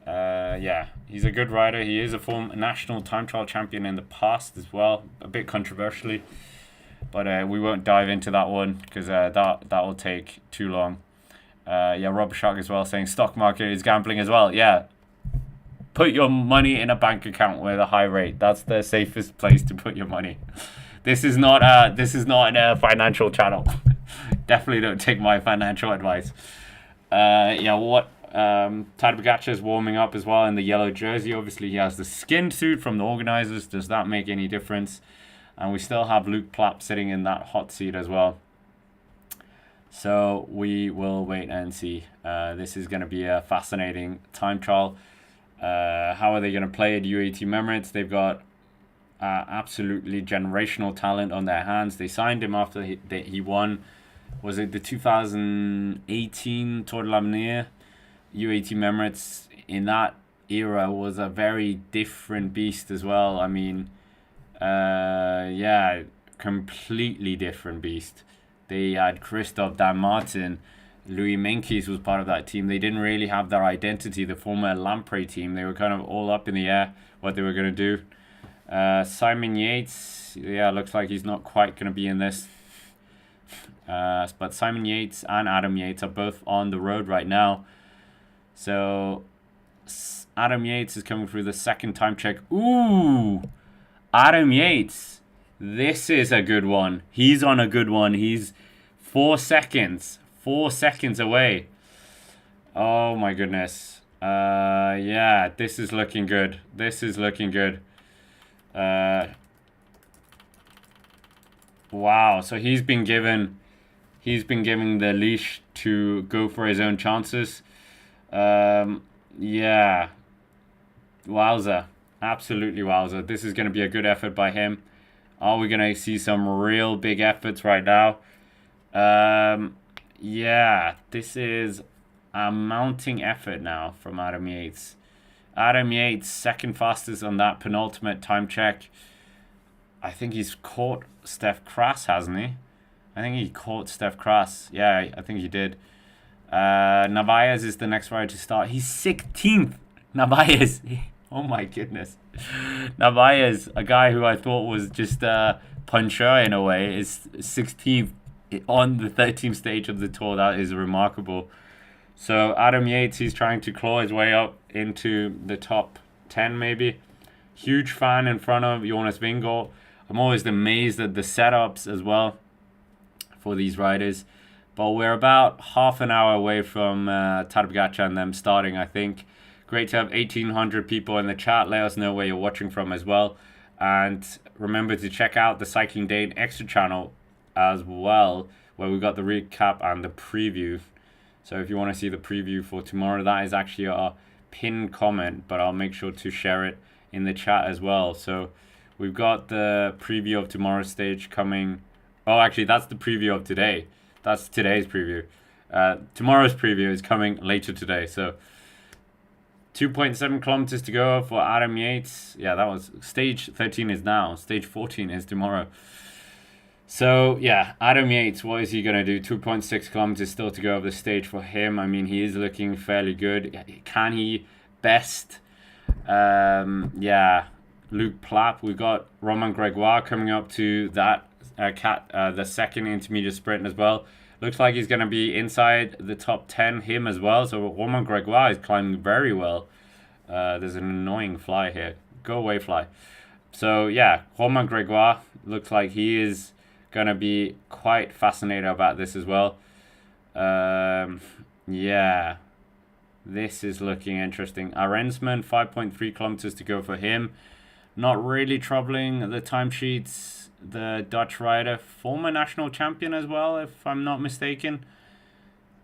Yeah, he's a good rider. He is a former national time trial champion in the past as well, a bit controversially, but we won't dive into that one because that will take too long. Yeah, Rob Shark as well saying stock market is gambling as well. Yeah, put your money in a bank account with a high rate. That's the safest place to put your money. This is not a financial channel. Definitely don't take my financial advice. Yeah, what? Tadej Pogacar is warming up as well in the yellow jersey. Obviously, he has the skin suit from the organizers. Does that make any difference? And we still have Luke Plapp sitting in that hot seat as well. So we will wait and see. This is going to be a fascinating time trial. How are they going to play at UAE Team Emirates? They've got absolutely generational talent on their hands. They signed him after he won. Was it the 2018 Tour de l'Avenir? UAE Team Emirates in that era was a very different beast as well. I mean, yeah, completely different beast. They had Christophe Damartin, Louis Meintjes was part of that team. They didn't really have their identity, the former Lampre team. They were kind of all up in the air what they were going to do. Simon Yates, yeah, looks like he's not quite going to be in this. But Simon Yates and Adam Yates are both on the road right now. So Adam Yates is coming through the second time check. Ooh, Adam Yates. This is a good one. He's on a good one. He's 4 seconds. 4 seconds away. Oh my goodness. Yeah, this is looking good. This is looking good. Wow. So he's been given the leash to go for his own chances. Yeah. Wowza. Absolutely wowza. This is going to be a good effort by him. Are we going to see some real big efforts right now? Yeah, this is a mounting effort now from Adam Yates. Adam Yates, second fastest on that penultimate time check. I think he's caught Steph Kras, hasn't he? I think he caught Steph Kras. Yeah, I think he did. Narvaez is the next rider to start. He's 16th. Narvaez. Oh my goodness. Narvaez, a guy who I thought was just a puncher in a way, is 16th on the 13th stage of the Tour. That is remarkable. So Adam Yates, he's trying to claw his way up into the top 10 maybe. Huge fan in front of Jonas Vingegaard. I'm always amazed at the setups as well for these riders. But we're about half an hour away from Tadej Pogacar and them starting, I think. Great to have 1,800 people in the chat. Let us know where you're watching from as well. And remember to check out the Cycling Dane Extra channel as well, where we got the recap and the preview. So if you want to see the preview for tomorrow, that is actually our pinned comment, but I'll make sure to share it in the chat as well. So we've got the preview of tomorrow's stage coming. Oh, actually, that's the preview of today. That's today's preview. Tomorrow's preview is coming later today. So 2.7 kilometers to go for Adam Yates. Yeah, that was stage 13 is now. Stage 14 is tomorrow. So, yeah, Adam Yates, what is he going to do? 2.6 kilometers still to go of the stage for him. I mean, he is looking fairly good. Can he best? Yeah, Luke Plapp. We've got Romain Gregoire coming up to that the second intermediate sprint as well. Looks like he's going to be inside the top 10, him as well. So Romain Gregoire is climbing very well. There's an annoying fly here. Go away, fly. So, yeah, Romain Gregoire looks like he is going to be quite fascinated about this as well. Yeah, this is looking interesting. Arensman, 5.3 kilometers to go for him. Not really troubling the timesheets. The Dutch rider, former national champion as well, if I'm not mistaken.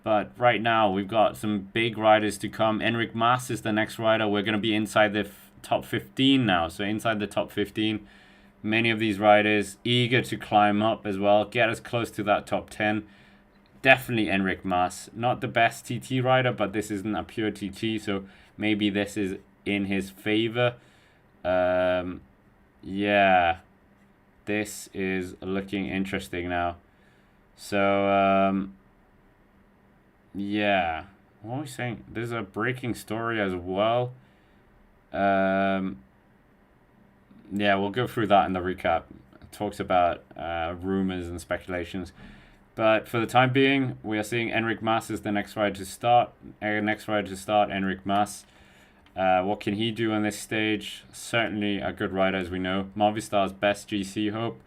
But right now, we've got some big riders to come. Enric Mas is the next rider. We're going to be inside the top 15 now. So inside the top 15, many of these riders eager to climb up as well. Get us close to that top 10. Definitely Enric Mas. Not the best TT rider, but this isn't a pure TT. So maybe this is in his favor. Yeah. This is looking interesting now. So, yeah. What are we saying? There's a breaking story as well. Yeah, we'll go through that in the recap. It talks about rumors and speculations. But for the time being, we are seeing Enric Mas is the next rider to start. Enric Mas. What can he do on this stage? Certainly a good rider, as we know. Movistar's best GC hope.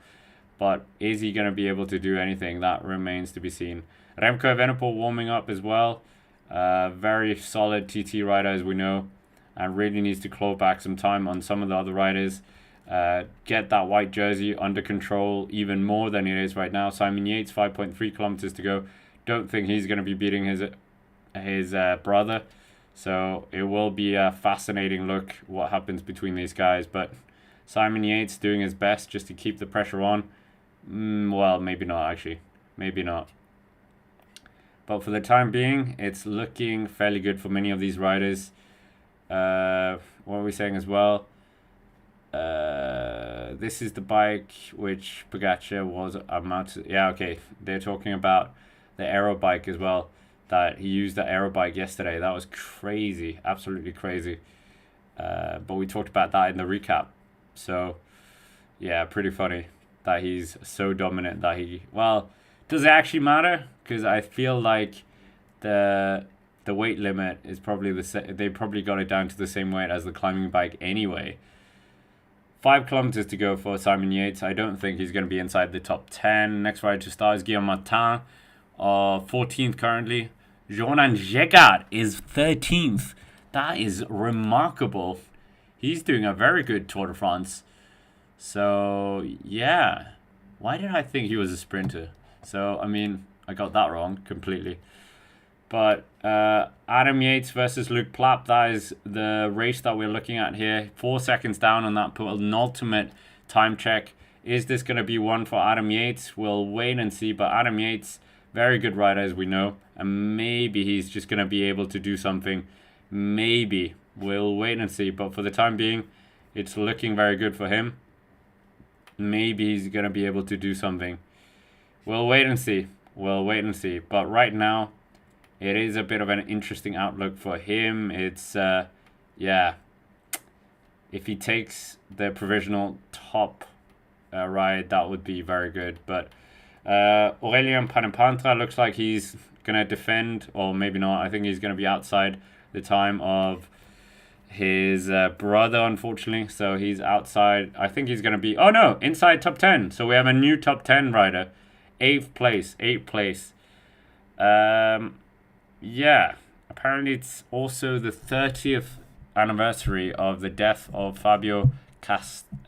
But is he going to be able to do anything? That remains to be seen. Remco Evenepoel warming up as well. Very solid TT rider, as we know. And really needs to claw back some time on some of the other riders. Get that white jersey under control even more than it is right now. Simon Yates, 5.3 kilometers to go. Don't think he's going to be beating his brother. So it will be a fascinating look what happens between these guys. But Simon Yates doing his best just to keep the pressure on. Well, maybe not actually. Maybe not. But for the time being, it's looking fairly good for many of these riders. What are we saying as well? This is the bike which Pogacar was about to... Yeah, okay. They're talking about the aero bike as well. That he used the aero bike yesterday. That was crazy. Absolutely crazy. But we talked about that in the recap. So, yeah, pretty funny that he's so dominant that he... Well, does it actually matter? Because I feel like the weight limit is probably they probably got it down to the same weight as the climbing bike anyway. 5 kilometers to go for Simon Yates. I don't think he's going to be inside the top 10. Next rider to start is Guillaume Martin, 14th currently. Jonas Vingegaard is 13th. That is remarkable. He's doing a very good Tour de France. So, yeah. Why did I think he was a sprinter? So, I mean, I got that wrong completely. But Adam Yates versus Luke Plapp, that is the race that we're looking at here. 4 seconds down on that penultimate time check. Is this going to be one for Adam Yates? We'll wait and see. But Adam Yates, very good rider, as we know. And maybe he's just going to be able to do something. Maybe. We'll wait and see. But for the time being, it's looking very good for him. Maybe he's going to be able to do something. We'll wait and see. We'll wait and see. But right now, it is a bit of an interesting outlook for him. It's, yeah. If he takes the provisional top ride, that would be very good. But Aurélien Panapantra looks like he's going to defend, or maybe not. I think he's going to be outside the time of his brother, unfortunately. So he's outside. I think he's going to be, oh no, inside top 10. So we have a new top 10 rider. 8th place. Yeah, apparently it's also the 30th anniversary of the death of Fabio Casatelli,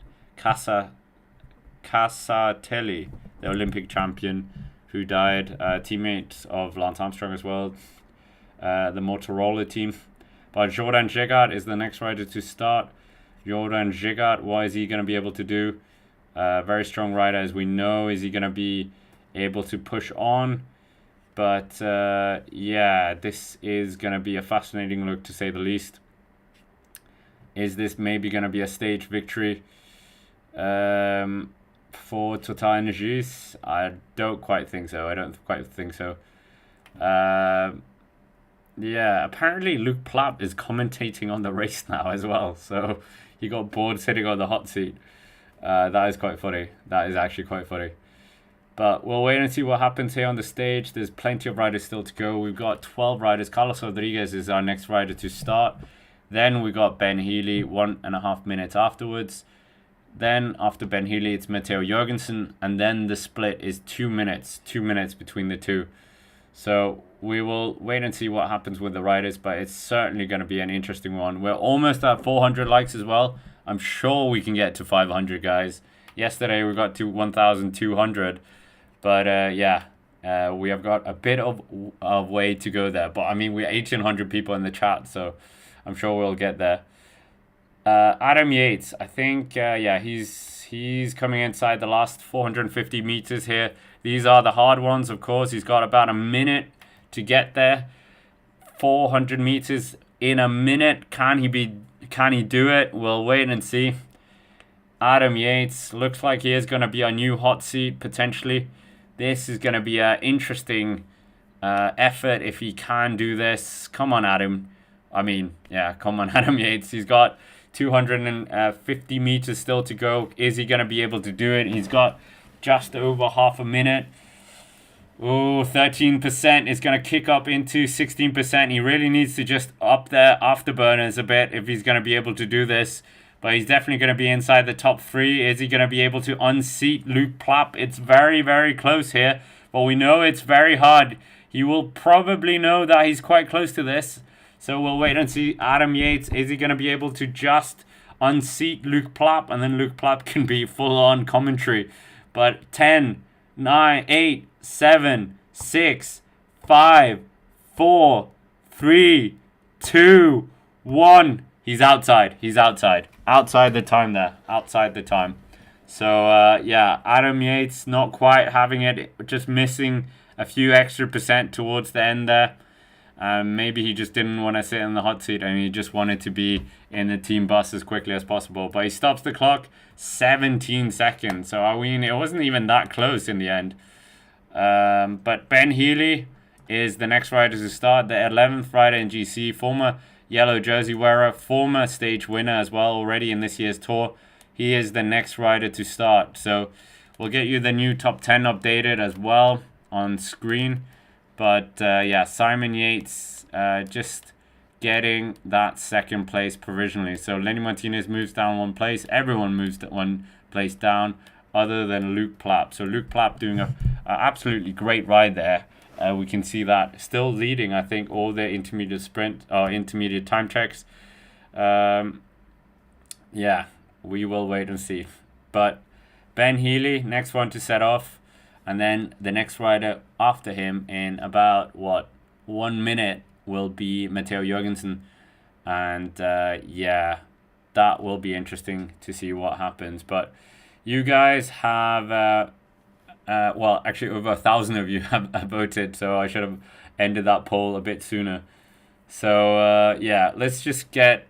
the Olympic champion, who died, teammate of Lance Armstrong as well, the Motorola team. But Jonas Vingegaard is the next rider to start. Jonas Vingegaard, what is he going to be able to do? Very strong rider, as we know. Is he going to be able to push on? But yeah, this is going to be a fascinating look, to say the least. Is this maybe going to be a stage victory for TotalEnergies? I don't quite think so. Yeah, apparently Luke Plapp is commentating on the race now as well. So he got bored sitting on the hot seat. That is quite funny. That is actually quite funny. But we'll wait and see what happens here on the stage. There's plenty of riders still to go. We've got 12 riders. Carlos Rodriguez is our next rider to start. Then we got Ben Healy 1.5 minutes afterwards. Then after Ben Healy, it's Matteo Jorgensen. And then the split is 2 minutes. 2 minutes between the two. So we will wait and see what happens with the riders. But it's certainly going to be an interesting one. We're almost at 400 likes as well. I'm sure we can get to 500, guys. Yesterday we got to 1,200. But yeah, we have got a bit of way to go there. But I mean, we're 1,800 people in the chat, so I'm sure we'll get there. Adam Yates, I think, yeah, he's coming inside the last 450 meters here. These are the hard ones, of course. He's got about a minute to get there. 400 meters in a minute. Can he do it? We'll wait and see. Adam Yates looks like he is going to be a new hot seat potentially. This is going to be an interesting effort if he can do this. Come on, Adam. I mean, yeah, come on, Adam Yates. He's got 250 meters still to go. Is he going to be able to do it? He's got just over half a minute. Oh, 13% is going to kick up into 16%. He really needs to just up their afterburners a bit if he's going to be able to do this. But he's definitely going to be inside the top 3. Is he going to be able to unseat Luke Plapp? It's very, very close here. But we know it's very hard. He will probably know that he's quite close to this. So we'll wait and see. Adam Yates, is he going to be able to just unseat Luke Plapp? And then Luke Plapp can be full-on commentary. But 10, 9, 8, 7, 6, 5, 4, 3, 2, 1. He's outside. Outside the time there. Outside the time. So, yeah, Adam Yates not quite having it. Just missing a few extra percent towards the end there. Maybe he just didn't want to sit in the hot seat and he just wanted to be in the team bus as quickly as possible. But he stops the clock 17 seconds. So, I mean, it wasn't even that close in the end. But Ben Healy is the next rider to start. The 11th rider in GC. Former yellow jersey wearer, former stage winner as well already in this year's tour. He is the next rider to start. So we'll get you the new top 10 updated as well on screen. But yeah, Simon Yates just getting that second place provisionally. So Lenny Martinez moves down one place. Everyone moves one place down other than Luke Plapp. So Luke Plapp doing a absolutely great ride there. We can see that still leading, I think, all the intermediate sprint or intermediate time checks. Yeah, we will wait and see. But Ben Healy, next one to set off. And then the next rider after him in about, 1 minute will be Matteo Jorgensen. And yeah, that will be interesting to see what happens. But You guys have, well, actually over 1,000 of you have voted, so I should have ended that poll a bit sooner. So, yeah, let's just get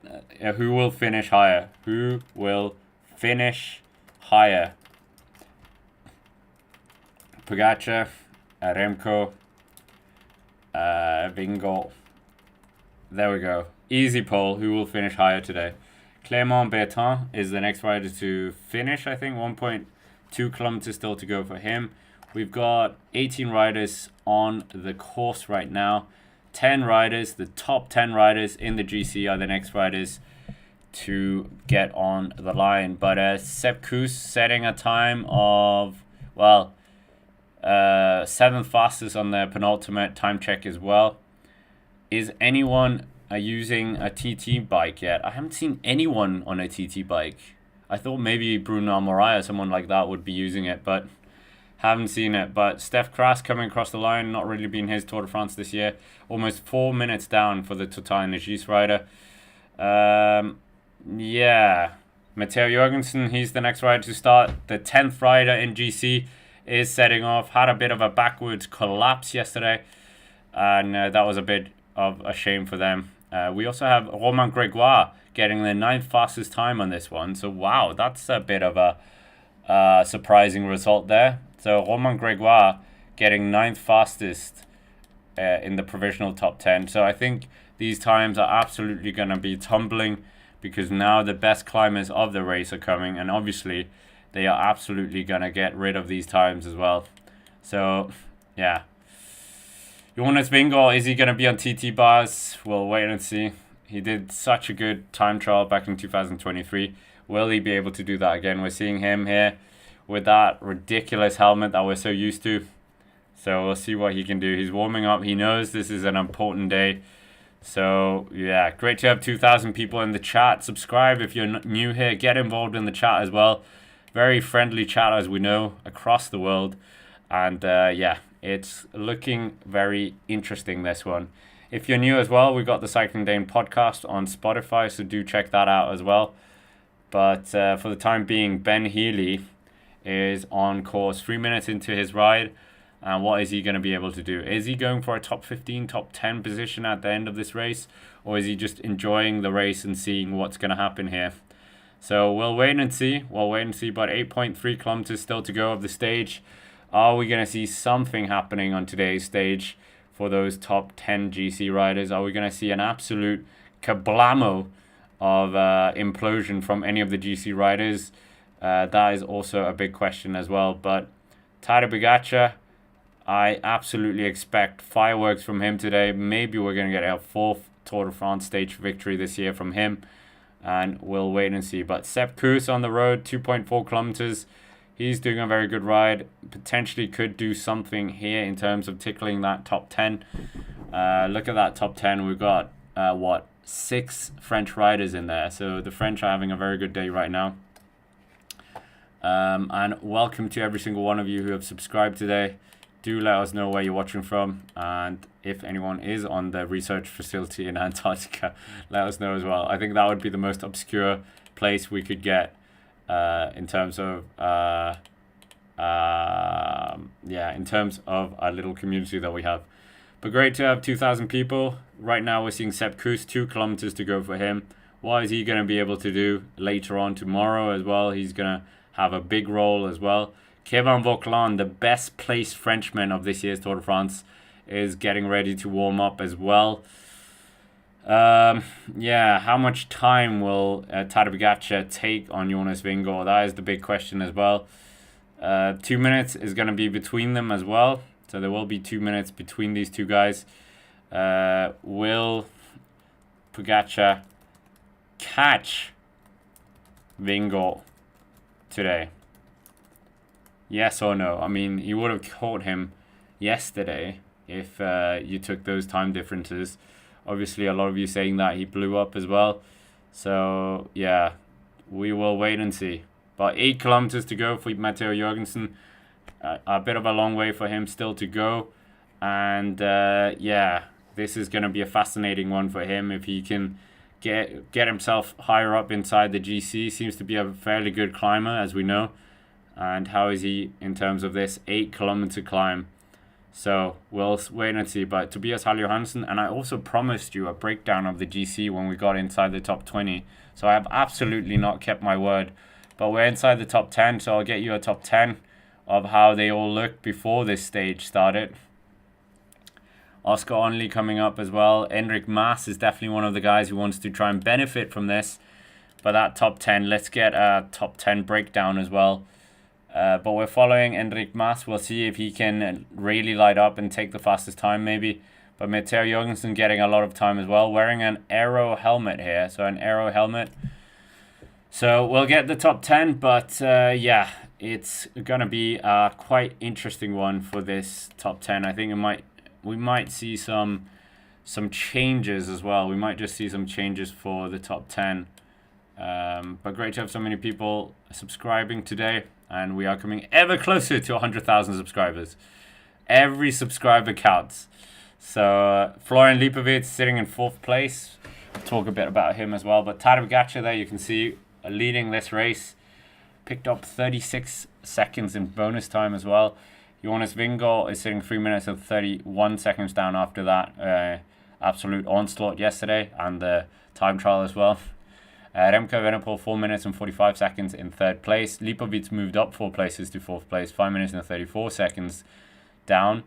who will finish higher. Who will finish higher? Pogacar, Remco, Vingegaard. There we go. Easy poll. Who will finish higher today? Clément Bertin is the next rider to finish, I think. 1.2 kilometers still to go for him. We've got 18 riders on the course right now. 10 riders, the top 10 riders in the GC are the next riders to get on the line. But Sepp Kuss setting a time of, well, 7th fastest on the penultimate time check as well. Is anyone using a TT bike yet? I haven't seen anyone on a TT bike. I thought maybe Bruno Almiraya, someone like that, would be using it, but haven't seen it. But Steph Kras coming across the line, not really been his Tour de France this year. Almost 4 minutes down for the Total Energies rider. Yeah. Matteo Jorgensen, he's the next rider to start. The 10th rider in GC is setting off. Had a bit of a backwards collapse yesterday, and that was a bit of a shame for them. We also have Romain Grégoire getting the 9th fastest time on this one. So, wow, that's a bit of a surprising result there. So, Romain Grégoire getting 9th fastest in the provisional top 10. So, I think these times are absolutely going to be tumbling because now the best climbers of the race are coming. And obviously, they are absolutely going to get rid of these times as well. So, yeah. Jonas Vingegaard, is he going to be on TT bars? We'll wait and see. He did such a good time trial back in 2023. Will he be able to do that again? We're seeing him here with that ridiculous helmet that we're so used to. So we'll see what he can do. He's warming up. He knows this is an important day. So, yeah, great to have 2,000 people in the chat. Subscribe if you're new here. Get involved in the chat as well. Very friendly chat, as we know, across the world. And, yeah, it's looking very interesting, this one. If you're new as well, we've got the Cycling Dane podcast on Spotify, so do check that out as well. But for the time being, Ben Healy is on course 3 minutes into his ride. And what is he going to be able to do? Is he going for a top 15, top 10 position at the end of this race? Or is he just enjoying the race and seeing what's going to happen here? So we'll wait and see. We'll wait and see. But 8.3 kilometers still to go of the stage. Are we going to see something happening on today's stage for those top 10 GC riders? Are we going to see an absolute kablamo of implosion from any of the GC riders? That is also a big question as well. But Tadej Pogacar, I absolutely expect fireworks from him today. Maybe we're going to get our 4th Tour de France stage victory this year from him. And we'll wait and see. But Sepp Kuss on the road, 2.4 kilometers. He's doing a very good ride. Potentially could do something here in terms of tickling that top 10. Look at that top 10. We've got, 6 French riders in there. So the French are having a very good day right now. And welcome to every single one of you who have subscribed today. Do let us know where you're watching from. And if anyone is on the research facility in Antarctica, let us know as well. I think that would be the most obscure place we could get. In terms of in terms of our little community that we have. But great to have 2,000 people. Right now we're seeing Sepp Kuss, 2 kilometers to go for him. What is he going to be able to do later on tomorrow as well? He's going to have a big role as well. Kevin Vauquelin, the best placed Frenchman of this year's Tour de France, is getting ready to warm up as well. How much time will Tadej Pogacar take on Jonas Vingegaard? That is the big question as well. 2 minutes is going to be between them as well. So there will be 2 minutes between these two guys. Will Pogacar catch Vingegaard today? Yes or no? I mean, you would have caught him yesterday if you took those time differences. Obviously, a lot of you saying that he blew up as well. So, yeah, we will wait and see. But 8 kilometers to go for Matteo Jorgensen. A bit of a long way for him still to go. And, this is going to be a fascinating one for him. If he can get himself higher up inside the GC. Seems to be a fairly good climber, as we know. and how is he in terms of this 8-kilometer climb. So we'll wait and see. But Tobias Johansen, and I also promised you a breakdown of the GC when we got inside the top 20. So I have absolutely not kept my word. But we're inside the top 10, so I'll get you a top 10 of how they all looked before this stage started. Oscar Onley coming up as well. Enric Mas is definitely one of the guys who wants to try and benefit from this. But that top 10, let's get a top 10 breakdown as well. But we're following Enric Mas. We'll see if he can really light up and take the fastest time maybe. But Matteo Jorgensen getting a lot of time as well. Wearing an Aero helmet here. So an Aero helmet. So we'll get the top 10. But yeah, it's going to be a quite interesting one for this top 10. I think we might see some changes as well. We might just see some changes for the top 10. But great to have so many people subscribing today. And we are coming ever closer to 100,000 subscribers. Every subscriber counts. So Florian Lipovic sitting in 4th place. We'll talk a bit about him as well. But Tadej Pogacar there, you can see leading this race. Picked up 36 seconds in bonus time as well. Jonas Vingegaard is sitting 3 minutes and 31 seconds down after that absolute onslaught yesterday. And the time trial as well. Remco Evenepoel 4 minutes and 45 seconds in 3rd place. Lipovic moved up 4 places to 4th place, 5 minutes and 34 seconds down.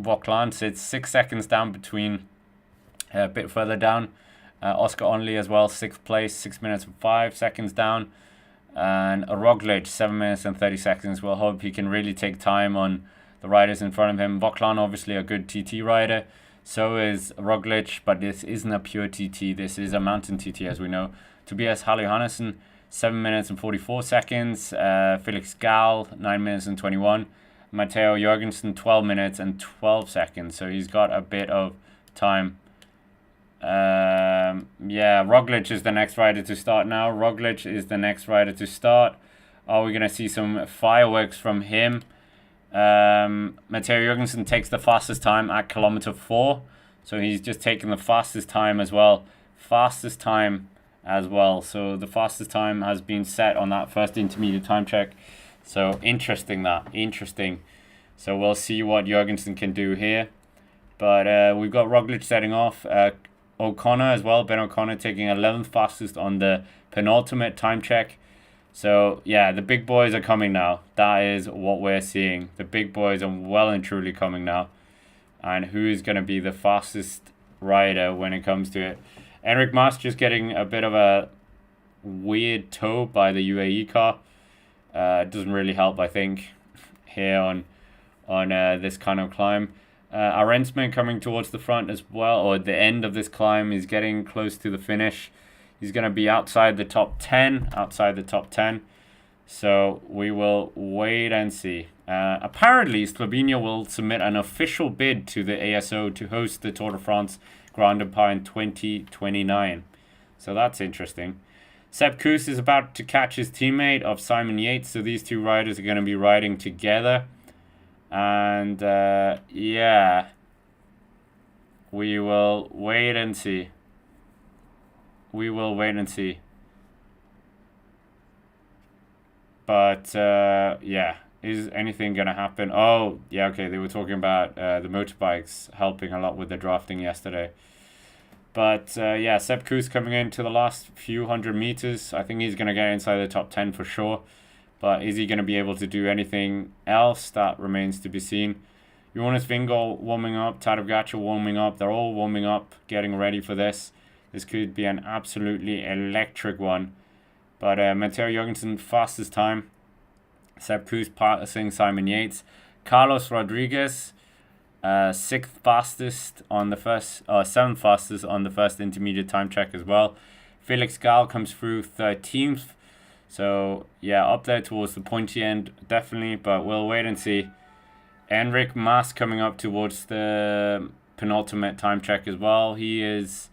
Vauclain sits 6 seconds down between, a bit further down. Oscar Onley as well, 6th place, 6 minutes and 5 seconds down. And Roglic, 7 minutes and 30 seconds. We'll hope he can really take time on the riders in front of him. Vauclain, obviously a good TT rider. So is Roglic, but this isn't a pure TT. This is a mountain TT, as we know. Tobias Johansen, 7 minutes and 44 seconds. Felix Gall, 9 minutes and 21. Matteo Jorgensen, 12 minutes and 12 seconds. So he's got a bit of time. Yeah, Roglic is the next rider to start now. Roglic is the next rider to start. Are we going to see some fireworks from him? Matteo Jorgensen takes the fastest time at kilometer 4. So he's just taken the fastest time as well. So the fastest time has been set on that first intermediate time check. So interesting. So we'll see what Jorgensen can do here. But we've got Roglic setting off. O'Connor as well. Ben O'Connor taking 11th fastest on the penultimate time check. So, yeah, the big boys are coming now. That is what we're seeing. The big boys are well and truly coming now. And who is going to be the fastest rider when it comes to it? Enric Mas just getting a bit of a weird tow by the UAE car. It doesn't really help, I think, here on this kind of climb. Arensman coming towards the front as well, or at the end of this climb. He's getting close to the finish. He's going to be outside the top 10. So we will wait and see. Apparently, Slovenia will submit an official bid to the ASO to host the Tour de France Grand Empire in 2029. So that's interesting. Sepp Kuss is about to catch his teammate of Simon Yates. So these two riders are going to be riding together. And yeah, we will wait and see. But yeah, is anything going to happen? Oh, yeah, okay, they were talking about the motorbikes helping a lot with the drafting yesterday. But yeah, Sepp Kuss coming into the last few hundred meters. I think he's going to get inside the top 10 for sure. But is he going to be able to do anything else? That remains to be seen. Jonas Vingegaard warming up, Tadej Pogacar warming up. They're all warming up, getting ready for this. This could be an absolutely electric one. But Matteo Jorgensen, fastest time. Sepp Kuss passing Simon Yates. Carlos Rodriguez, 7th fastest on the first intermediate time check as well. Felix Gall comes through 13th. So, yeah, up there towards the pointy end, definitely. But we'll wait and see. Enric Mas coming up towards the penultimate time check as well. He is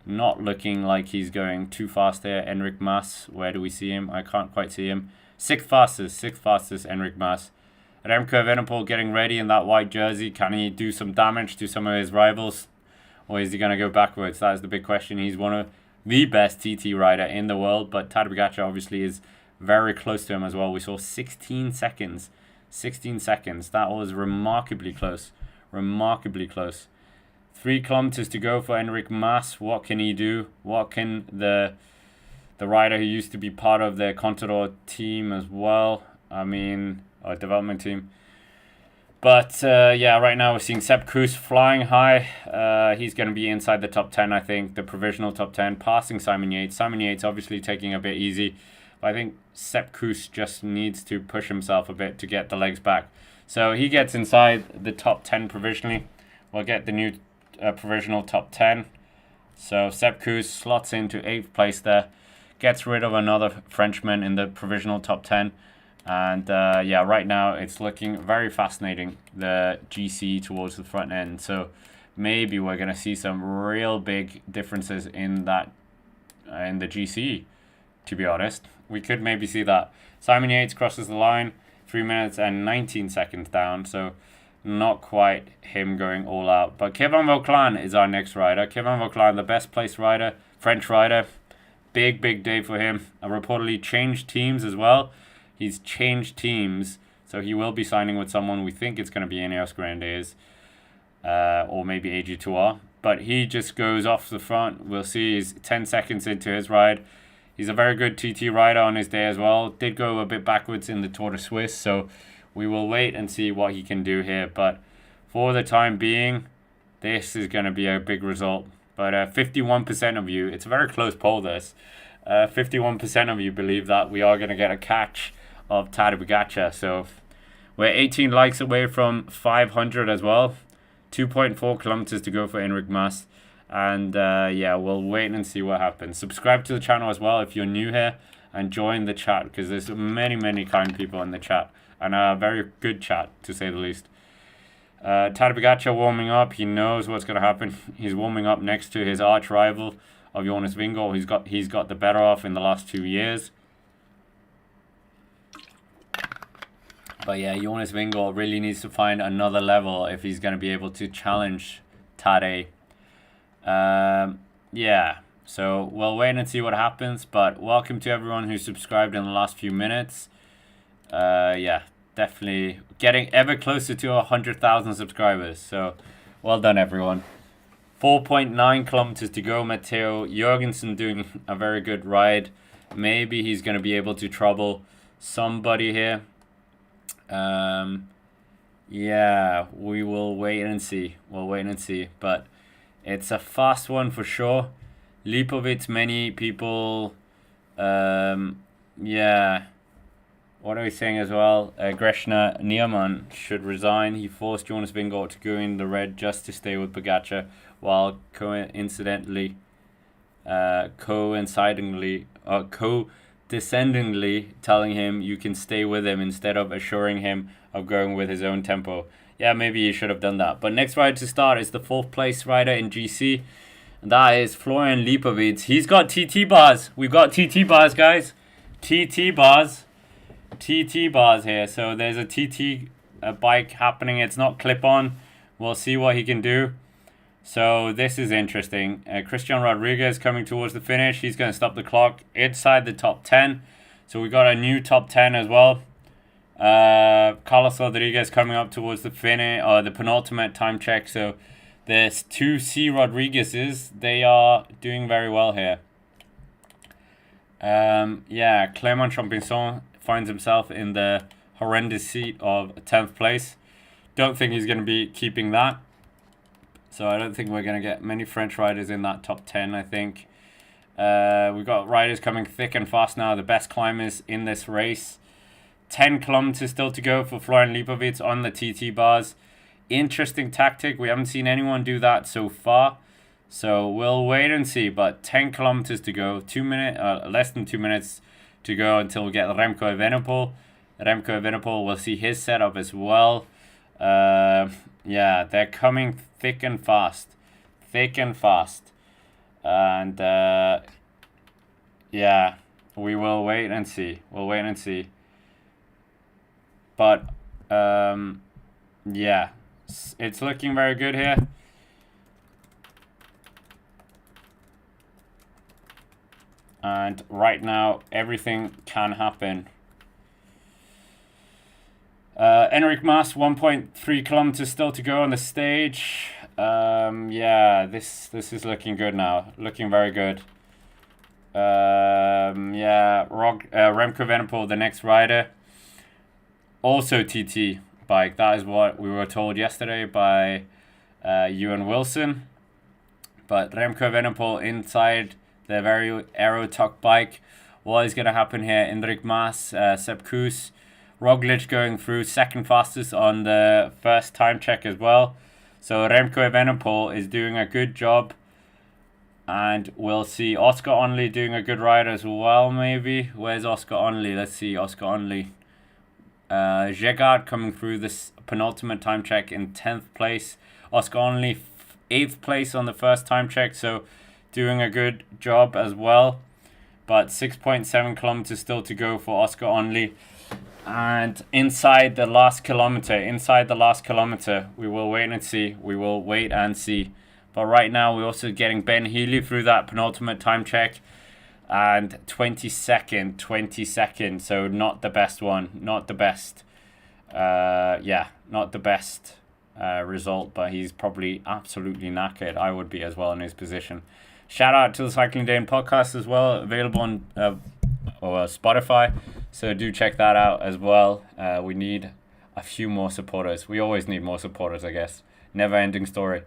not looking like he's going too fast there. Enric Mas, where do we see him? I can't quite see him. 6th fastest, Enric Mas. Remco Evenepoel getting ready in that white jersey. Can he do some damage to some of his rivals? Or is he going to go backwards? That is the big question. He's one of the best TT rider in the world. But Tadej Pogacar obviously is very close to him as well. We saw 16 seconds. 16 seconds. That was remarkably close. Remarkably close. 3 kilometers to go for Enric Mas. What can he do? What can the rider who used to be part of the Contador team as well? I mean, or development team. But yeah, right now we're seeing Sepp Kuss flying high. He's going to be inside the top 10, I think. The provisional top 10, passing Simon Yates. Simon Yates obviously taking a bit easy. But I think Sepp Kuss just needs to push himself a bit to get the legs back. So he gets inside the top 10 provisionally. We'll get the new provisional top 10. So Sepp Kuss slots into 8th place there. Gets rid of another Frenchman in the provisional top 10. And yeah, right now it's looking very fascinating, the GC towards the front end. So maybe we're going to see some real big differences in that, in the GC, to be honest. We could maybe see that. Simon Yates crosses the line, 3 minutes and 19 seconds down. So not quite him going all out. But Kevin Vauclain is our next rider. Kevin Vauclain, the best placed rider, French rider. Big day for him. Reportedly changed teams as well. He's changed teams, so he will be signing with someone. We think it's going to be Ineos Grenadiers or maybe AG2R. But he just goes off the front. We'll see. He's 10 seconds into his ride. He's a very good TT rider on his day as well. Did go a bit backwards in the Tour de Suisse, so we will wait and see what he can do here. But for the time being, this is going to be a big result. But 51% of you, it's a very close poll this, 51% of you believe that we are going to get a catch of Tadej Pogacar. So we're 18 likes away from 500 as well. 2.4 kilometers to go for Enric Mas. And yeah, we'll wait and see what happens. Subscribe to the channel as well if you're new here, and join the chat, because there's many kind people in the chat, and a very good chat to say the least. Tadej Pogacar warming up. He knows what's going to happen. He's warming up next to his arch rival of Jonas Vingegaard. He's got the better off in the last 2 years. But yeah, Jonas Vingegaard really needs to find another level if he's going to be able to challenge Tadej. Yeah, so we'll wait and see what happens. But welcome to everyone who subscribed in the last few minutes. Yeah, definitely getting ever closer to 100,000 subscribers. So well done, everyone. 4.9 kilometers to go. Matteo Jorgensen doing a very good ride. Maybe he's going to be able to trouble somebody here. Yeah, we will wait and see. But it's a fast one for sure. Lipovic, many people, yeah. What are we saying as well? Greshna Niemann should resign. He forced Jonas Vingegaard to go in the red just to stay with Pogacar, while co-descendingly telling him you can stay with him instead of assuring him of going with his own tempo. Yeah, maybe you should have done that. But next rider to start is the 4th place rider in GC. And that is Florian Lipovic. He's got TT bars. We've got TT bars, guys. TT bars here. So there's a TT bike happening. It's not clip-on. We'll see what he can do. So this is interesting. Christian Rodriguez coming towards the finish. He's going to stop the clock inside the top 10. So we got a new top 10 as well. Carlos Rodriguez coming up towards the finish, or the penultimate time check. So there's 2 C Rodriguez's. They are doing very well here. Yeah, Clément Champinson finds himself in the horrendous seat of 10th place. Don't think he's going to be keeping that. So I don't think we're going to get many French riders in that top 10, I think. We've got riders coming thick and fast now, the best climbers in this race. 10 kilometers still to go for Florian Lipovic on the TT bars. Interesting tactic. We haven't seen anyone do that so far. So we'll wait and see. But 10 kilometers to go. Less than 2 minutes to go until we get Remco Evenepoel. Remco Evenepoel, we'll see his setup as well. Yeah, they're coming thick and fast. And yeah, we will wait and see. But yeah, it's looking very good here. And right now, everything can happen. Enric Mas, 1.3 kilometers still to go on the stage. Yeah, this is looking good now. Looking very good. Yeah, Remco Evenepoel, the next rider. Also TT bike. That is what we were told yesterday by Ewan Wilson. But Remco Evenepoel inside the very aero tuck bike. What is going to happen here? Enric Mas, Sepp Kuss, Roglic going through second fastest on the first time check as well. So Remco Evenepoel is doing a good job. And we'll see Oscar Onley doing a good ride as well, maybe. Where's Oscar Onley? Let's see, Oscar Onley. Vingegaard coming through this penultimate time check in 10th place. Oscar Onley 8th place on the first time check, so doing a good job as well. But 6.7 kilometers still to go for Oscar Onley. And inside the last kilometer, we will wait and see. But right now, we're also getting Ben Healy through that penultimate time check. And 22nd. So not the best one. Not the best. Not the best result. But he's probably absolutely knackered. I would be as well in his position. Shout out to the Cycling Day podcast as well. Available on Spotify. So do check that out as well. We need a few more supporters. We always need more supporters, I guess. Never ending story.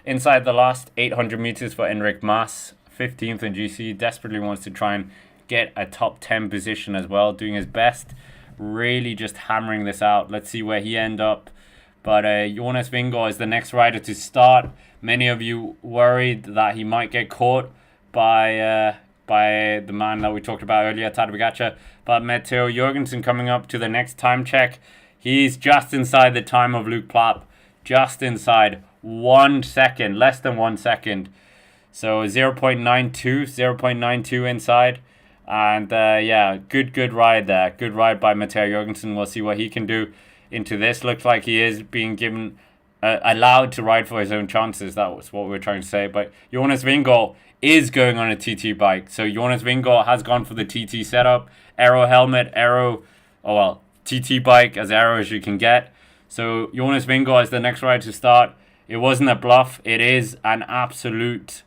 Inside the last 800 meters for Enric Mas, 15th in GC, desperately wants to try and get a top 10 position as well, doing his best, really just hammering this out. Let's see where he end up. But Jonas Vingegaard is the next rider to start. Many of you worried that he might get caught by the man that we talked about earlier, Tadej Pogacar. But Matteo Jorgensen coming up to the next time check. He's just inside the time of Luke Plapp. Just inside 1 second, less than 1 second. So 0.92 inside. And good ride there. Good ride by Matteo Jorgensen. We'll see what he can do into this. Looks like he is being given, allowed to ride for his own chances. That was what we were trying to say. But Jonas Vingegaard is going on a TT bike. So Jonas Vingegaard has gone for the TT setup. Aero helmet, TT bike, as aero as you can get. So Jonas Vingegaard is the next rider to start. It wasn't a bluff. It is an absolute,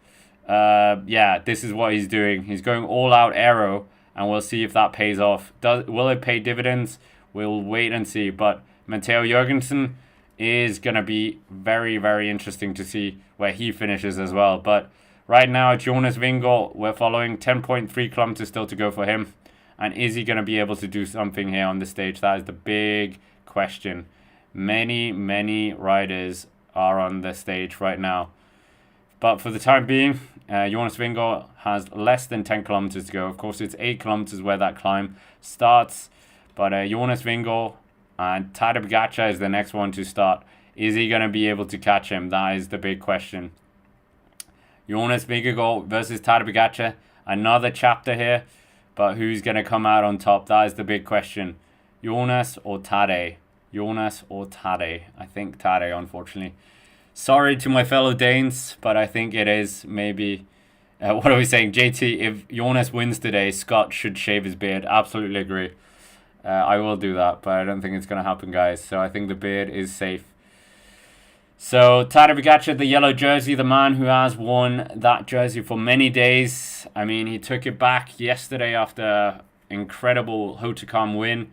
this is what he's doing. He's going all out aero, and we'll see if that pays off. Will it pay dividends? We'll wait and see. But Matteo Jorgensen is going to be very, very interesting to see where he finishes as well. But right now, Jonas Vingegaard, we're following 10.3 kilometers still to go for him. And is he going to be able to do something here on the stage? That is the big question. Many, many riders are on the stage right now. But for the time being, Jonas Vingegaard has less than 10 kilometers to go. Of course, it's 8 kilometers where that climb starts. But Jonas Vingegaard and Tadej Pogacar is the next one to start. Is he going to be able to catch him? That is the big question. Jonas Vingegaard versus Tadej Pogacar. Another chapter here. But who's going to come out on top? That is the big question. Jonas or Tadej? Jonas or Tadej? I think Tadej, unfortunately. Sorry to my fellow Danes, but I think it is maybe... what are we saying? JT, if Jonas wins today, Scott should shave his beard. Absolutely agree. I will do that, but I don't think it's going to happen, guys. So I think the beard is safe. So Tadej Pogacar, the yellow jersey, the man who has won that jersey for many days. I mean, he took it back yesterday after an incredible Hautacam win.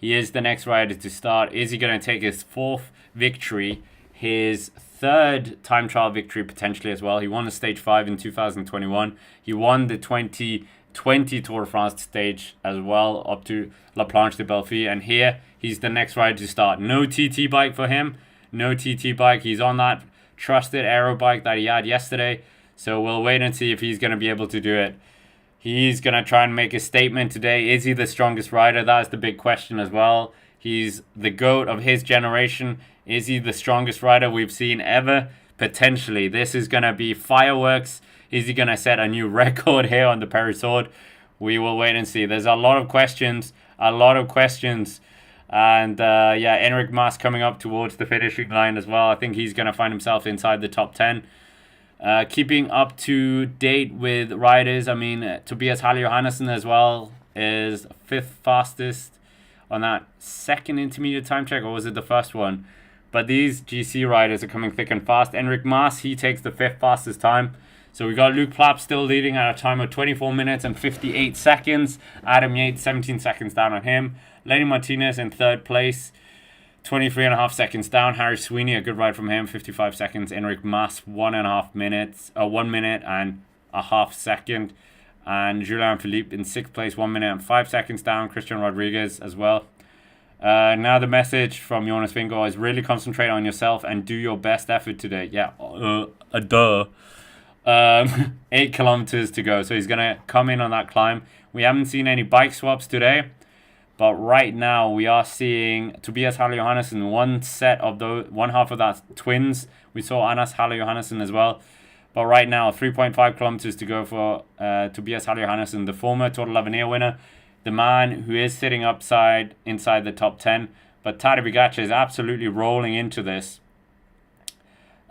He is the next rider to start. Is he going to take his 4th victory? His 3rd time trial victory potentially as well. He won the stage 5 in 2021. He won the 2020 Tour de France stage as well up to La Planche de Belleville. And here, he's the next rider to start. No TT bike for him. No TT bike. He's on that trusted aero bike that he had yesterday. So we'll wait and see if he's going to be able to do it. He's going to try and make a statement today. Is he the strongest rider? That is the big question as well. He's the GOAT of his generation. Is he the strongest rider we've seen ever? Potentially. This is going to be fireworks. Is he going to set a new record here on the Paris-Sword? We will wait and see. There's a lot of questions. And Enric Mas coming up towards the finishing line as well. I think he's going to find himself inside the top 10. Keeping up to date with riders, I mean, Tobias Johannesson as well is 5th fastest on that second intermediate time check, or was it the first one? But these GC riders are coming thick and fast. Enric Mas, he takes the 5th fastest time. So we got Luke Plapp still leading at a time of 24 minutes and 58 seconds. Adam Yates, 17 seconds down on him. Lenny Martinez in 3rd place, 23.5 seconds down. Harry Sweeney, a good ride from him, 55 seconds. Enric Mas, 1.5 minutes, 1 minute and a half second. And Julian Philippe in 6th place, 1 minute and 5 seconds down. Christian Rodriguez as well. Now the message from Jonas Vingegaard is really concentrate on yourself and do your best effort today. Yeah, 8 kilometers to go. So he's going to come in on that climb. We haven't seen any bike swaps today. But right now we are seeing Tobias Johannesson, one half of that twins. We saw Anas Johannesson as well. But right now, 3.5 kilometers to go for Tobias Johannesson, the former Total Avenir winner, the man who is sitting inside the top 10. But Tadej Pogacar is absolutely rolling into this.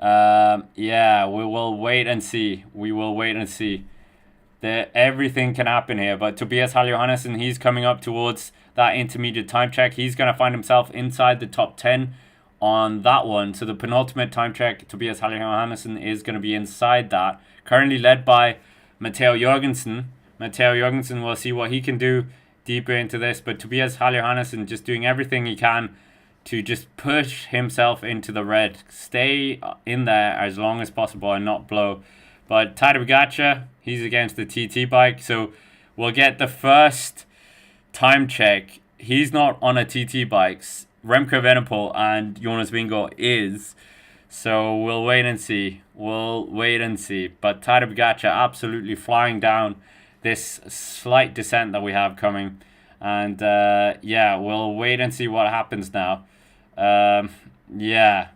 Yeah, we will wait and see. Everything can happen here. But Tobias Johannesson, he's coming up towards that intermediate time check. He's going to find himself inside the top 10 on that one. So the penultimate time check, Tobias Johannesson is going to be inside that. Currently led by Matteo Jorgensen. Matteo Jorgensen, will see what he can do deeper into this. But Tobias Johannesson just doing everything he can to just push himself into the red. Stay in there as long as possible and not blow. But Tadej Pogacar, he's against the TT bike. So we'll get the first time check. He's not on a TT bike. Remco Evenepoel and Jonas Vingegaard is. So we'll wait and see. But Tadej Pogacar absolutely flying down this slight descent that we have coming. And yeah, we'll wait and see what happens now. Yeah,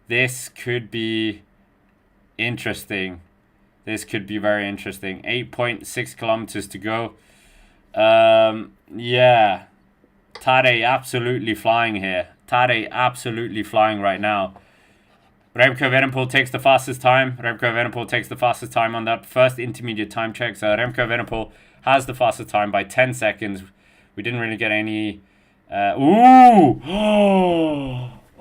this could be interesting. This could be very interesting. 8.6 kilometers to go. Yeah, Tadej absolutely flying here. Tadej absolutely flying right now. Remco Evenepoel takes the fastest time. On that first intermediate time check. So Remco Evenepoel has the fastest time by 10 seconds. We didn't really get any... Ooh!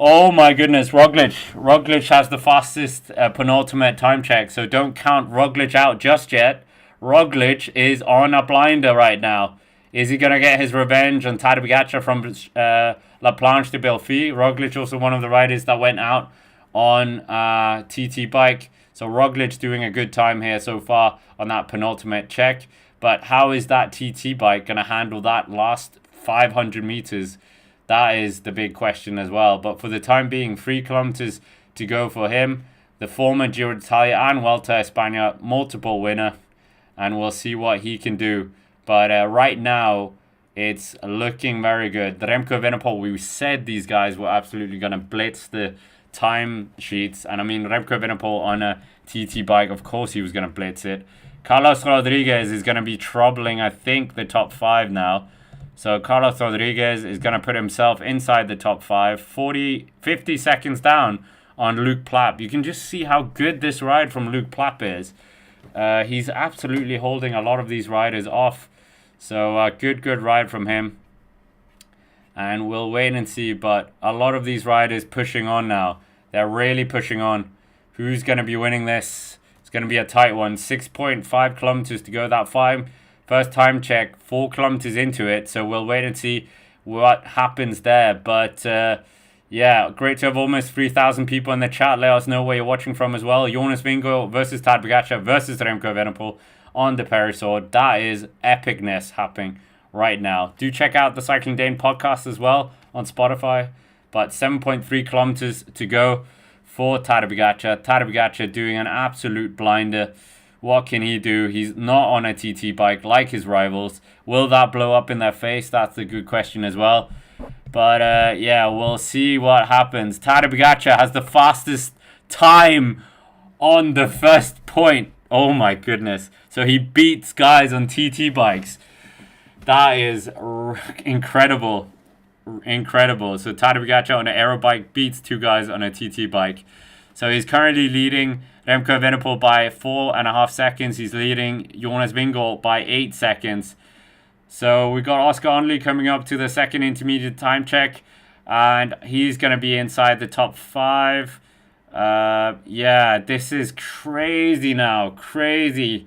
Oh my goodness, Roglic has the fastest penultimate time check. So don't count Roglic out just yet. Roglic is on a blinder right now. Is he going to get his revenge on Tadej Pogacar from La Planche de Belfi? Roglic also one of the riders that went out on TT bike. So Roglic doing a good time here so far on that penultimate check. But how is that TT bike going to handle that last 500 meters? That is the big question as well. But for the time being, 3 kilometers to go for him. The former Giro d'Italia and Vuelta a España multiple winner. And we'll see what he can do. But right now, it's looking very good. The Remco Evenepoel, we said these guys were absolutely going to blitz the time sheets. And I mean, Remco Evenepoel on a TT bike, of course he was going to blitz it. Carlos Rodriguez is going to be troubling, I think, the top 5 now. So Carlos Rodriguez is going to put himself inside the top 5. 50 seconds down on Luke Plapp. You can just see how good this ride from Luke Plapp is. He's absolutely holding a lot of these riders off. So good ride from him. And we'll wait and see. But a lot of these riders pushing on now. They're really pushing on. Who's going to be winning this? It's going to be a tight one. 6.5 kilometers to go. That first time check, 4 kilometers into it. So we'll wait and see what happens there. But yeah, great to have almost 3,000 people in the chat. Let us know where you're watching from as well. Jonas Vingegaard versus Tadej Pogacar versus Remco Evenepoel on the Perisord. That is epicness happening right now. Do check out the Cycling Dane podcast as well on Spotify. But 7.3 kilometers to go for Tadej Pogacar. Tadej Pogacar doing an absolute blinder. What can he do? He's not on a TT bike like his rivals. Will that blow up in their face? That's a good question as well. But yeah, we'll see what happens. Tadej Pogacar has the fastest time on the first point. Oh my goodness. So he beats guys on TT bikes. That is incredible. Incredible. So Tadej Pogacar on an aero bike beats 2 guys on a TT bike. So he's currently leading. Remco Remco Evenepoel by 4.5 seconds. He's leading Jonas Vingegaard by 8 seconds. So we got Oscar Onley coming up to the second intermediate time check, and he's going to be inside the top 5. Yeah, this is crazy now. Crazy.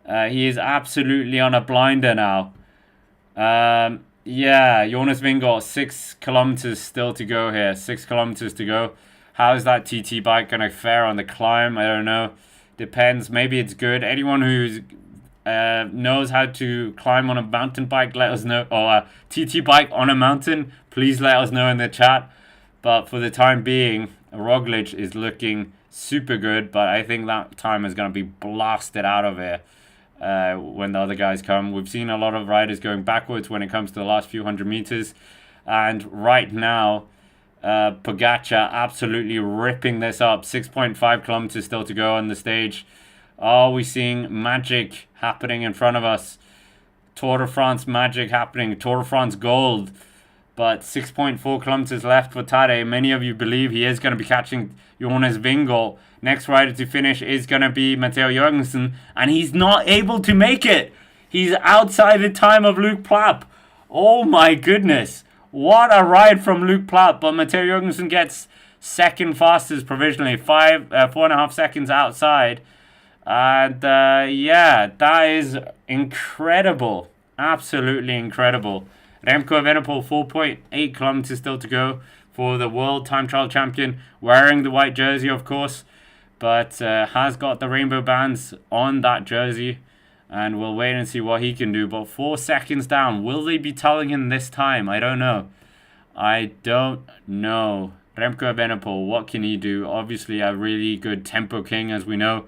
He is absolutely on a blinder now. Yeah, Jonas Vingegaard, 6 kilometers still to go here. 6 kilometers to go. How's that TT bike going to fare on the climb? I don't know. Depends. Maybe it's good. Anyone who's knows how to climb on a mountain bike, let us know. Or a TT bike on a mountain, please let us know in the chat. But for the time being, Roglic is looking super good, but I think that time is going to be blasted out of here when the other guys come. We've seen a lot of riders going backwards when it comes to the last few hundred meters, and right now Pogacar absolutely ripping this up. 6.5 kilometers still to go on the stage. Are we seeing magic happening in front of us? Tour de France magic happening. Tour de France gold. But 6.4 kilometers left for Tadej. Many of you believe he is going to be catching Jonas Vingegaard. Next rider to finish is going to be Matteo Jorgensen. And he's not able to make it. He's outside the time of Luke Plapp. Oh my goodness. What a ride from Luke Plapp. But Matteo Jorgensen gets second fastest provisionally. 4.5 seconds outside. And yeah, that is incredible. Absolutely incredible. Remco Evenepoel, 4.8 kilometers still to go for the world time trial champion. Wearing the white jersey, of course. But has got the rainbow bands on that jersey. And we'll wait and see what he can do. But 4 seconds down. Will they be telling him this time? I don't know. I don't know. Remco Evenepoel, what can he do? Obviously a really good tempo king, as we know.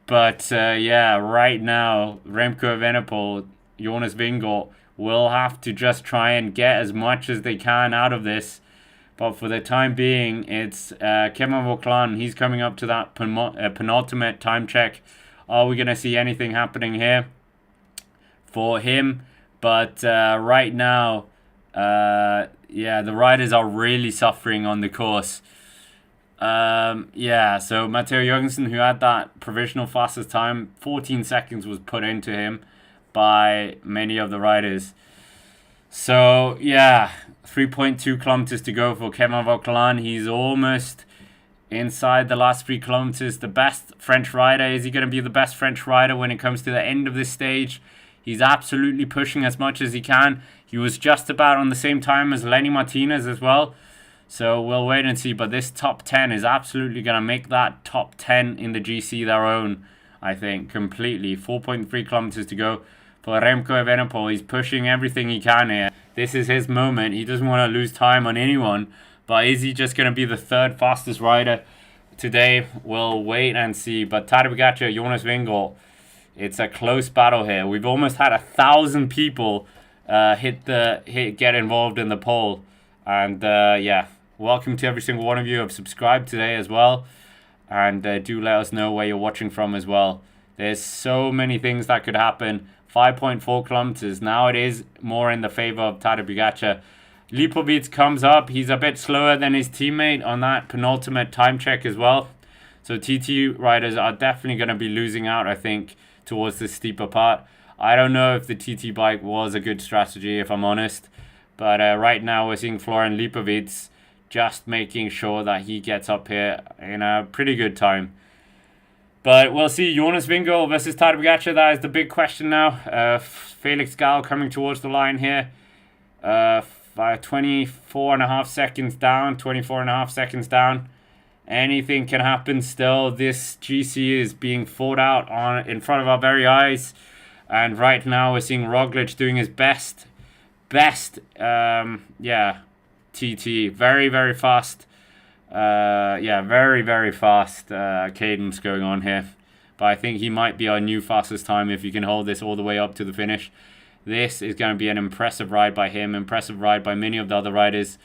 But yeah, right now, Remco Evenepoel, Jonas Vingegaard will have to just try and get as much as they can out of this. But for the time being, it's Kevin Vauclain. He's coming up to that penultimate time check. Are we going to see anything happening here for him? But right now, yeah, the riders are really suffering on the course. Yeah, so Matteo Jorgensen, who had that provisional fastest time, 14 seconds was put into him by many of the riders. So yeah, 3.2 kilometers to go for Kevin Vauclain. He's almost inside the last 3 kilometers. The best French rider. Is he going to be the best French rider when it comes to the end of this stage? He's absolutely pushing as much as he can. He was just about on the same time as Lenny Martinez as well. So we'll wait and see. But this top 10 is absolutely going to make that top 10 in the GC their own, I think, completely. 4.3 kilometers to go for Remco Evenepoel. He's pushing everything he can here. This is his moment. He doesn't want to lose time on anyone. But is he just going to be the third fastest rider today? We'll wait and see. But Tadej Pogacar, Jonas Vingegaard, it's a close battle here. We've almost had 1,000 people get involved in the poll. And yeah, welcome to every single one of you who have subscribed today as well. And do let us know where you're watching from as well. There's so many things that could happen. 5.4 kilometers. Now it is more in the favor of Tadej Pogacar. Lipovic comes up. He's a bit slower than his teammate on that penultimate time check as well. So TT riders are definitely going to be losing out, I think, towards the steeper part. I don't know if the TT bike was a good strategy, if I'm honest. But right now we're seeing Florian Lipovic just making sure that he gets up here in a pretty good time. But we'll see. Jonas Vingegaard versus Tadej Pogacar. That is the big question now. Felix Gall coming towards the line here. 24.5 seconds down. 24.5 seconds down. Anything can happen still. This GC is being fought out in front of our very eyes. And right now we're seeing Roglic doing his best, yeah, TT. Very, very fast. Yeah, very, very fast cadence going on here. But I think he might be our new fastest time if he can hold this all the way up to the finish. This is going to be an impressive ride by him, impressive ride by many of the other riders.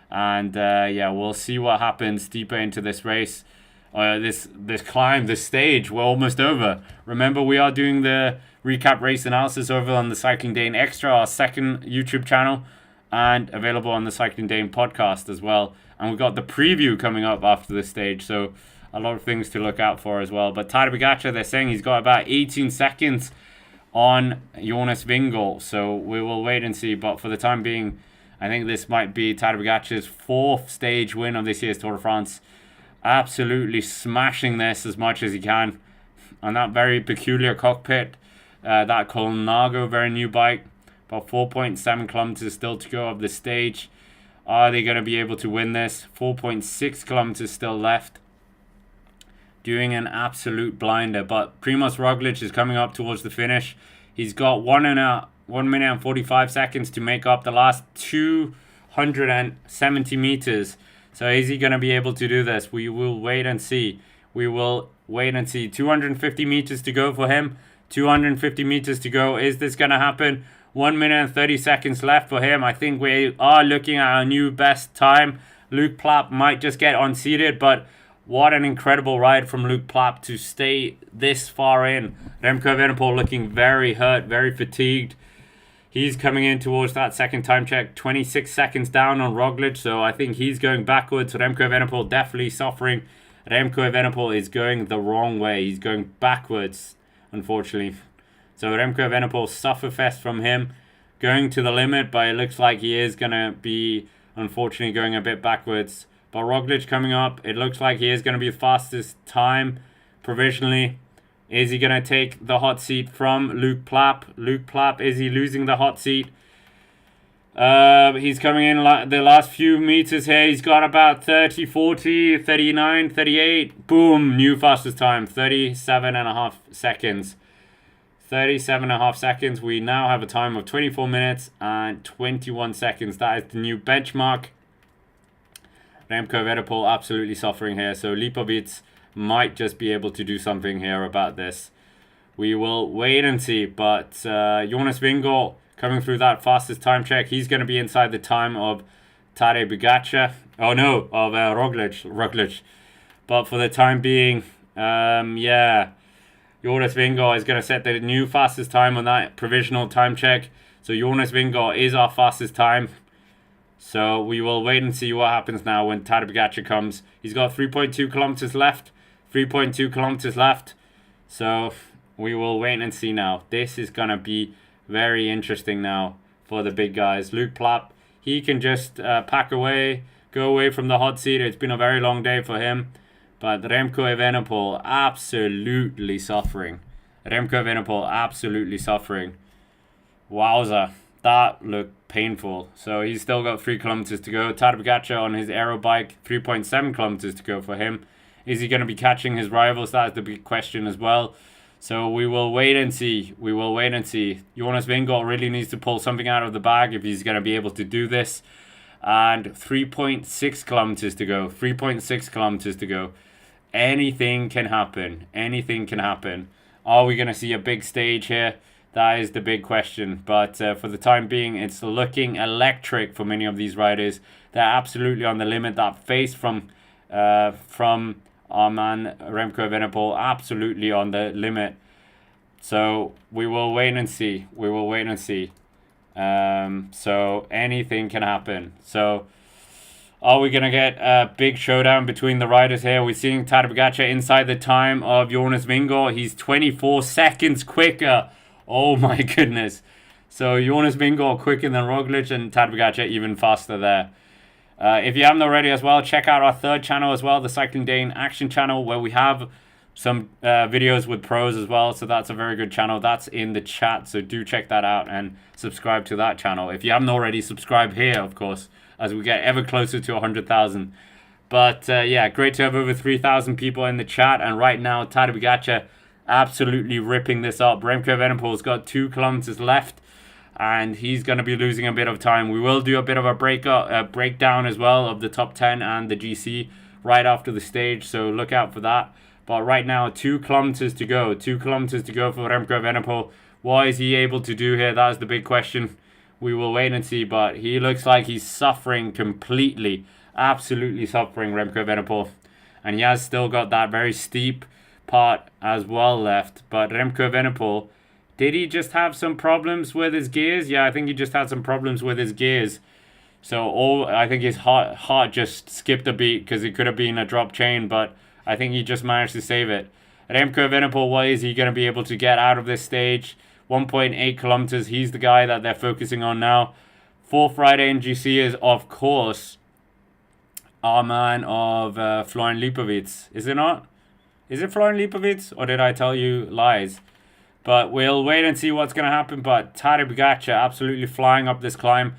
And yeah, we'll see what happens deeper into this race. This climb, this stage. We're almost over. Remember, we are doing the recap race analysis over on the Cycling Dane Extra, our second YouTube channel, and available on the Cycling Dane podcast as well. And we've got the preview coming up after this stage. So a lot of things to look out for as well. But Tadej Pogacar, they're saying he's got about 18 seconds on Jonas Vingegaard, so we will wait and see. But for the time being, I think this might be Tadej Pogacar's 4th stage win of this year's Tour de France. Absolutely smashing this as much as he can on that very peculiar cockpit, that Colnago, very new bike. About 4.7 kilometers still to go of the stage. Are they going to be able to win this? 4.6 kilometers still left. Doing an absolute blinder. But Primož Roglič is coming up towards the finish. He's got 1 minute and 45 seconds to make up the last 270 meters. So is he going to be able to do this? We will wait and see. We will wait and see. 250 meters to go for him. 250 meters to go. Is this going to happen? 1 minute and 30 seconds left for him. I think we are looking at our new best time. Luke Plapp might just get unseated, but what an incredible ride from Luke Plapp to stay this far in. Remco Evenepoel looking very hurt, very fatigued. He's coming in towards that second time check, 26 seconds down on Roglič, so I think he's going backwards. Remco Evenepoel definitely suffering. Remco Evenepoel is going the wrong way. He's going backwards, unfortunately. So Remco Evenepoel sufferfest from him, going to the limit, but it looks like he is going to be, unfortunately, going a bit backwards. But Roglič coming up, it looks like he is going to be the fastest time, provisionally. Is he going to take the hot seat from Luke Plapp? Luke Plapp, is he losing the hot seat? He's coming in the last few meters here. He's got about 30, 40, 39, 38. Boom, new fastest time, 37.5 seconds. 37.5 seconds. We now have a time of 24 minutes and 21 seconds. That is the new benchmark. Remco Evenepoel absolutely suffering here. So Lipovic might just be able to do something here about this. We will wait and see. But Jonas Vingegaard coming through that fastest time check. He's going to be inside the time of Tadej Pogacar. Oh no, of Roglič. But for the time being, Jonas Vingegaard is going to set the new fastest time on that provisional time check. So Jonas Vingegaard is our fastest time. So we will wait and see what happens now when Tadej Pogacar comes. He's got 3.2 kilometers left. 3.2 kilometers left. So we will wait and see now. This is going to be very interesting now for the big guys. Luke Plapp, he can just pack away, go away from the hot seat. It's been a very long day for him. But Remco Evenepoel absolutely suffering. Remco Evenepoel absolutely suffering. Wowza. That looked painful. So he's still got 3 kilometers to go. Tadej Pogacar on his aero bike, 3.7 kilometers to go for him. Is he going to be catching his rivals? That's the big question as well. So we will wait and see. We will wait and see. Jonas Vingegaard really needs to pull something out of the bag if he's going to be able to do this. And 3.6 kilometers to go. 3.6 kilometers to go. Anything can happen. Anything can happen. Are we going to see a big stage here? That is the big question. But for the time being, it's looking electric for many of these riders. They're absolutely on the limit. That face from our man Remco Evenepoel, absolutely on the limit. So we will wait and see. We will wait and see. So anything can happen. So are we going to get a big showdown between the riders here? We're seeing Tadej Pogacar inside the time of Jonas Vingegaard. He's 24 seconds quicker. Oh my goodness. So Jonas Vingegaard quicker than Roglič, and Tadej Pogacar even faster there. If you haven't already as well, check out our third channel as well, the Cycling Day in Action channel, where we have some videos with pros as well. So that's a very good channel. That's in the chat. So do check that out and subscribe to that channel. If you haven't already, subscribe here, of course, as we get ever closer to 100,000. But yeah, great to have over 3,000 people in the chat. And right now, Tadej Pogacar absolutely ripping this up. Remco Evenepoel's got 2 kilometers left, and he's going to be losing a bit of time. We will do a bit of a breakdown as well of the top 10 and the GC right after the stage, so look out for that. But right now, 2 kilometers to go. 2 kilometers to go for Remco Evenepoel. What is he able to do here? That is the big question. We will wait and see, but he looks like he's suffering completely. Absolutely suffering, Remco Evenepoel. And he has still got that very steep part as well left. But Remco Evenepoel, did he just have some problems with his gears? Yeah, I think he just had some problems with his gears. So I think his heart just skipped a beat because it could have been a drop chain. But I think he just managed to save it. Remco Evenepoel, what is he going to be able to get out of this stage? 1.8 kilometers. He's the guy that they're focusing on now. Fourth rider in GC is, of course, our man of Florian Lipovic. Is it not? Is it Florian Lipovic? Or did I tell you lies? But we'll wait and see what's going to happen. But Tadej Pogacar absolutely flying up this climb.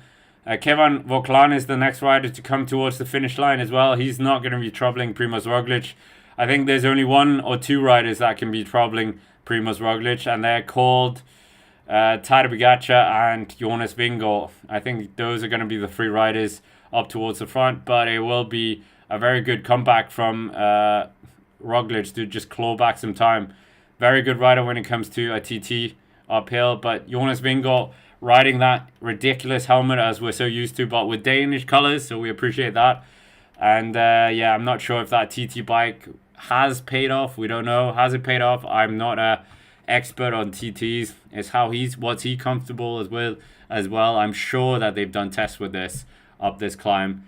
Kevin Vauquelin is the next rider to come towards the finish line as well. He's not going to be troubling Primož Roglic. I think there's only one or two riders that can be troubling Primož Roglic, and they're called Tadej Pogacar and Jonas Vingegaard. I think those are going to be the three riders up towards the front, but it will be a very good comeback from Roglic to just claw back some time. Very good rider when it comes to a TT uphill, but Jonas Vingegaard riding that ridiculous helmet as we're so used to, but with Danish colors, so we appreciate that. And yeah, I'm not sure if that TT bike has paid off. We don't know. Has it paid off? I'm not a expert on TTs. It's what's he comfortable as well. I'm sure that they've done tests with this up this climb.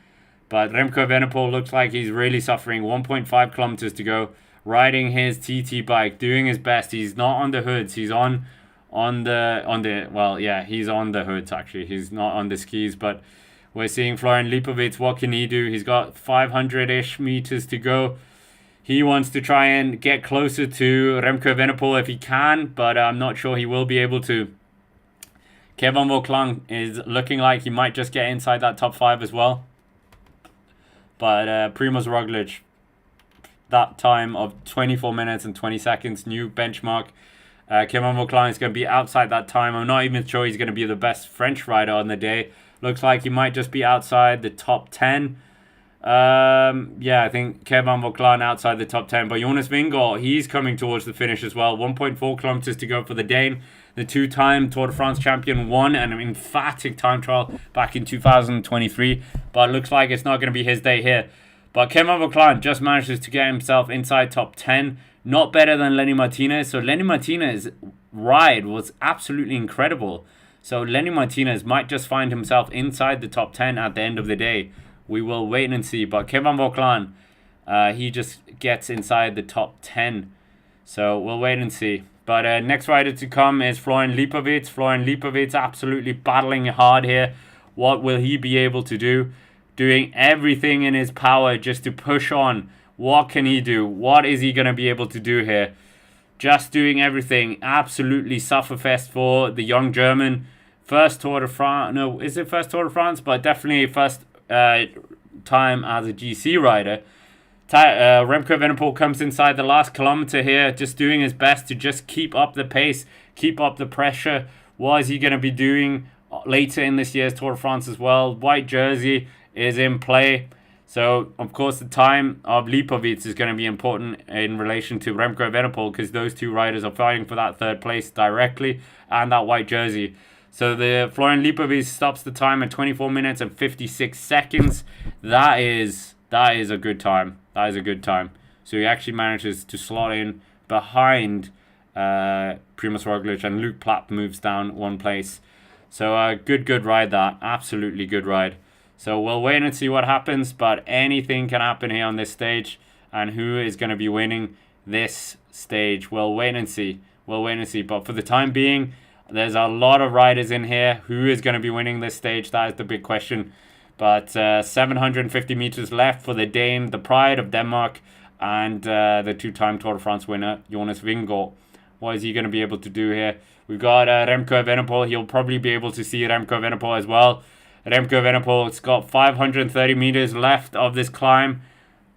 But Remco Evenepoel looks like he's really suffering. 1.5 kilometers to go. Riding his TT bike, doing his best. He's not on the hoods. He's he's on the hoods actually. He's not on the skis, but we're seeing Florian Lipovic. What can he do? He's got 500-ish meters to go. He wants to try and get closer to Remco Evenepoel if he can, but I'm not sure he will be able to. Kevin Vauquelin is looking like he might just get inside that top 5 as well. But Primož Roglic, that time of 24 minutes and 20 seconds, new benchmark. Kevin Vauquelin is going to be outside that time. I'm not even sure he's going to be the best French rider on the day. Looks like he might just be outside the top 10. Yeah, I think Kevin Vauquelin outside the top 10. But Jonas Vingegaard, he's coming towards the finish as well. 1.4 kilometers to go for the Dane. The two-time Tour de France champion won an emphatic time trial back in 2023. But it looks like it's not going to be his day here. But Kevin Vauquelin just manages to get himself inside top 10. Not better than Lenny Martinez. So Lenny Martinez's ride was absolutely incredible. So Lenny Martinez might just find himself inside the top 10 at the end of the day. We will wait and see. But Kevin Vauquelin, he just gets inside the top 10. So we'll wait and see. But next rider to come is Florian Lipovic. Florian Lipovic absolutely battling hard here. What will he be able to do? Doing everything in his power just to push on. What can he do? What is he going to be able to do here? Just doing everything. Absolutely sufferfest for the young German. First Tour de France. No, is it first Tour de France? But definitely first time as a GC rider. Remco Evenepoel comes inside the last kilometer here, just doing his best to just keep up the pace, keep up the pressure. What is he going to be doing later in this year's Tour de France as well? White jersey is in play. So, of course, the time of Lipovic is going to be important in relation to Remco Evenepoel because those two riders are fighting for that third place directly and that white jersey. So, the Florian Lipovic stops the time at 24 minutes and 56 seconds. That is a good time. That is a good time. So, he actually manages to slot in behind Primož Roglic, and Luke Plapp moves down one place. So, good ride that. Absolutely good ride. So we'll wait and see what happens, but anything can happen here on this stage. And who is going to be winning this stage? We'll wait and see. But for the time being, there's a lot of riders in here. Who is going to be winning this stage? That is the big question. But 750 meters left for the Dane, the pride of Denmark, and the two-time Tour de France winner, Jonas Vingegaard. What is he going to be able to do here? We've got Remco Evenepoel. He'll probably be able to see Remco Evenepoel as well. Remco Evenepoel's got 530 meters left of this climb.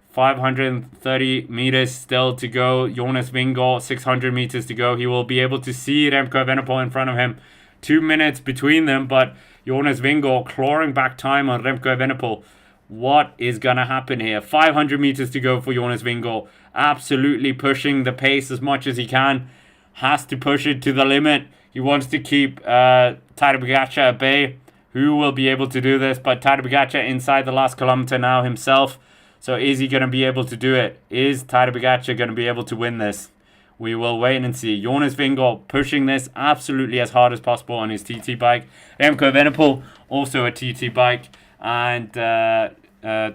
530 meters still to go. Jonas Vingegaard, 600 meters to go. He will be able to see Remco Evenepoel in front of him. 2 minutes between them, but Jonas Vingegaard clawing back time on Remco Evenepoel. What is going to happen here? 500 meters to go for Jonas Vingegaard. Absolutely pushing the pace as much as he can. Has to push it to the limit. He wants to keep Tadej Pogacar at bay. Who will be able to do this? But Tadej Pogacar inside the last kilometer now himself. So is he going to be able to do it? Is Tadej Pogacar going to be able to win this? We will wait and see. Jonas Vingegaard pushing this absolutely as hard as possible on his TT bike. Remco Evenepoel also a TT bike. And Tadej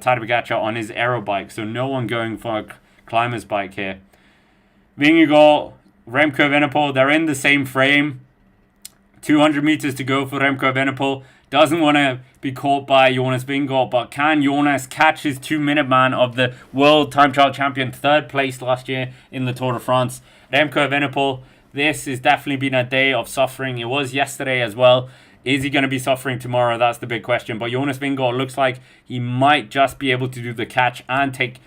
Pogacar on his aero bike. So no one going for climber's bike here. Vingegaard, Remco Evenepoel, they're in the same frame. 200 meters to go for Remco Evenepoel. Doesn't want to be caught by Jonas Vingegaard, but can Jonas catch his 2-minute man of the world time trial champion, 3rd place last year in the Tour de France? Remco Evenepoel, this has definitely been a day of suffering. It was yesterday as well. Is he going to be suffering tomorrow? That's the big question. But Jonas Vingegaard looks like he might just be able to do the catch and take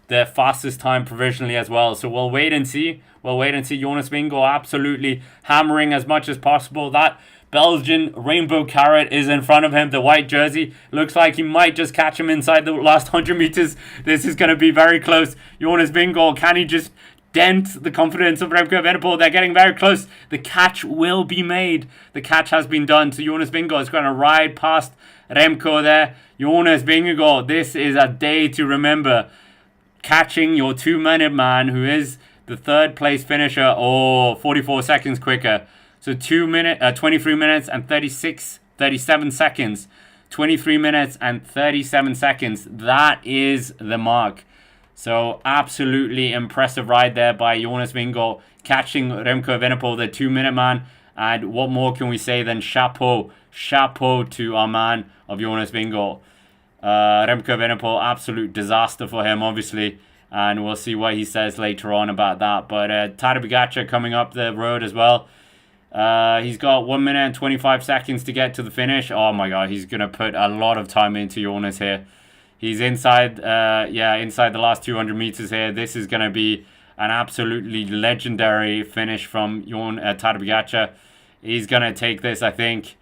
the fastest time provisionally as well. So we'll wait and see. Jonas Vingegaard absolutely hammering as much as possible. That Belgian rainbow carrot is in front of him. The white jersey looks like he might just catch him inside the last 100 meters. This is going to be very close. Jonas Vingegaard, can he just dent the confidence of Remco Evenepoel? They're getting very close. The catch will be made. The catch has been done. So Jonas Vingegaard is going to ride past Remco there. Jonas Vingegaard, this is a day to remember. Catching your 2-minute man, who is the 3rd place finisher, 44 seconds quicker. So 23 minutes and 37 seconds. 23 minutes and 37 seconds. That is the mark. So absolutely impressive ride there by Jonas Vingegaard, catching Remco Evenepoel, the 2-minute man. And what more can we say than chapeau to our man of Jonas Vingegaard. Remco Evenepoel, absolute disaster for him, obviously. And we'll see what he says later on about that. But Tadej Pogacar coming up the road as well. He's got 1 minute and 25 seconds to get to the finish. Oh my god, he's going to put a lot of time into Jonas here. He's inside the last 200 meters here. This is going to be an absolutely legendary finish from Tadej Pogacar. He's going to take this, I think.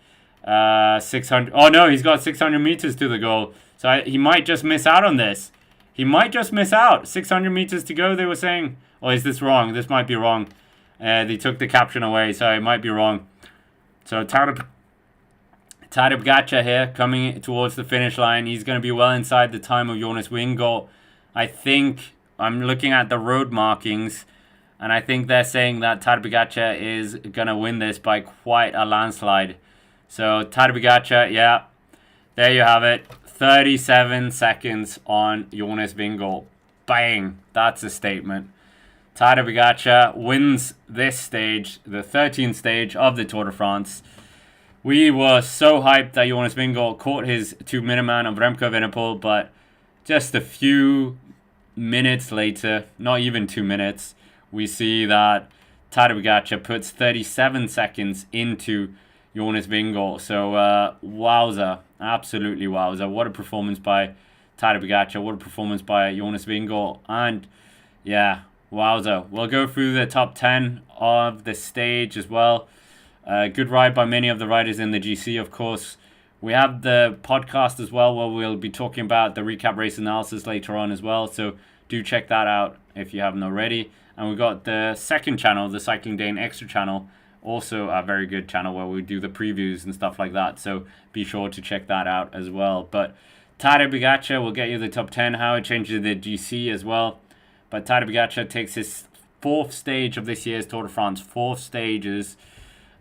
600. Oh no, he's got 600 meters to the goal. So he might just miss out on this. He might just miss out. 600 meters to go, they were saying. Or is this wrong? This might be wrong. They took the caption away, so it might be wrong. So Tadej Pogacar here, coming towards the finish line. He's going to be well inside the time of Jonas Vingegaard. I think, I'm looking at the road markings, and I think they're saying that Tadej Pogacar is going to win this by quite a landslide. So Tadej Pogacar, yeah, there you have it. 37 seconds on Jonas Vingegaard. Bang, that's a statement. Tadej Pogacar wins this stage, the 13th stage of the Tour de France. We were so hyped that Jonas Vingegaard caught his 2-minute man of Remco Evenepoel, but just a few minutes later, not even 2 minutes, we see that Tadej Pogacar puts 37 seconds into Jonas Vingegaard. So, wowza. Absolutely wowza. What a performance by Tadej Pogacar. What a performance by Jonas Vingegaard. And, yeah, wowza. We'll go through the top 10 of the stage as well. Good ride by many of the riders in the GC, of course. We have the podcast as well, where we'll be talking about the recap race analysis later on as well. So do check that out if you haven't already. And we've got the second channel, the Cycling Dane Extra channel, also a very good channel where we do the previews and stuff like that. So be sure to check that out as well. But Tadej Pogacar will get you the top 10. How it changes the GC as well. But Tadej Pogacar takes his 4th stage of this year's Tour de France. 4 stages.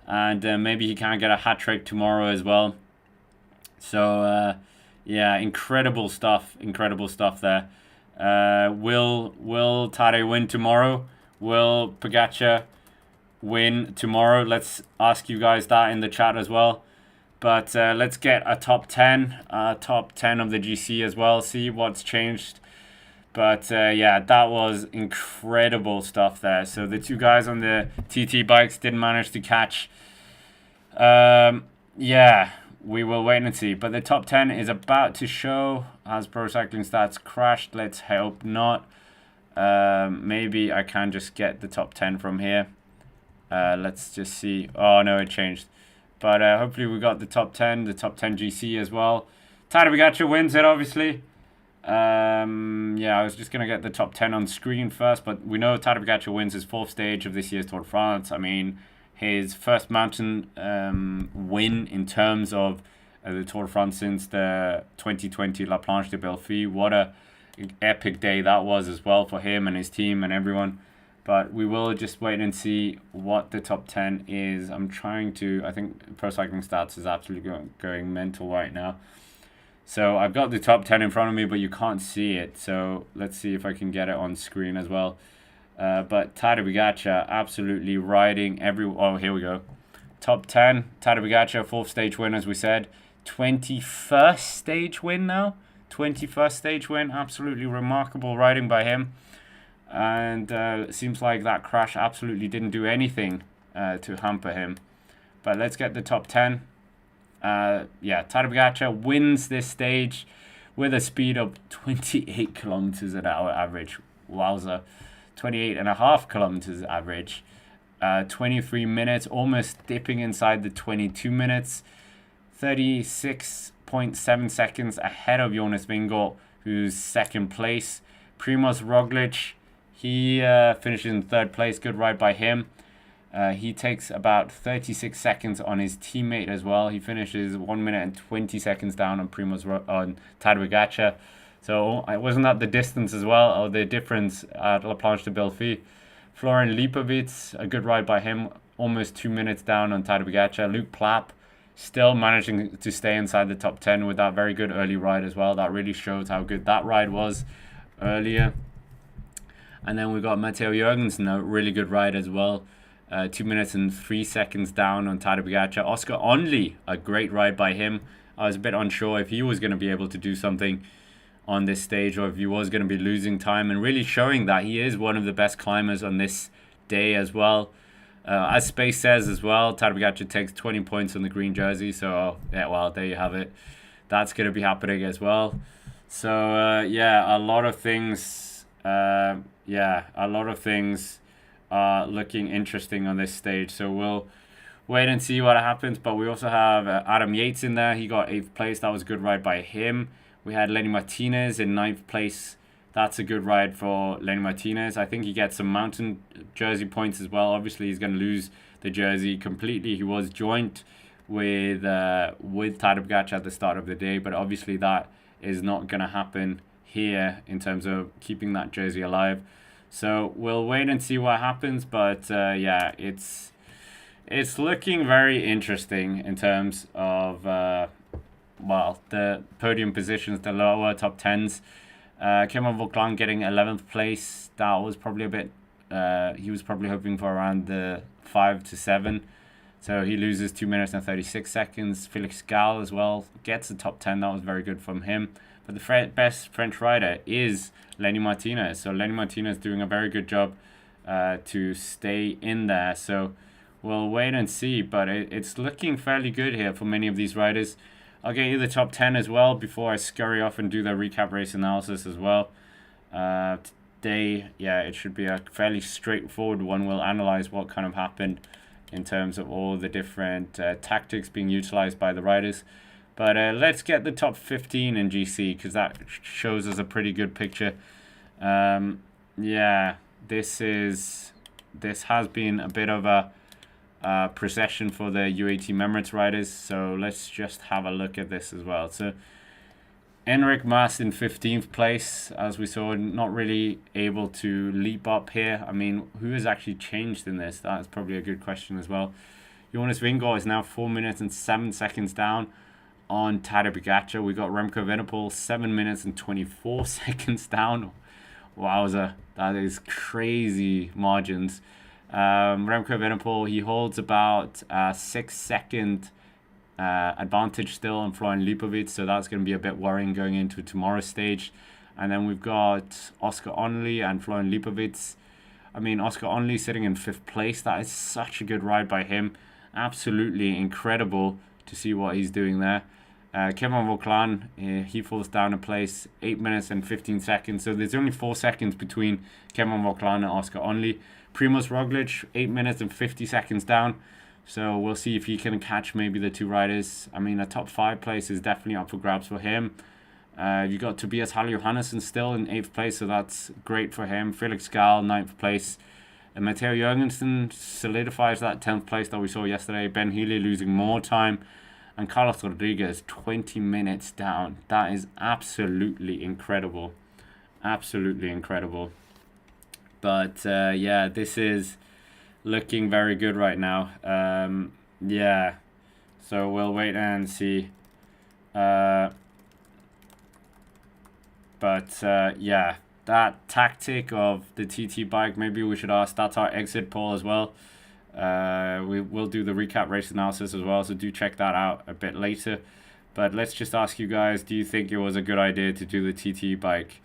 And maybe he can get a hat-trick tomorrow as well. So, yeah, incredible stuff. Incredible stuff there. Will Tadej win tomorrow? Will Pogacar win tomorrow? Let's ask you guys that in the chat as well. But let's get a top 10 of the GC as well, see what's changed. But yeah, that was incredible stuff there. So the two guys on the TT bikes didn't manage to catch. Yeah, we will wait and see. But the top 10 is about to show. Has Pro Cycling Stats crashed? Let's hope not. Maybe I can just get the top 10 from here. Let's just see. Oh no, it changed. But hopefully we got the top 10 GC as well. Tadej Pogacar wins it, obviously. Yeah, I was just going to get the top 10 on screen first, but we know Tadej Pogacar wins his 4th stage of this year's Tour de France. I mean, his first mountain win in terms of the Tour de France since the 2020 La Planche de Belfi. What a epic day that was as well for him and his team and everyone. But we will just wait and see what the top 10 is. I think Pro Cycling Stats is absolutely going mental right now. So I've got the top 10 in front of me, but you can't see it. So let's see if I can get it on screen as well. But Tadej Pogacar absolutely riding every... Oh, here we go. Top 10. Tadej Pogacar, 4th stage win, as we said. 21st stage win now. 21st stage win. Absolutely remarkable riding by him. And it seems like that crash absolutely didn't do anything to hamper him. But let's get the top 10. Yeah, Tadej Pogacar wins this stage with a speed of 28 kilometers an hour average. Wowza. 28.5 kilometers average. 23 minutes, almost dipping inside the 22 minutes. 36.7 seconds ahead of Jonas Vingegaard, who's second place. Primož Roglič, he finishes in 3rd place. Good ride by him. He takes about 36 seconds on his teammate as well. He finishes 1 minute and 20 seconds down on Tadej Pogacar. So it wasn't that the distance as well, or the difference at La Planche de Belfi. Florian Lipovic, a good ride by him, almost 2 minutes down on Tadej Pogacar. Luke Plapp still managing to stay inside the top 10 with that very good early ride as well. That really shows how good that ride was earlier. And then we got Matteo Jorgensen, a really good ride as well. 2 minutes and 3 seconds down on Tadej Pogacar. Oscar Onley, a great ride by him. I was a bit unsure if he was going to be able to do something on this stage or if he was going to be losing time, and really showing that he is one of the best climbers on this day as well. As Space says as well, Tadej Pogacar takes 20 points on the green jersey. So, yeah, well, there you have it. That's going to be happening as well. So, yeah, a lot of things... a lot of things are looking interesting on this stage. So we'll wait and see what happens. But we also have Adam Yates in there. He got 8th place. That was a good ride by him. We had Lenny Martinez in 9th place. That's a good ride for Lenny Martinez. I think he gets some mountain jersey points as well. Obviously, he's going to lose the jersey completely. He was joint with Tadej Pogacar at the start of the day. But obviously, that is not going to happen here in terms of keeping that jersey alive. So we'll wait and see what happens. But yeah, it's looking very interesting in terms of the podium positions, the lower top 10s. Kevin Vauclan getting 11th place. That was probably a bit he was probably hoping for around the 5 to 7. So he loses 2 minutes and 36 seconds. Felix Gall as well gets the top 10. That was very good from him. But the best French rider is Lenny Martinez. So Lenny Martinez doing a very good job to stay in there. So we'll wait and see. But it's looking fairly good here for many of these riders. I'll get you the top 10 as well before I scurry off and do the recap race analysis as well. Today, yeah, it should be a fairly straightforward one. We'll analyze what kind of happened in terms of all the different tactics being utilized by the riders. But let's get the top 15 in GC, because that shows us a pretty good picture. Yeah, this has been a bit of a procession for the UAE Team Emirates riders. So let's just have a look at this as well. So Enric Mas in 15th place, as we saw, not really able to leap up here. I mean, who has actually changed in this? That's probably a good question as well. Jonas Vingegaard is now 4 minutes and 7 seconds down on Tadej Pogacar. We got Remco Evenepoel 7 minutes and 24 seconds down. Wowza, that is crazy margins. Remco Evenepoel, he holds about 6 second advantage still on Florian Lipovic, so that's going to be a bit worrying going into tomorrow's stage. And then we've got Oscar Onley and Florian Lipovic. I mean, Oscar Onley sitting in 5th place. That is such a good ride by him. Absolutely incredible to see what he's doing there. Kevin Vauclan, he falls down a place, 8 minutes and 15 seconds. So there's only 4 seconds between Kevin Vauclan and Oscar Onley. Primož Roglič, 8 minutes and 50 seconds down. So we'll see if he can catch maybe the two riders. I mean, a top 5 place is definitely up for grabs for him. You got Tobias Hall Johannesson still in 8th place, so that's great for him. Felix Gall, 9th place. And Matteo Jorgensen solidifies that 10th place that we saw yesterday. Ben Healy losing more time. And Carlos Rodriguez, 20 minutes down. That is absolutely incredible. Absolutely incredible. But, yeah, this is looking very good right now. Yeah. So we'll wait and see. But yeah, that tactic of the TT bike, maybe we should ask. That's our exit poll as well. We will do the recap race analysis as well, so do check that out a bit later. But let's just ask you guys, do you think it was a good idea to do the TT bike?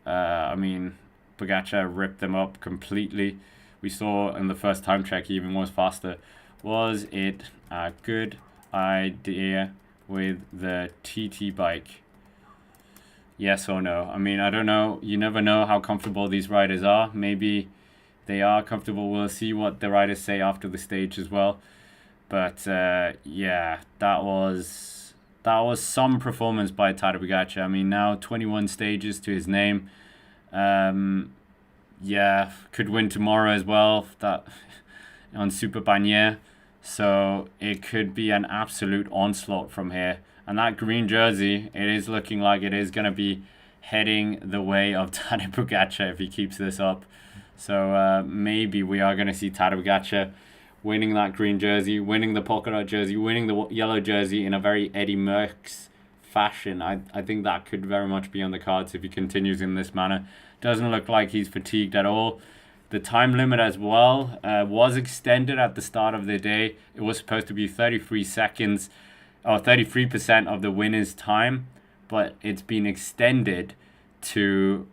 I mean, Pogacar ripped them up completely. We saw in the first time check he even was faster. Was it a good idea with the TT bike? Yes or no? I mean, I don't know. You never know how comfortable these riders are. Maybe they are comfortable. We'll see what the riders say after the stage as well. But yeah, that was some performance by Tadej Pogacar. I mean, now 21 stages to his name. Yeah, could win tomorrow as well. That on Super Bagnier. So it could be an absolute onslaught from here. And that green jersey, it is looking like it is going to be heading the way of Tadej Pogacar if he keeps this up. So maybe we are going to see Tadej Pogacar winning that green jersey, winning the polka dot jersey, winning the yellow jersey in a very Eddie Merckx fashion. I think that could very much be on the cards if he continues in this manner. Doesn't look like he's fatigued at all. The time limit as well was extended at the start of the day. It was supposed to be 33 seconds or 33% of the winner's time, but it's been extended to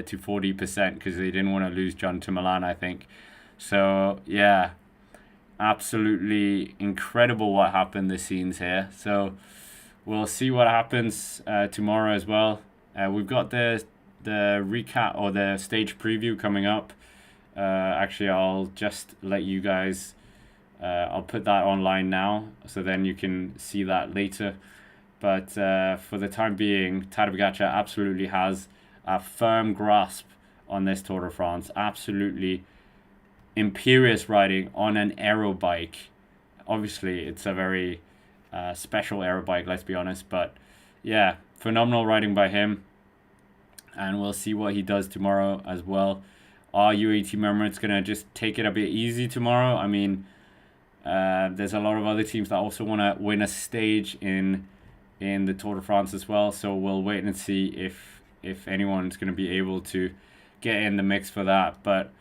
to 40% because they didn't want to lose John to Milan, I think. So yeah, absolutely incredible what happened, the scenes here. So we'll see what happens tomorrow as well. We've got the recap or the stage preview coming up. Actually, I'll just let you guys, I'll put that online now, so then you can see that later. But for the time being, Tadej Pogacar absolutely has a firm grasp on this Tour de France. Absolutely imperious riding on an aero bike. Obviously, it's a very special aero bike, let's be honest. But yeah, phenomenal riding by him. And we'll see what he does tomorrow as well. Are UAE Team Emirates going to just take it a bit easy tomorrow? I mean, there's a lot of other teams that also want to win a stage in the Tour de France as well. So we'll wait and see if anyone's going to be able to get in the mix for that. But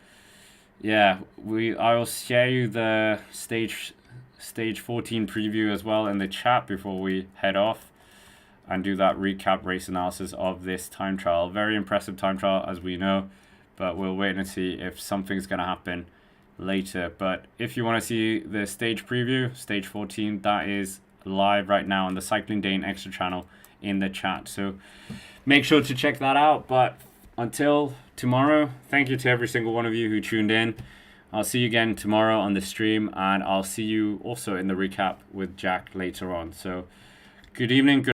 yeah, I will share you the stage 14 preview as well in the chat before we head off and do that recap race analysis of this time trial. Very impressive time trial, as we know, but we'll wait and see if something's going to happen later. But if you want to see the stage preview, stage 14, that is live right now on the Cycling Dane Extra channel in the chat. So make sure to check that out. But until tomorrow, thank you to every single one of you who tuned in. I'll see you again tomorrow on the stream, and I'll see you also in the recap with Jack later on. So good evening.